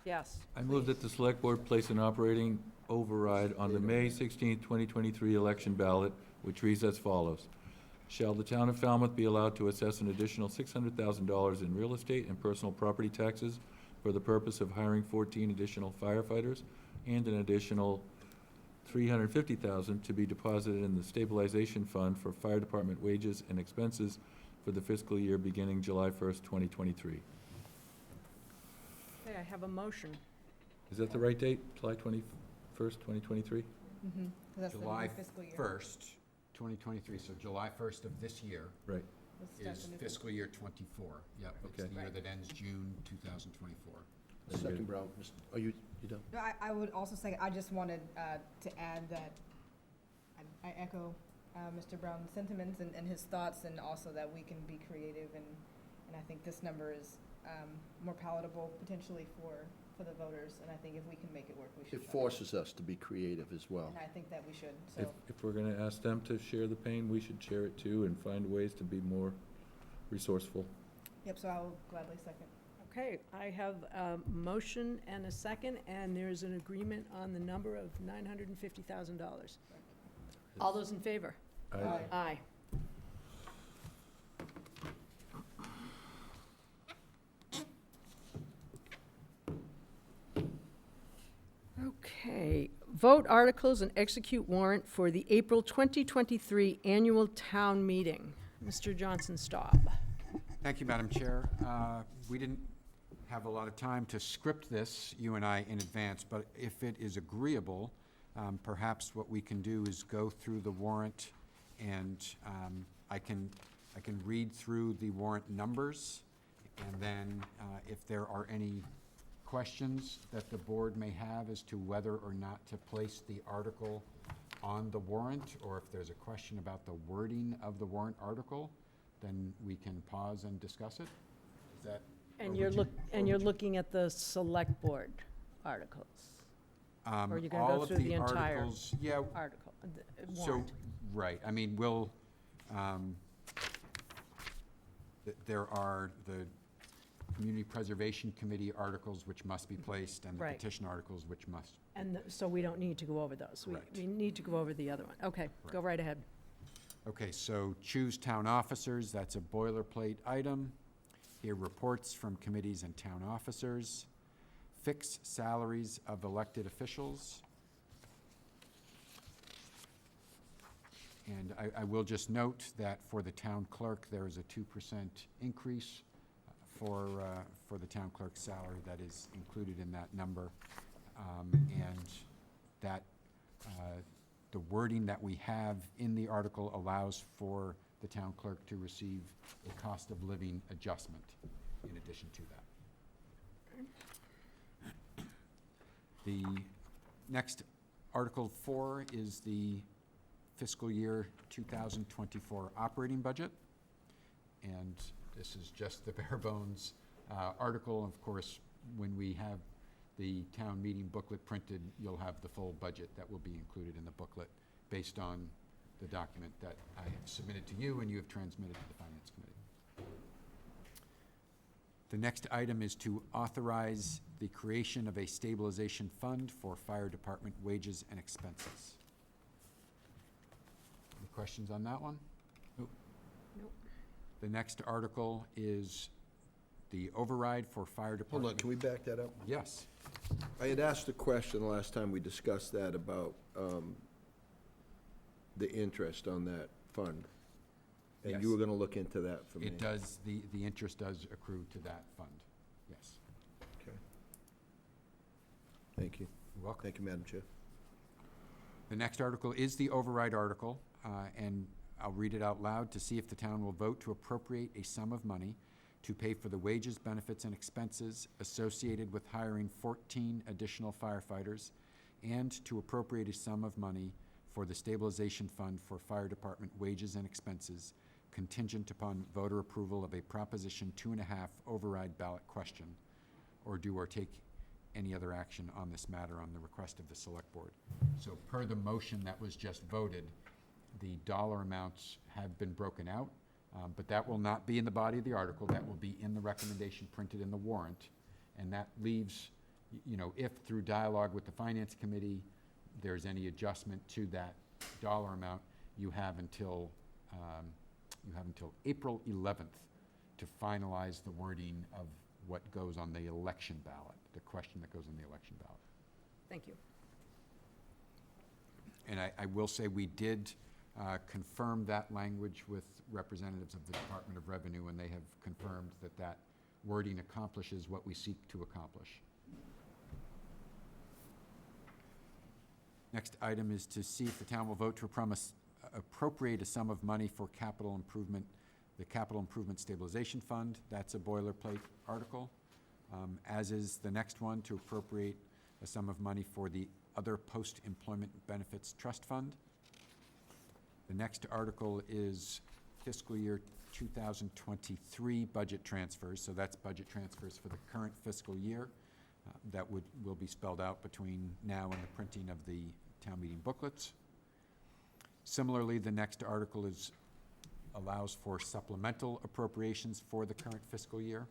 Yes. I move that the select board place an operating override on the May 16, 2023 election ballot, which reads as follows. Shall the town of Falmouth be allowed to assess an additional $600,000 in real estate and personal property taxes for the purpose of hiring 14 additional firefighters and an additional $350,000 to be deposited in the stabilization fund for fire department wages and expenses for the fiscal year beginning July 1st, 2023. Okay, I have a motion. Is that the right date? July 21st, 2023? Mm-hmm. That's the new July fiscal year. 1st, 2023, so July 1st of this year Right. Let's start is the new fiscal year '24. Yep, it's Okay. the year that ends June 2024. Second, Brown. Are you done? No, I would also say, I just wanted to add that I echo Mr. Brown's sentiments and his thoughts, and also that we can be creative, and I think this number is more palatable potentially for the voters, and I think if we can make it work, we should. It try. forces us to be creative as well. And I think that we should, so. If we're gonna ask them to share the pain, we should share it too and find ways to be more resourceful. Yep, so I will gladly second. Okay, I have a motion and a second, and there's an agreement on the number of $950,000. All those in favor? Aye. Aye. Okay, vote articles and execute warrant for the April 2023 annual town meeting. Mr. Johnson Staub. Thank you, Madam Chair. We didn't have a lot of time to script this, you and I, in advance, but if it is agreeable, perhaps what we can do is go through the warrant, and I can read through the warrant numbers, and then if there are any questions that the board may have as to whether or not to place the article on the warrant, or if there's a question about the wording of the warrant article, then we can pause and discuss it. Is that? And you're looking at the select board articles? Or you're gonna all go of through the entire articles, yeah, article, so, warrant? right, I mean, we'll, there are the Community Preservation Committee articles which must be placed, and the Right. petition articles which must. And so we don't need to go over those? We- Correct. We need to go over the other one. Okay, go right ahead. Okay, so choose town officers, that's a boilerplate item. Here, reports from committees and town officers. fix salaries of elected officials. And I will just note that for the town clerk, there is a 2% increase for the town clerk's salary that is included in that number. And that the wording that we have in the article allows for the town clerk to receive a cost of living adjustment in addition to that. The next, Article 4, is the fiscal year 2024 operating budget. And this is just the bare bones article. Of course, when we have the town meeting booklet printed, you'll have the full budget that will be included in the booklet based on the document that I have submitted to you and you have transmitted to the Finance Committee. The next item is to authorize the creation of a stabilization fund for fire department wages and expenses. Any questions on that one? Nope. The next article is the override for fire department. Hold on, can we back that up? Yes. I had asked a question the last time we discussed that about the interest on that fund. And Yes. you were gonna look into that for me. It does, the interest does accrue to that fund, yes. Okay. Thank you. You're welcome. Thank you, Madam Chair. The next article is the override article, and I'll read it out loud to see if the town will vote to appropriate a sum of money to pay for the wages, benefits, and expenses associated with hiring 14 additional firefighters, and to appropriate a sum of money for the stabilization fund for fire department wages and expenses contingent upon voter approval of a Proposition 2.5 override ballot question, or do or take any other action on this matter on the request of the Select Board. So per the motion that was just voted, the dollar amounts have been broken out, but that will not be in the body of the article. That will be in the recommendation printed in the warrant. And that leaves, if through dialogue with the Finance Committee, there's any adjustment to that dollar amount, you have until April 11th to finalize the wording of what goes on the election ballot, the question that goes on the election ballot. Thank you. And I will say we did confirm that language with representatives of the Department of Revenue, and they have confirmed that that wording accomplishes what we seek to accomplish. Next item is to see if the town will vote to appropriate a sum of money for capital improvement, the Capital Improvement Stabilization Fund. That's a boilerplate article, as is the next one, to appropriate a sum of money for the Other Post-Employment Benefits Trust Fund. The next article is fiscal year 2023 budget transfers. So that's budget transfers for the current fiscal year. That will be spelled out between now and the printing of the town meeting booklets. Similarly, the next article allows for supplemental appropriations for the current fiscal year.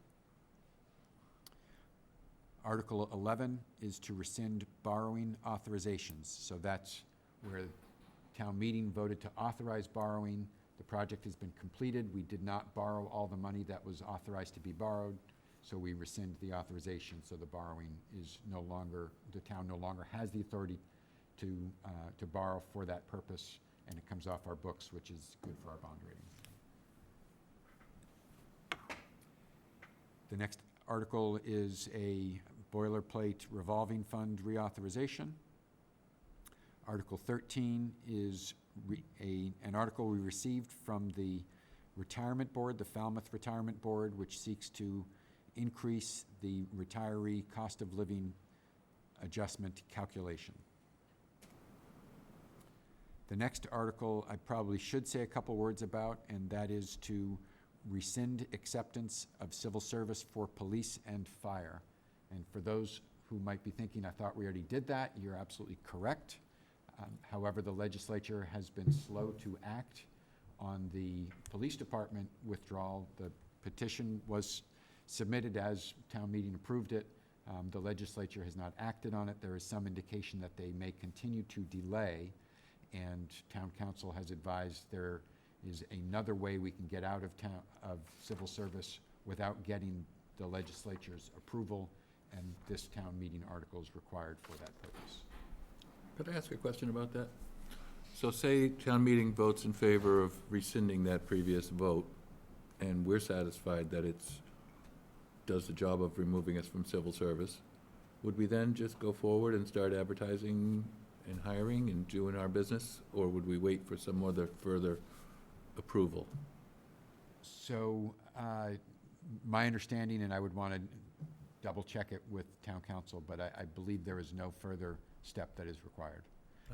Article 11 is to rescind borrowing authorizations. So that's where town meeting voted to authorize borrowing. The project has been completed. We did not borrow all the money that was authorized to be borrowed, so we rescind the authorization. So the borrowing is no longer, the town no longer has the authority to borrow for that purpose, and it comes off our books, which is good for our bond rating. The next article is a boilerplate revolving fund reauthorization. Article 13 is an article we received from the Retirement Board, the Falmouth Retirement Board, which seeks to increase the retiree cost of living adjustment calculation. The next article I probably should say a couple words about, and that is to rescind acceptance of civil service for police and fire. And for those who might be thinking, I thought we already did that, you're absolutely correct. However, the legislature has been slow to act on the police department withdrawal. The petition was submitted as town meeting approved it. The legislature has not acted on it. There is some indication that they may continue to delay, and town council has advised there is another way we can get out of civil service without getting the legislature's approval, and this town meeting article is required for that purpose. Could I ask a question about that? So say town meeting votes in favor of rescinding that previous vote, and we're satisfied that does the job of removing us from civil service, would we then just go forward and start advertising and hiring and doing our business, or would we wait for some other further approval? So, my understanding, and I would want to double-check it with town council, but I believe there is no further step that is required.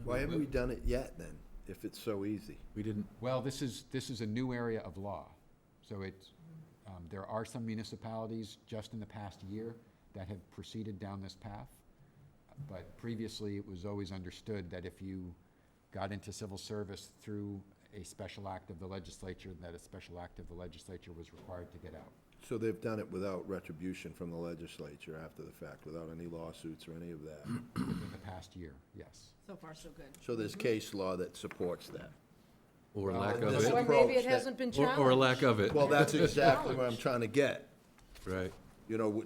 Why haven't we done it yet, then, if it's so easy? We didn't. Well, this is a new area of law. So there are some municipalities just in the past year that have proceeded down this path. But previously, it was always understood that if you got into civil service through a special act of the legislature, that a special act of the legislature was required to get out. So they've done it without retribution from the legislature after the fact, without any lawsuits or any of that? Within the past year, yes. So far, so good. So there's case law that supports that? Or lack of this it? Or approach maybe it that- hasn't been Or challenged. a lack of it? Well, that's exactly what I'm trying to get. Right. You know,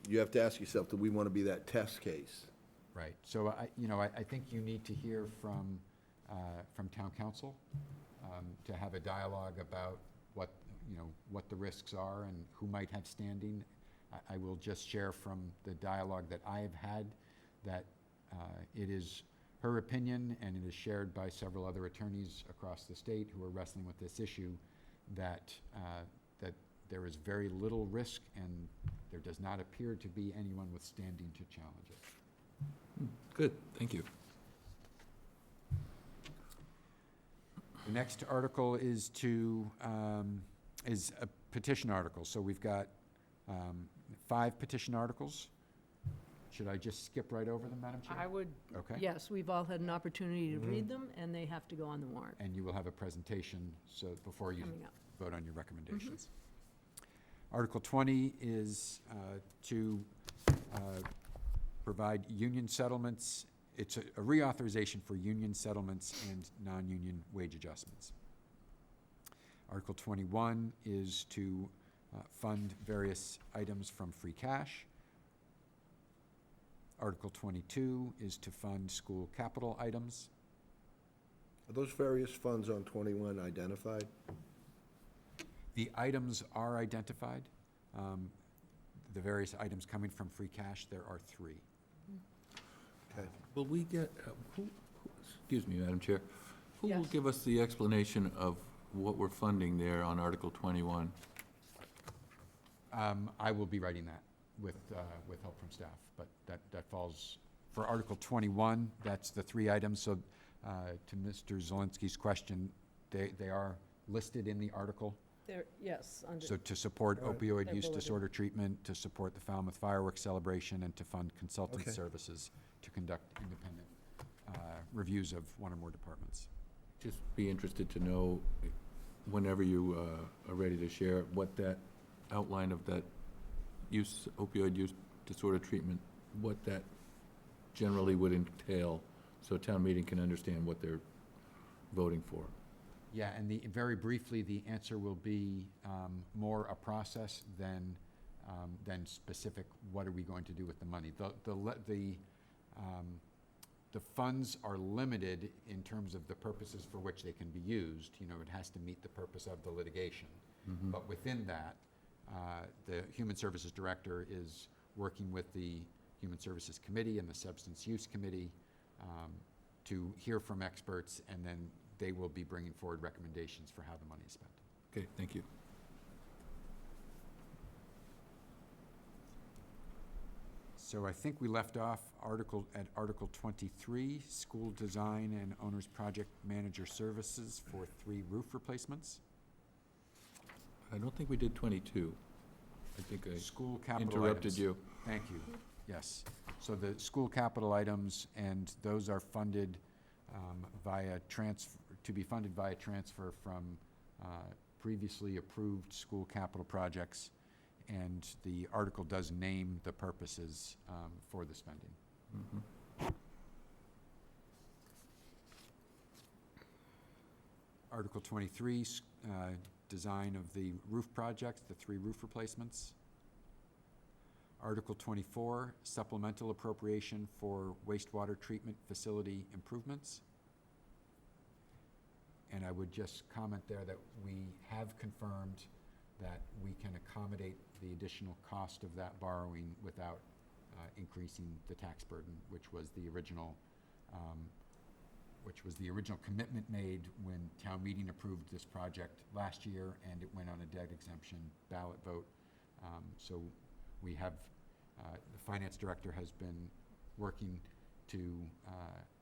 you have to ask yourself, do we want to be that test case? Right. So I think you need to hear from town council to have a dialogue about what the risks are and who might have standing. I will just share from the dialogue that I have had that it is her opinion, and it is shared by several other attorneys across the state who are wrestling with this issue, that there is very little risk, and there does not appear to be anyone with standing to challenge it. Good, thank you. The next article is a petition article. So we've got 5 petition articles. Should I just skip right over them, Madam Chair? I would, Okay. yes, we've all had an opportunity to read them, and they have to go on the warrant. And you will have a presentation before you Coming up. vote on your recommendations. Article 20 is to provide union settlements. It's a reauthorization for union settlements and non-union wage adjustments. Article 21 is to fund various items from free cash. Article 22 is to fund school capital items. Are those various funds on 21 identified? The items are identified. The various items coming from free cash, there are 3. Okay. Will we get, excuse me, Madam Chair, who will Yes. give us the explanation of what we're funding there on Article 21? I will be writing that with help from staff, but that falls, for Article 21, that's the 3 items. So to Mr. Zelinski's question, they are listed in the article. Yes, under. So to support opioid They're use bulleted. disorder treatment, to support the Falmouth fireworks celebration, and to fund consultant Okay. services to conduct independent reviews of one or more departments. Just be interested to know, whenever you are ready to share, what that outline of that opioid use disorder treatment, what that generally would entail, so town meeting can understand what they're voting for. Yeah, and very briefly, the answer will be more a process than specific, what are we going to do with the money? The funds are limited in terms of the purposes for which they can be used. You know, it has to meet the purpose of the litigation. But within that, the Human Services Director is working with the Human Services Committee and the Substance Use Committee to hear from experts, and then they will be bringing forward recommendations for how the money is spent. Okay, thank you. So I think we left off at Article 23, School Design and Owner's Project Manager Services for 3 roof replacements. I don't think we did 22. I think I School capital interrupted items. you. Thank you. Yes. So the school capital items, and those are funded to be funded via transfer from previously approved school capital projects, and the article does name the purposes for the spending. Article 23, design of the roof projects, the 3 roof replacements. Article 24, supplemental appropriation for wastewater treatment facility improvements. And I would just comment there that we have confirmed that we can accommodate the additional cost of that borrowing without increasing the tax burden, which was the original commitment made when town meeting approved this project last year, and it went on a debt exemption ballot vote. So we have, the finance director has been working to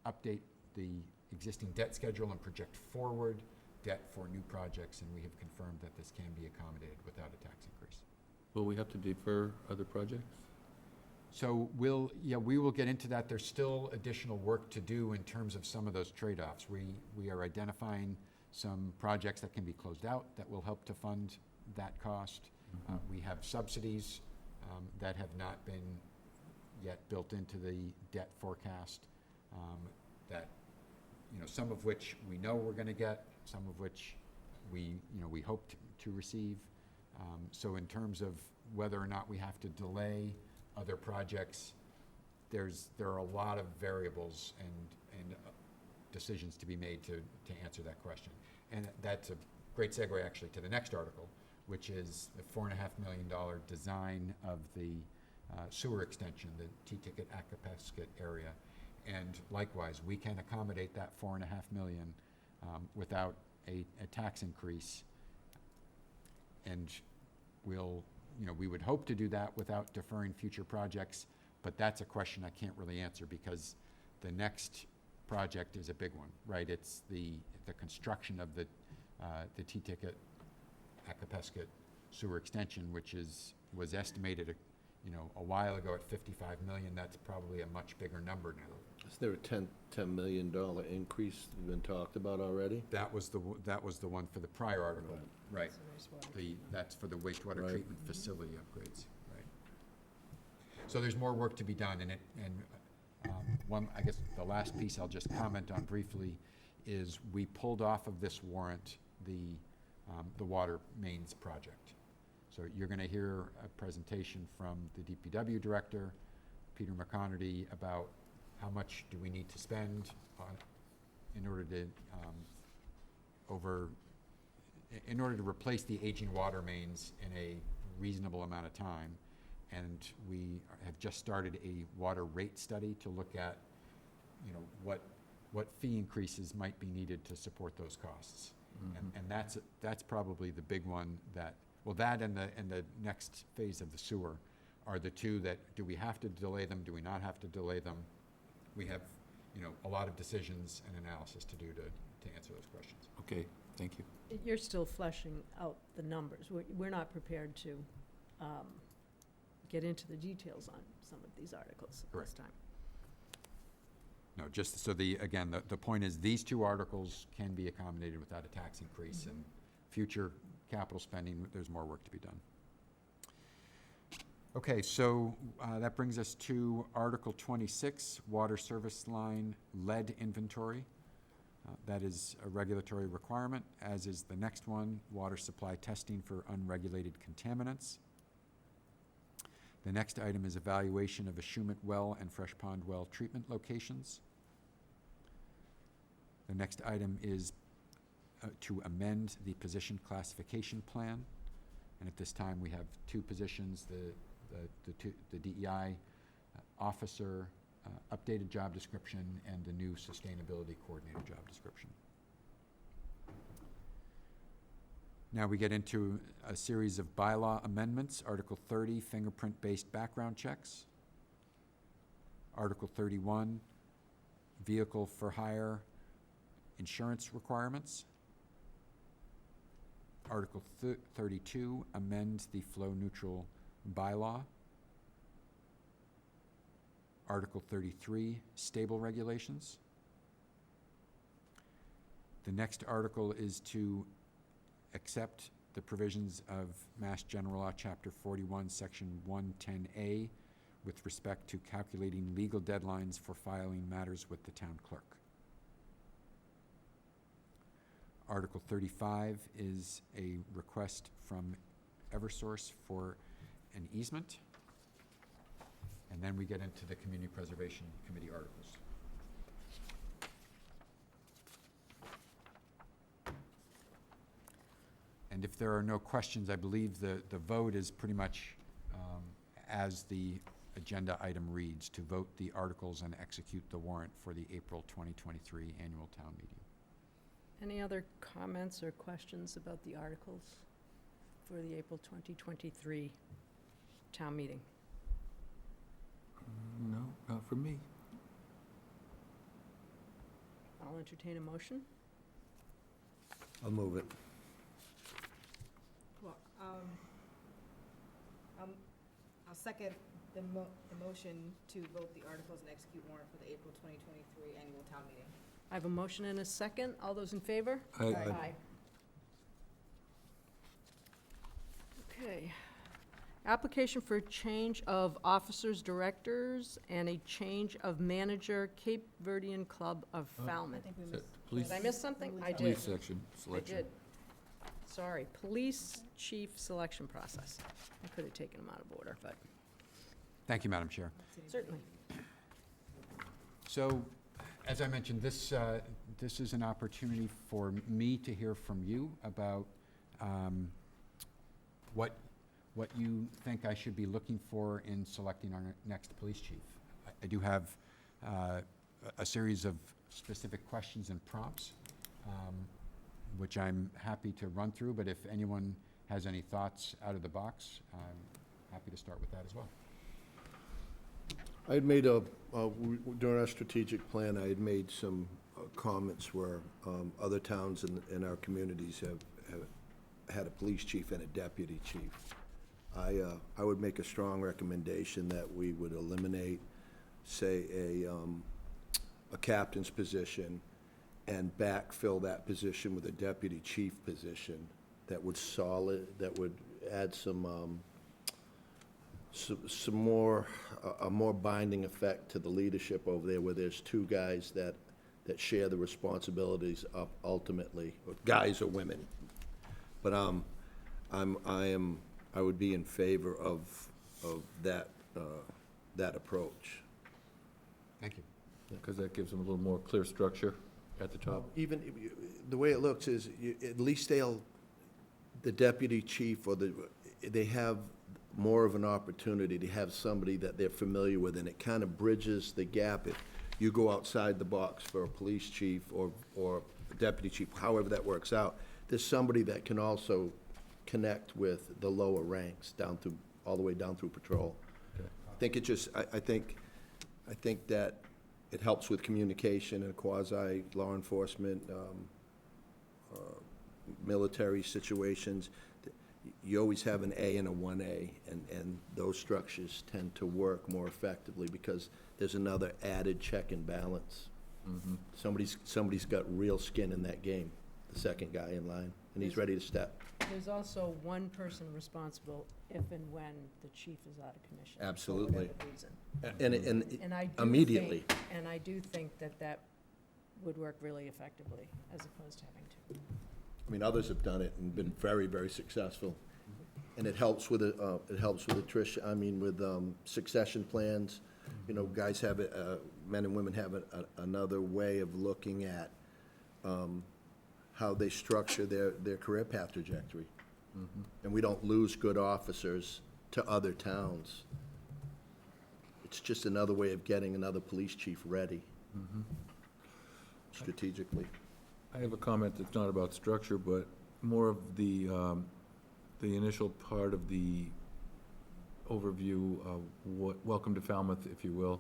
update the existing debt schedule and project forward debt for new projects, and we have confirmed that this can be accommodated without a tax increase. Will we have to defer other projects? So we will get into that. There's still additional work to do in terms of some of those trade-offs. We are identifying some projects that can be closed out that will help to fund that cost. We have subsidies that have not been yet built into the debt forecast, that, some of which we know we're going to get, some of which we hope to receive. So in terms of whether or not we have to delay other projects, there are a lot of variables and decisions to be made to answer that question. And that's a great segue actually to the next article, which is the $4.5 million design of the sewer extension, the T-Ticket Acapesket area. And likewise, we can accommodate that $4.5 million without a tax increase. And we would hope to do that without deferring future projects, but that's a question I can't really answer because the next project is a big one, right? It's the construction of the T-Ticket Acapesket sewer extension, which was estimated a while ago at $55 million. That's probably a much bigger number now. Is there a $10 million increase that's been talked about already? That was the one for the prior article, right? That's for the wastewater treatment facility upgrades, right? So there's more work to be done, and I guess the last piece I'll just comment on briefly is we pulled off of this warrant the water mains project. So you're going to hear a presentation from the DPW director, Peter McConerty, about how much do we need to spend in order to replace the aging water mains in a reasonable amount of time. And we have just started a water rate study to look at, what fee increases might be needed to support those costs. Mm-hmm. And that's probably the big one that and the next phase of the sewer are the two that, do we have to delay them? Do we not have to delay them? We have, a lot of decisions and analysis to do to answer those questions. Okay, thank you. You're still fleshing out the numbers. We're not prepared to get into the details on some of these articles at this time. No, just so the point is these two articles can be accommodated without a tax increase, and future capital spending, there's more work to be done. Okay, so that brings us to Article 26, Water Service Line Lead Inventory. That is a regulatory requirement, as is the next one, water supply testing for unregulated contaminants. The next item is evaluation of Ashumet well and Fresh Pond well treatment locations. The next item is to amend the position classification plan. And at this time, we have two positions, the DEI officer, updated job description, and the new sustainability coordinator job description. Now we get into a series of bylaw amendments. Article 30, fingerprint-based background checks. Article 31, vehicle for hire insurance requirements. Article 32, amend the flow-neutral bylaw. Article 33, stable regulations. The next article is to accept the provisions of Mass General Law, Chapter 41, Section 110A, with respect to calculating legal deadlines for filing matters with the town clerk. Article 35 is a request from Eversource for an easement. and then we get into the Community Preservation Committee articles. And if there are no questions, I believe the vote is pretty much as the agenda item reads, to vote the articles and execute the warrant for the April 2023 annual town meeting. Any other comments or questions about the articles for the April 2023 town meeting? No, not for me. I'll entertain a motion. I'll move it. Well, I'll second the motion to vote the articles and execute warrant for the April 2023 annual town meeting. I have a motion and a second. All those in favor? Aye. Aye. Okay. Application for a change of officers, directors, and a change of manager, Cape Verdean Club of Falmouth. Police- Did I miss something? I did. Police section I selection. did. Sorry, police chief selection process. I could have taken them out of order, but Thank you, Madam Chair. certainly. So, as I mentioned, this is an opportunity for me to hear from you about what you think I should be looking for in selecting our next police chief. I do have a series of specific questions and prompts, which I'm happy to run through, but if anyone has any thoughts out of the box, I'm happy to start with that as well. I had made during our strategic plan, I had made some comments where other towns in our communities have had a police chief and a deputy chief. I would make a strong recommendation that we would eliminate, say, a captain's position and backfill that position with a deputy chief position that would add some more, a more binding effect to the leadership over there, where there's two guys that share the responsibilities up ultimately, or guys or women. But I would be in favor of that approach. Thank you. Because that gives them a little more clear structure at the top. Even the way it looks is, at least the deputy chief they have more of an opportunity to have somebody that they're familiar with, and it kind of bridges the gap. If you go outside the box for a police chief or a deputy chief, however that works out, there's somebody that can also connect with the lower ranks all the way down through patrol. Okay. I think it just, I think that it helps with communication and quasi law enforcement, military situations. You always have an A and a 1A, and those structures tend to work more effectively because there's another added check and balance. Mm-hmm. Somebody's got real skin in that game, the second guy in line, and he's ready to step. There's also one person responsible if and when the chief is out of commission. Absolutely. For whatever reason. And I do immediately. And I do think that would work really effectively, as opposed to having to. I mean, others have done it and been very, very successful. And it helps with attrition, with succession plans. You know, guys have men and women have another way of looking at how they structure their career path trajectory. Mm-hmm. And we don't lose good officers to other towns. It's just another way of getting another police chief ready Mm-hmm. strategically. I have a comment that's not about structure, but more of the initial part of the overview of welcome to Falmouth, if you will.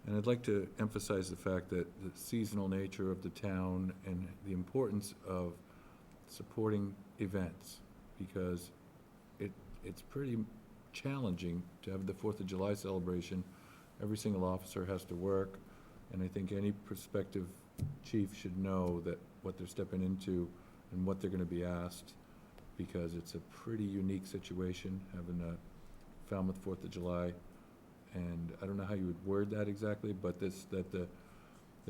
And I'd like to emphasize the fact that the seasonal nature of the town and the importance of supporting events, because it's pretty challenging to have the 4th of July celebration. Every single officer has to work, and I think any prospective chief should know that what they're stepping into and what they're going to be asked, because it's a pretty unique situation, having a Falmouth 4th of July. And I don't know how you would word that exactly, but that the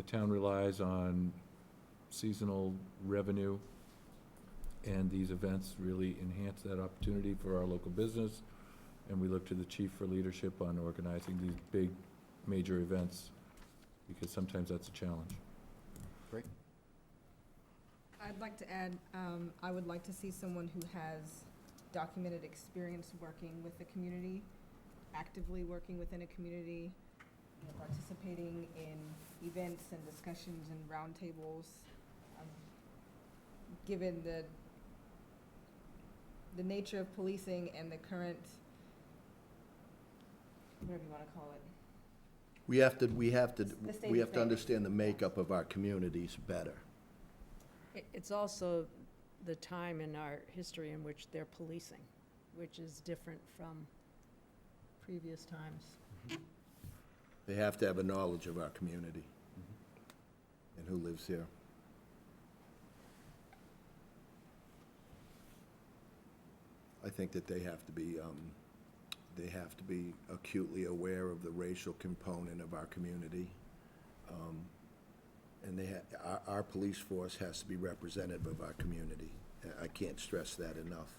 town relies on seasonal revenue, and these events really enhance that opportunity for our local business And we look to the chief for leadership on organizing these big, major events, because sometimes that's a challenge. Great. I'd like to add, I would like to see someone who has documented experience working with the community, actively working within a community, participating in events and discussions and roundtables. Given the nature of policing and the current, whatever you want to call it. We have to The state of things. understand the makeup of our communities better. It's also the time in our history in which they're policing, which is different from previous times. They have to have a knowledge of our community and who lives here. I think that they have to be acutely aware of the racial component of our community. And our police force has to be representative of our community. I can't stress that enough.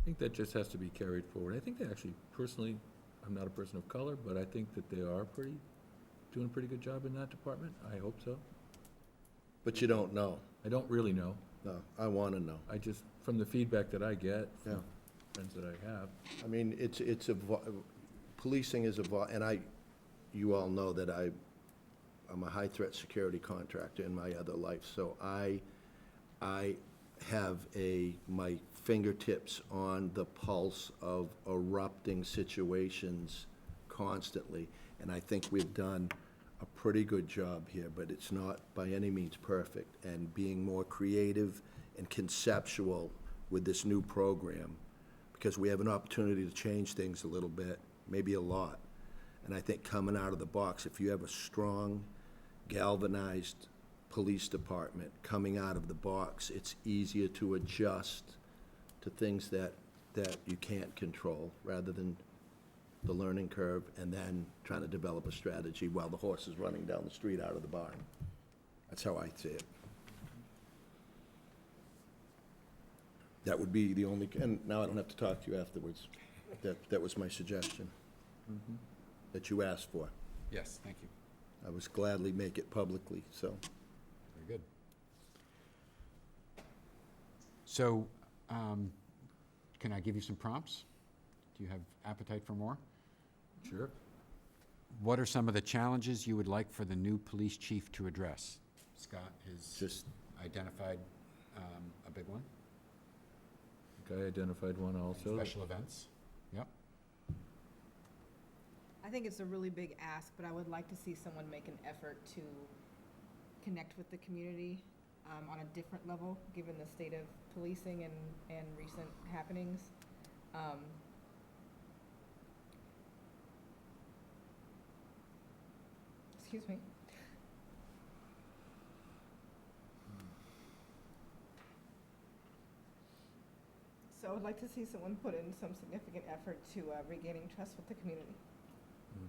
I think that just has to be carried forward. I think they actually, personally, I'm not a person of color, but I think that they are doing a pretty good job in that department. I hope so. But you don't know. I don't really know. No, I want to know. I just, from the feedback that I get, Yeah. from friends that I have. I mean, policing is and you all know that I'm a high-threat security contractor in my other life, so I have my fingertips on the pulse of erupting situations constantly, and I think we've done a pretty good job here, but it's not by any means perfect, and being more creative and conceptual with this new program, because we have an opportunity to change things a little bit, maybe a lot. And I think coming out of the box, if you have a strong, galvanized police department coming out of the box, it's easier to adjust to things that you can't control, rather than the learning curve and then trying to develop a strategy while the horse is running down the street out of the barn. That's how I see it. That would be the only, and now I don't have to talk to you afterwards. That was my suggestion that you asked for. Yes, thank you. I was gladly make it publicly, so. Very good. So, can I give you some prompts? Do you have appetite for more? Sure. What are some of the challenges you would like for the new police chief to address? Scott has Just identified a big one. I identified one also. Special events. Yep. I think it's a really big ask, but I would like to see someone make an effort to connect with the community on a different level, given the state of policing and recent happenings. Excuse me. So I would like to see someone put in some significant effort to regaining trust with the community.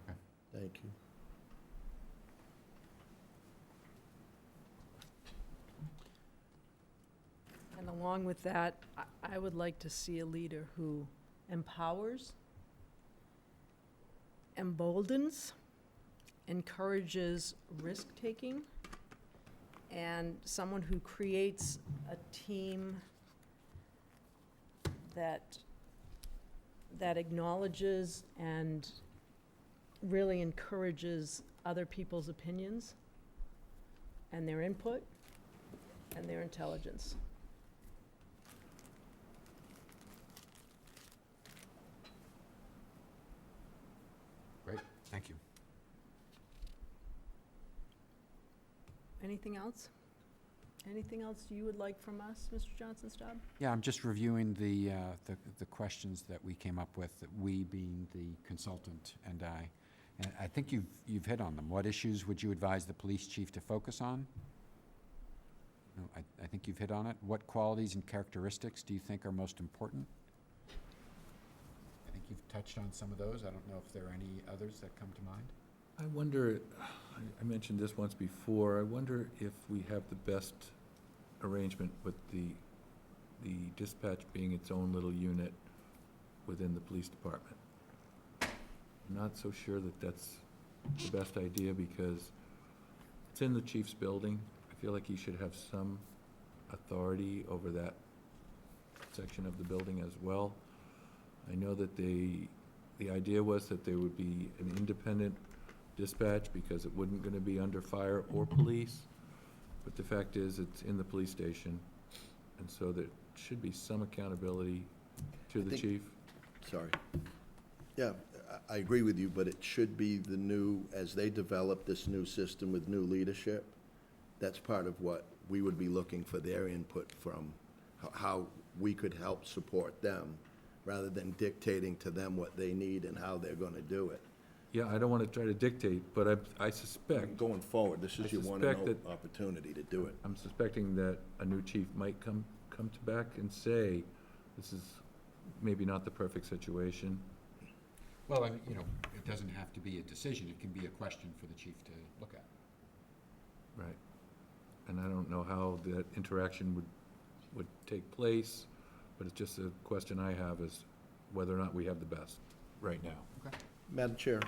Okay. Thank you. And along with that, I would like to see a leader who empowers, emboldens, encourages risk-taking, and someone who creates a team that acknowledges and really encourages other people's opinions and their input and their intelligence. Great, thank you. Anything else? Anything else you would like from us, Mr. Johnson-Staub? Yeah, I'm just reviewing the questions that we came up with, that we being the consultant and I. And I think you've hit on them. What issues would you advise the police chief to focus on? No, I think you've hit on it. What qualities and characteristics do you think are most important? I think you've touched on some of those. I don't know if there are any others that come to mind. I wonder, I mentioned this once before, I wonder if we have the best arrangement with the dispatch being its own little unit within the police department. I'm not so sure that that's the best idea because it's in the chief's building. I feel like he should have some authority over that section of the building as well. I know that the idea was that there would be an independent dispatch because it wasn't gonna be under fire or police. But the fact is, it's in the police station, and so there should be some accountability to the chief. Sorry. Yeah, I agree with you, but it should be the new, as they develop this new system with new leadership, that's part of what we would be looking for their input from, how we could help support them, rather than dictating to them what they need and how they're gonna do it. Yeah, I don't wanna try to dictate, but I suspect. Going forward, this is your one suspect and that- only opportunity to do it. I'm suspecting that a new chief might come to back and say, this is maybe not the perfect situation. Well, and, you know, it doesn't have to be a decision, it can be a question for the chief to look at. Right. And I don't know how that interaction would take place, but it's just a question I have is whether or not we have the best right now. Okay. Madam Chair,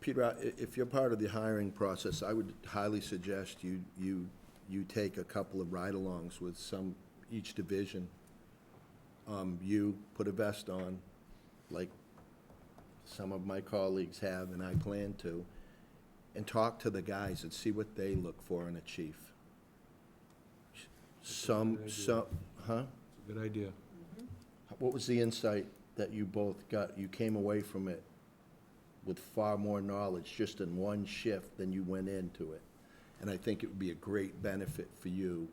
Peter, if you're part of the hiring process, I would highly suggest you take a couple of ride-alongs with each division. You put a vest on, like some of my colleagues have, and I plan to, and talk to the guys and see what they look for in a chief. Huh? It's a good idea. What was the insight that you both got? You came away from it with far more knowledge just in one shift than you went into it. And I think it would be a great benefit for you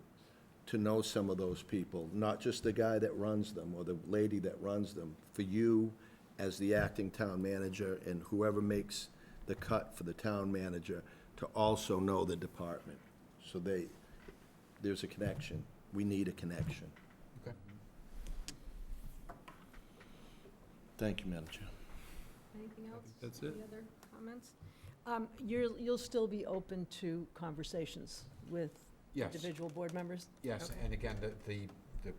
to know some of those people, not just the guy that runs them or the lady that runs them, for you as the acting town manager and whoever makes the cut for the town manager to also know the department. So there's a connection. We need a connection. Okay. Thank you, Madam Chair. Anything else? That's it. Any other comments? You'll still be open to conversations with Yes. individual board members? Yes, Okay. and again, the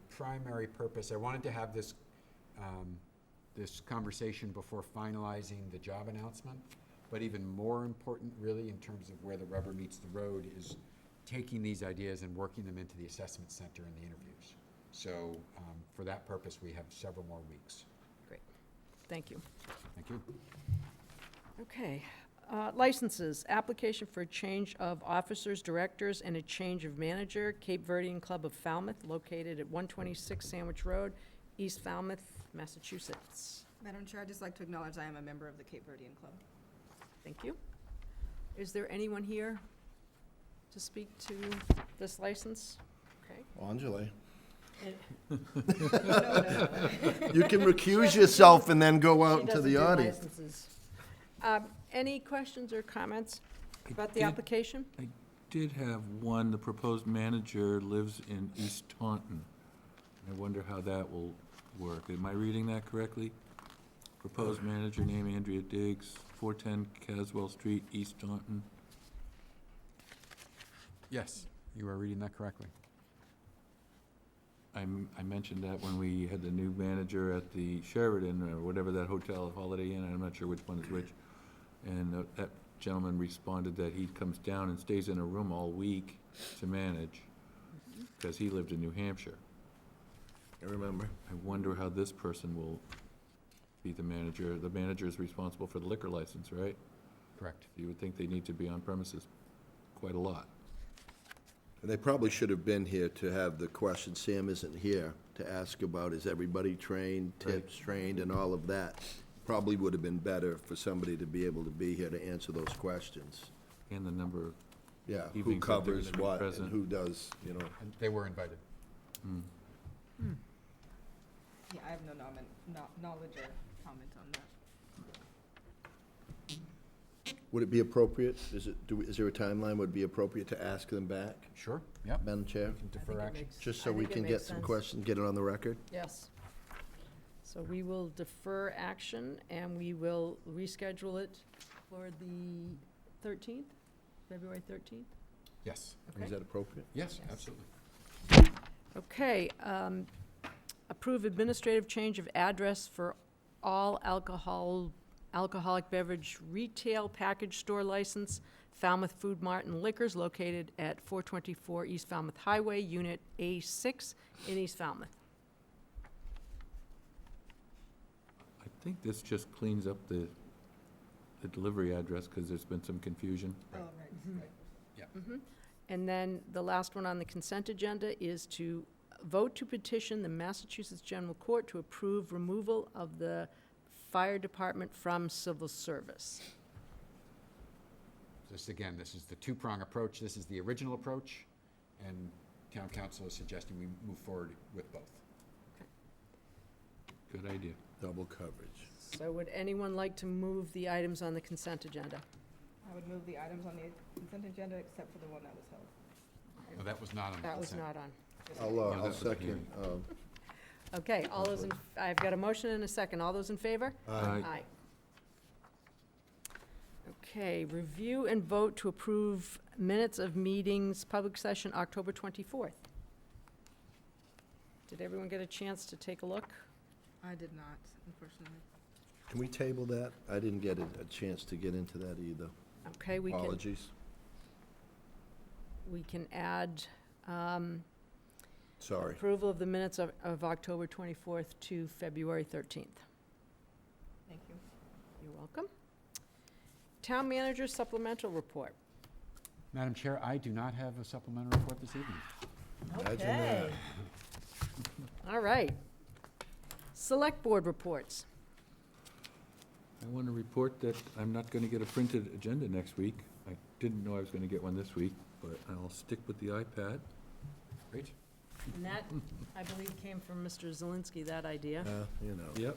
primary purpose, I wanted to have this, this conversation before finalizing the job announcement, but even more important, really, in terms of where the rubber meets the road, is taking these ideas and working them into the assessment center and the interviews. So, for that purpose, we have several more weeks. Great. Thank you. Thank you. Okay. Licenses, application for a change of officers, directors, and a change of manager, Cape Verdean Club of Falmouth, located at 126 Sandwich Road, East Falmouth, Massachusetts. Madam Chair, I'd just like to acknowledge I am a member of the Cape Verdean Club. Thank you. Is there anyone here to speak to this license? Okay. Angela. No. You can recuse yourself and then go out She into doesn't the do audience. licenses. Any questions or comments about the did- application? I did have one, the proposed manager lives in East Taunton. I wonder how that will work. Am I reading that correctly? Proposed manager name Andrea Diggs, 410 Caswell Street, East Taunton. Yes, you are reading that correctly. I mentioned that when we had the new manager at the Sheraton, or whatever that hotel, Holiday Inn, I'm not sure which one is which. And that gentleman responded that he comes down and stays in a room all week to manage, because he lived in New Hampshire. I remember. I wonder how this person will be the manager. The manager is responsible for the liquor license, right? Correct. You would think they need to be on premises quite a lot. And they probably should have been here to have the question, Sam isn't here, to ask about, is everybody trained, tips trained, and all of that. Probably would have been better for somebody to be able to be here to answer those questions. And the number of Yeah, who evenings that they're covers gonna be what and present. who does, you know. And they were invited. Yeah, I have no knowledge or comment on that. Would it be appropriate, is there a timeline, would it be appropriate to ask them back? Sure, yep. Madam Chair? Defer action. Just so we can get some questions, get it on the record? Yes. So we will defer action, and we will reschedule it for the 13th, February 13th? Yes. Okay. Is that appropriate? Yes, Yes. absolutely. Okay, approve administrative change of address for all alcoholic beverage retail package store license, Falmouth Food Mart and Liquors located at 424 East Falmouth Highway, Unit A6 in East Falmouth. I think this just cleans up the delivery address, because there's been some confusion. Oh, right, right. Mhm. And then the last one on the consent agenda is to vote to petition the Massachusetts General Court to approve removal of the fire department from civil service. This, again, this is the two-prong approach. This is the original approach, and town council is suggesting we move forward with both. Good idea. Double coverage. So would anyone like to move the items on the consent agenda? I would move the items on the consent agenda except for the one that was held. No, that was not on the That was consent. not on. I'll that's the second. Okay, all those in, I've got a motion and a second. All those in favor? Aye. Okay, review and vote to approve minutes of meetings, public session, October 24th. Did everyone get a chance to take a look? I did not, unfortunately. Can we table that? I didn't get a chance to get into that either. Okay, we can, Apologies. we can add Sorry. approval of the minutes of October 24th to February 13th. Thank you. You're welcome. Town manager supplemental report. Madam Chair, I do not have a supplemental report this evening. Imagine that. Okay. All right. Select board reports. I want to report that I'm not going to get a printed agenda next week. I didn't know I was going to get one this week, but I'll stick with the iPad. Great. And that, I believe, came from Mr. Zelinski, that idea. You know. Yep.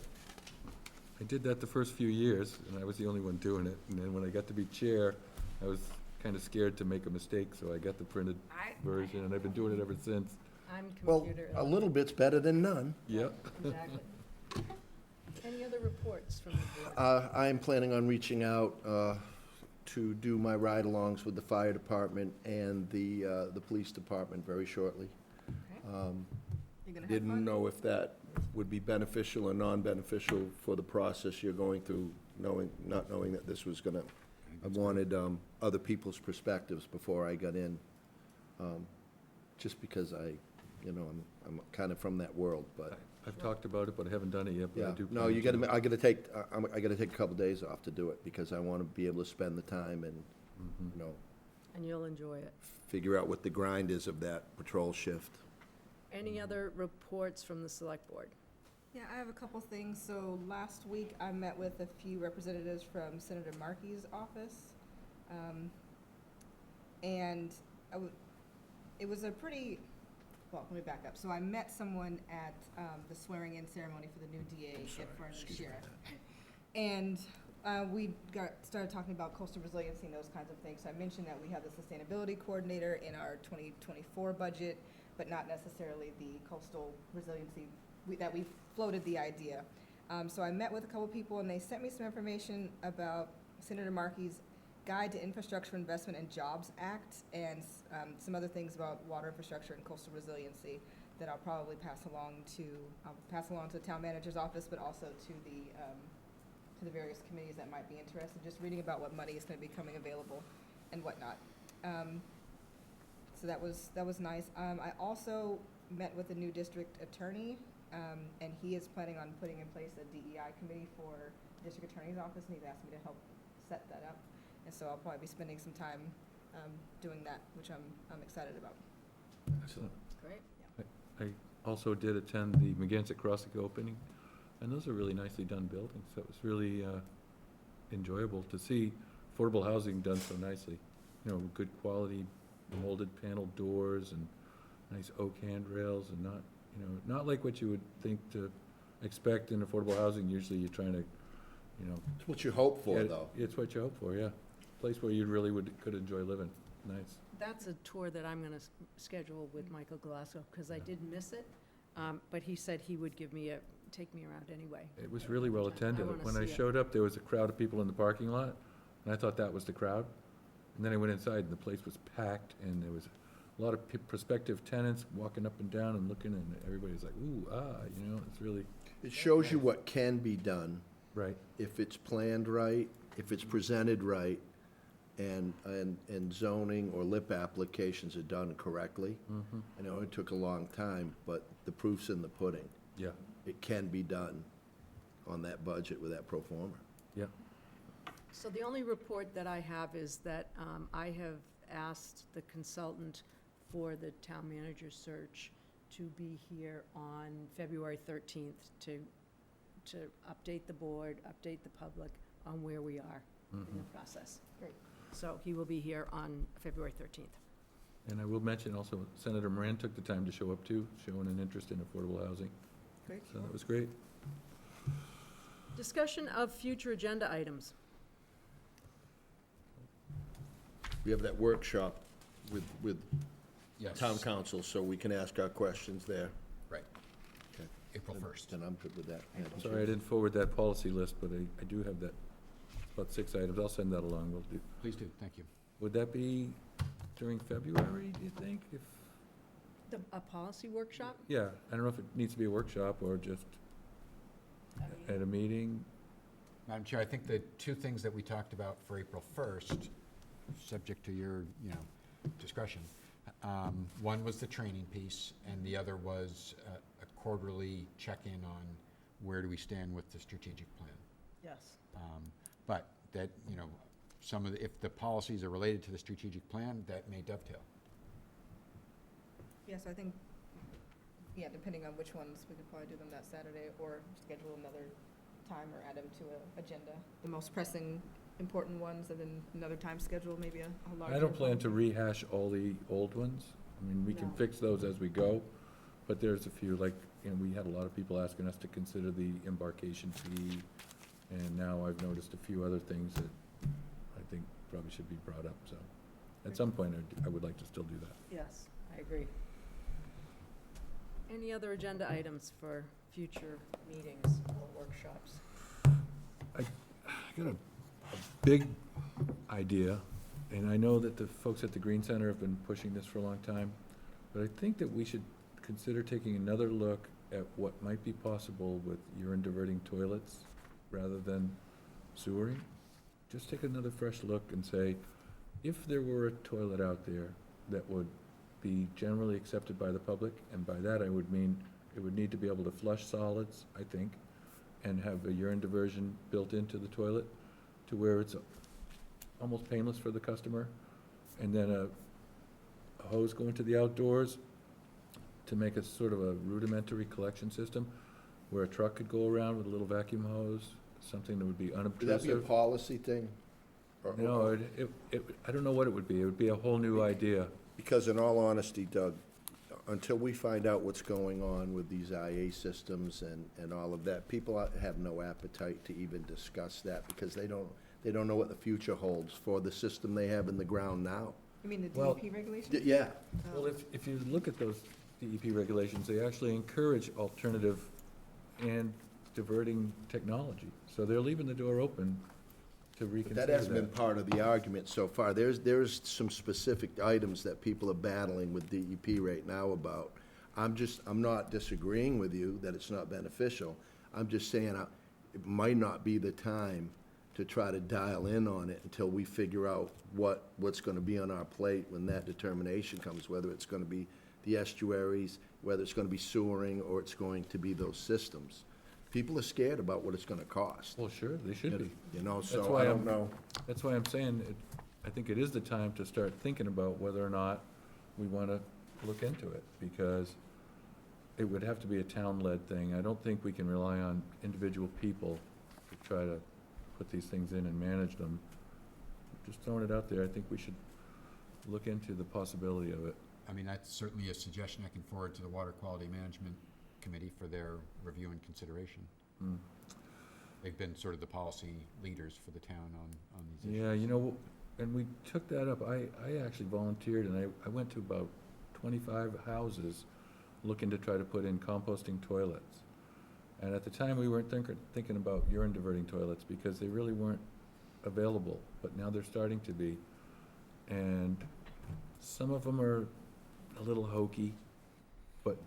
I did that the first few years, and I was the only one doing it. And then when I got to be chair, I was kind of scared to make a mistake, so I got the printed version, and I've been doing it ever since. I'm Well, computer. a little bit's better than none. Yep. Exactly. Any other reports from the board? I'm planning on reaching out to do my ride-alongs with the fire department and the police department very shortly. You're gonna have Didn't fun? know if that would be beneficial or non-beneficial for the process you're going through, not knowing that this was gonna, I wanted other people's perspectives before I got in, just because I'm kind of from that world, but. I've talked about it, but I haven't done it yet, but I Yeah, do. no, plan you to. gotta, I gotta take a couple days off to do it, because I wanna be able to spend the time and, And you'll enjoy it. figure out what the grind is of that patrol shift. Any other reports from the select board? Yeah, I have a couple things. So last week, I met with a few representatives from Senator Markey's office. And it was a pretty, well, let me back up. So I met someone at the swearing-in ceremony for the new DA and for our new sheriff. And we started talking about coastal resiliency and those kinds of things. So I mentioned that we have the sustainability coordinator in our 2024 budget, but not necessarily the coastal resiliency, that we floated the idea. So I met with a couple people, and they sent me some information about Senator Markey's Guide to Infrastructure Investment and Jobs Act, and some other things about water infrastructure and coastal resiliency that I'll probably pass along to the town manager's office, but also to the various committees that might be interested, just reading about what money is going to be coming available and whatnot. So that was nice. I also met with the new district attorney, and he is planning on putting in place a DEI committee for the district attorney's office, and he's asked me to help set that up. And so I'll probably be spending some time doing that, which I'm excited about. Excellent. Great. I also did attend the McGantic Crossing opening, and those are really nicely done buildings. So it was really enjoyable to see affordable housing done so nicely. You know, good quality molded panel doors and nice oak handrails, and not like what you would think to expect in affordable housing. Usually you're trying to, It's what you hope for, though. It's what you hope for, yeah. Place where you really could enjoy living. Nice. That's a tour that I'm going to schedule with Michael Glasgow, because I did miss it, but he said he would take me around anyway. It was really well attended. wanna When I see it. showed up, there was a crowd of people in the parking lot, and I thought that was the crowd. And then I went inside, and the place was packed, and there was a lot of prospective tenants walking up and down and looking, and everybody's like, ooh, you know, it's really, It shows you what can be done. right. If it's planned right, if it's presented right, and zoning or LIP applications are done correctly. I know it took a long time, but the proof's in the pudding. Yeah, It can be done on that budget with that pro forma. yeah. So the only report that I have is that I have asked the consultant for the town manager search to be here on February 13th to update the board, update the public on where we are in the process. Great. So he will be here on February 13th. And I will mention also, Senator Moran took the time to show up too, showing an interest in affordable housing. Great. So that was great. Discussion of future agenda items. We have that workshop with Yes. town council, so we can ask our questions there. Right. Okay. April 1st. And I'm good with that. Madam Sorry, Chair. I didn't forward that policy list, but I do have that, about 6 items. I'll send that along. We'll do. Please do, thank you. Would that be during February, do you think? If, A policy workshop? yeah, I don't know if it needs to be a workshop or just at a meeting. Madam Chair, I think the two things that we talked about for April 1st, subject to your, discretion, one was the training piece, and the other was a quarterly check-in on where do we stand with the strategic plan. Yes. But that, some of the, if the policies are related to the strategic plan, that may dovetail. Yes, I think, depending on which ones, we could probably do them that Saturday or schedule another time or add them to an agenda. The most pressing, important ones, and then another time schedule, maybe a larger. I don't plan to rehash all the old ones. I mean, we can No. fix those as we go, but there's a few, like, we had a lot of people asking us to consider the embarkation fee, and now I've noticed a few other things that I think probably should be brought up, so. At some point, I would like to still do that. Yes, I agree. Any other agenda items for future meetings or workshops? I got a big idea, and I know that the folks at the Green Center have been pushing this for a long time, but I think that we should consider taking another look at what might be possible with urine diverting toilets rather than sewering. Just take another fresh look and say, if there were a toilet out there that would be generally accepted by the public, and by that I would mean it would need to be able to flush solids, I think, and have a urine diversion built into the toilet to where it's almost painless for the customer, and then a hose going to the outdoors to make a sort of a rudimentary collection system where a truck could go around with a little vacuum hose, something that would be unobtrusive. Would that be a policy thing? Or- No, I don't know what it would be. It would be a whole new idea. Because in all honesty, Doug, until we find out what's going on with these IA systems and all of that, people have no appetite to even discuss that because they don't know what the future holds for the system they have in the ground now. You mean the Well, DEP regulations? Yeah, Well, if you look at those DEP regulations, they actually encourage alternative and diverting technology. So they're leaving the door open to but reconsider that hasn't been part of the argument so far. There's some specific items that people are battling with DEP right now about. I'm not disagreeing with you that it's not beneficial. I'm just saying it might not be the time to try to dial in on it until we figure out what's gonna be on our plate when that determination comes, whether it's gonna be the estuaries, whether it's gonna be sewering, or it's going to be those systems. People are scared about what it's gonna cost. Well, sure, they should be. That's So why I don't know. That's why I'm saying, I think it is the time to start thinking about whether or not we want to look into it, because it would have to be a town-led thing. I don't think we can rely on individual people to try to put these things in and manage them. Just throwing it out there, I think we should look into the possibility of it. I mean, that's certainly a suggestion I can forward to the Water Quality Management Committee for their review and consideration. Mm. They've been sort of the policy leaders for the town on these issues. Yeah, and we took that up. I actually volunteered, and I went to about 25 houses looking to try to put in composting toilets. And at the time, we weren't thinking about urine diverting toilets because they really weren't available, but now they're starting to be. And some of them are a little hokey, but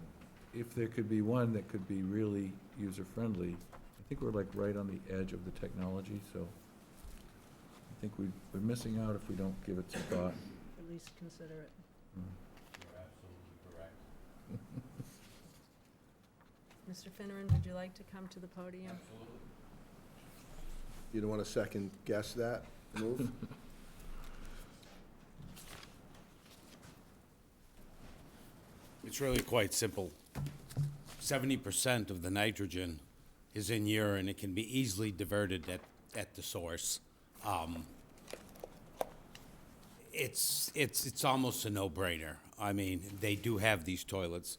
if there could be one that could be really user-friendly, I think we're like right on the edge of the technology, so I think we're missing out if we don't give it some thought. At least consider it. You're absolutely correct. Mr. Finneran, would you like to come to the podium? You don't want to second guess that move? It's really quite simple. 70% of the nitrogen is in urine. It can be easily diverted at the source. It's almost a no-brainer. I mean, they do have these toilets.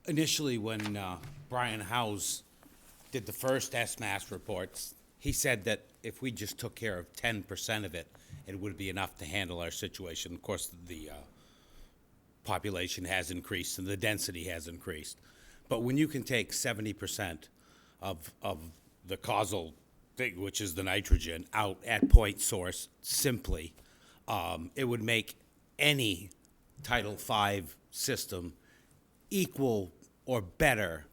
Initially, when Brian Howes did the first SMAS reports, he said that if we just took care of 10% of it, it would be enough to handle our situation. Of course, the population has increased and the density has increased. But when you can take 70% of the causal thing, which is the nitrogen, out at point source simply, it would make any Title V system equal or better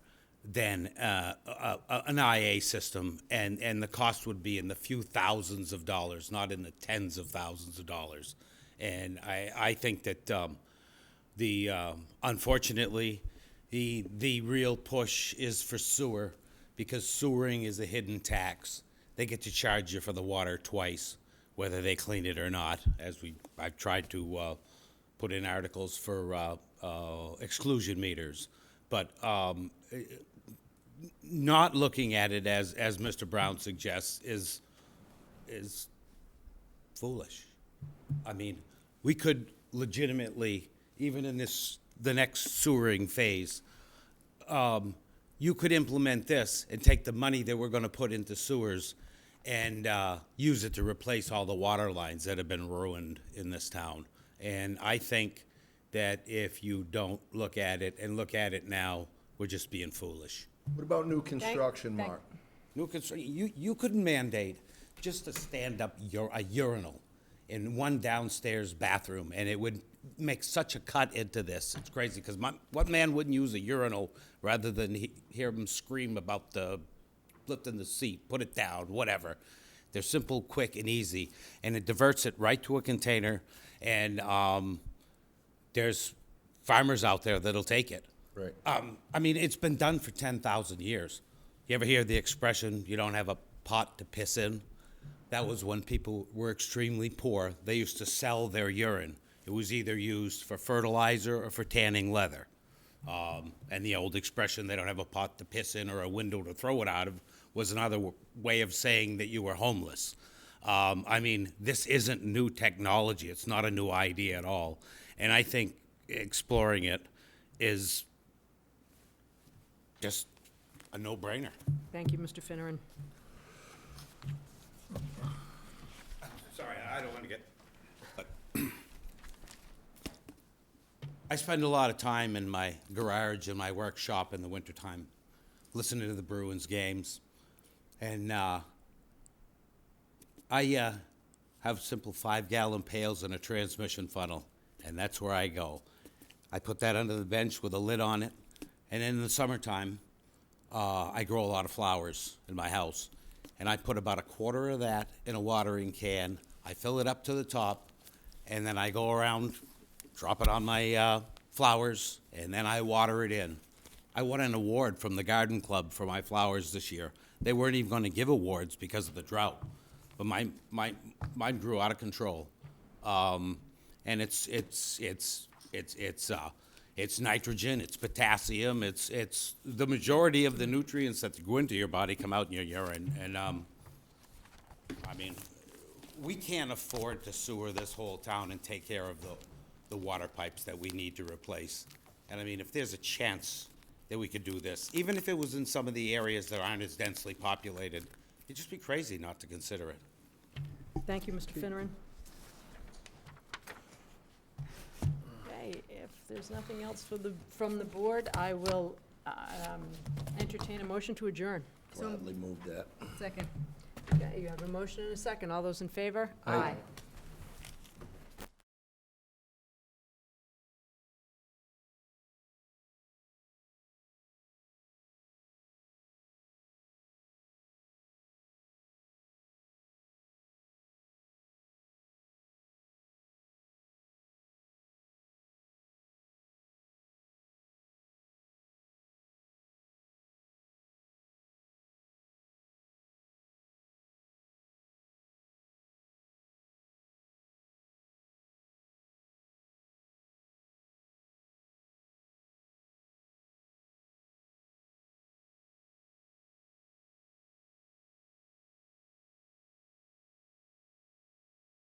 than an IA system, and the cost would be in the few thousands of dollars, not in the tens of thousands of dollars. And I think that unfortunately, the real push is for sewer, because sewering is a hidden tax. They get to charge you for the water twice, whether they clean it or not, as I've tried to put in articles for exclusion meters. But not looking at it as Mr. Brown suggests is foolish. I mean, we could legitimately, even in the next sewering phase, you could implement this and take the money that we're going to put into sewers and use it to replace all the water lines that have been ruined in this town. And I think that if you don't look at it and look at it now, we're just being foolish. What about new construction, Mark? New construction, you could mandate just a stand-up a urinal in one downstairs bathroom, and it would make such a cut into this. It's crazy, because what man wouldn't use a urinal rather than hear him scream about the lifting the seat, put it down, whatever. They're simple, quick, and easy, and it diverts it right to a container, and there's farmers out there that'll take it. Right. I mean, it's been done for 10,000 years. You ever hear the expression, you don't have a pot to piss in? That was when people were extremely poor. They used to sell their urine. It was either used for fertilizer or for tanning leather. And the old expression, they don't have a pot to piss in or a window to throw it out of, was another way of saying that you were homeless. I mean, this isn't new technology. It's not a new idea at all. And I think exploring it is just a no-brainer. Thank you, Mr. Finneran. Sorry, I don't want to get, but I spend a lot of time in my garage and my workshop in the wintertime listening to the Bruins games. And I have simple 5-gallon pails and a transmission funnel, and that's where I go. I put that under the bench with a lid on it, and in the summertime, I grow a lot of flowers in my house, and I put about a quarter of that in a watering can. I fill it up to the top, and then I go around, drop it on my flowers, and then I water it in. I won an award from the garden club for my flowers this year. They weren't even going to give awards because of the drought, but mine grew out of control, and it's nitrogen, it's potassium, it's the majority of the nutrients that go into your body come out in your urine, and I mean, we can't afford to sewer this whole town and take care of the water pipes that we need to replace. And I mean, if there's a chance that we could do this, even if it was in some of the areas that aren't as densely populated, it'd just be crazy not to consider it. Thank you, Mr. Finneran. Okay, if there's nothing else from the board, I will entertain a motion to adjourn. Gladly move that. Second. Okay, you have a motion and a second. All those in favor? Aye.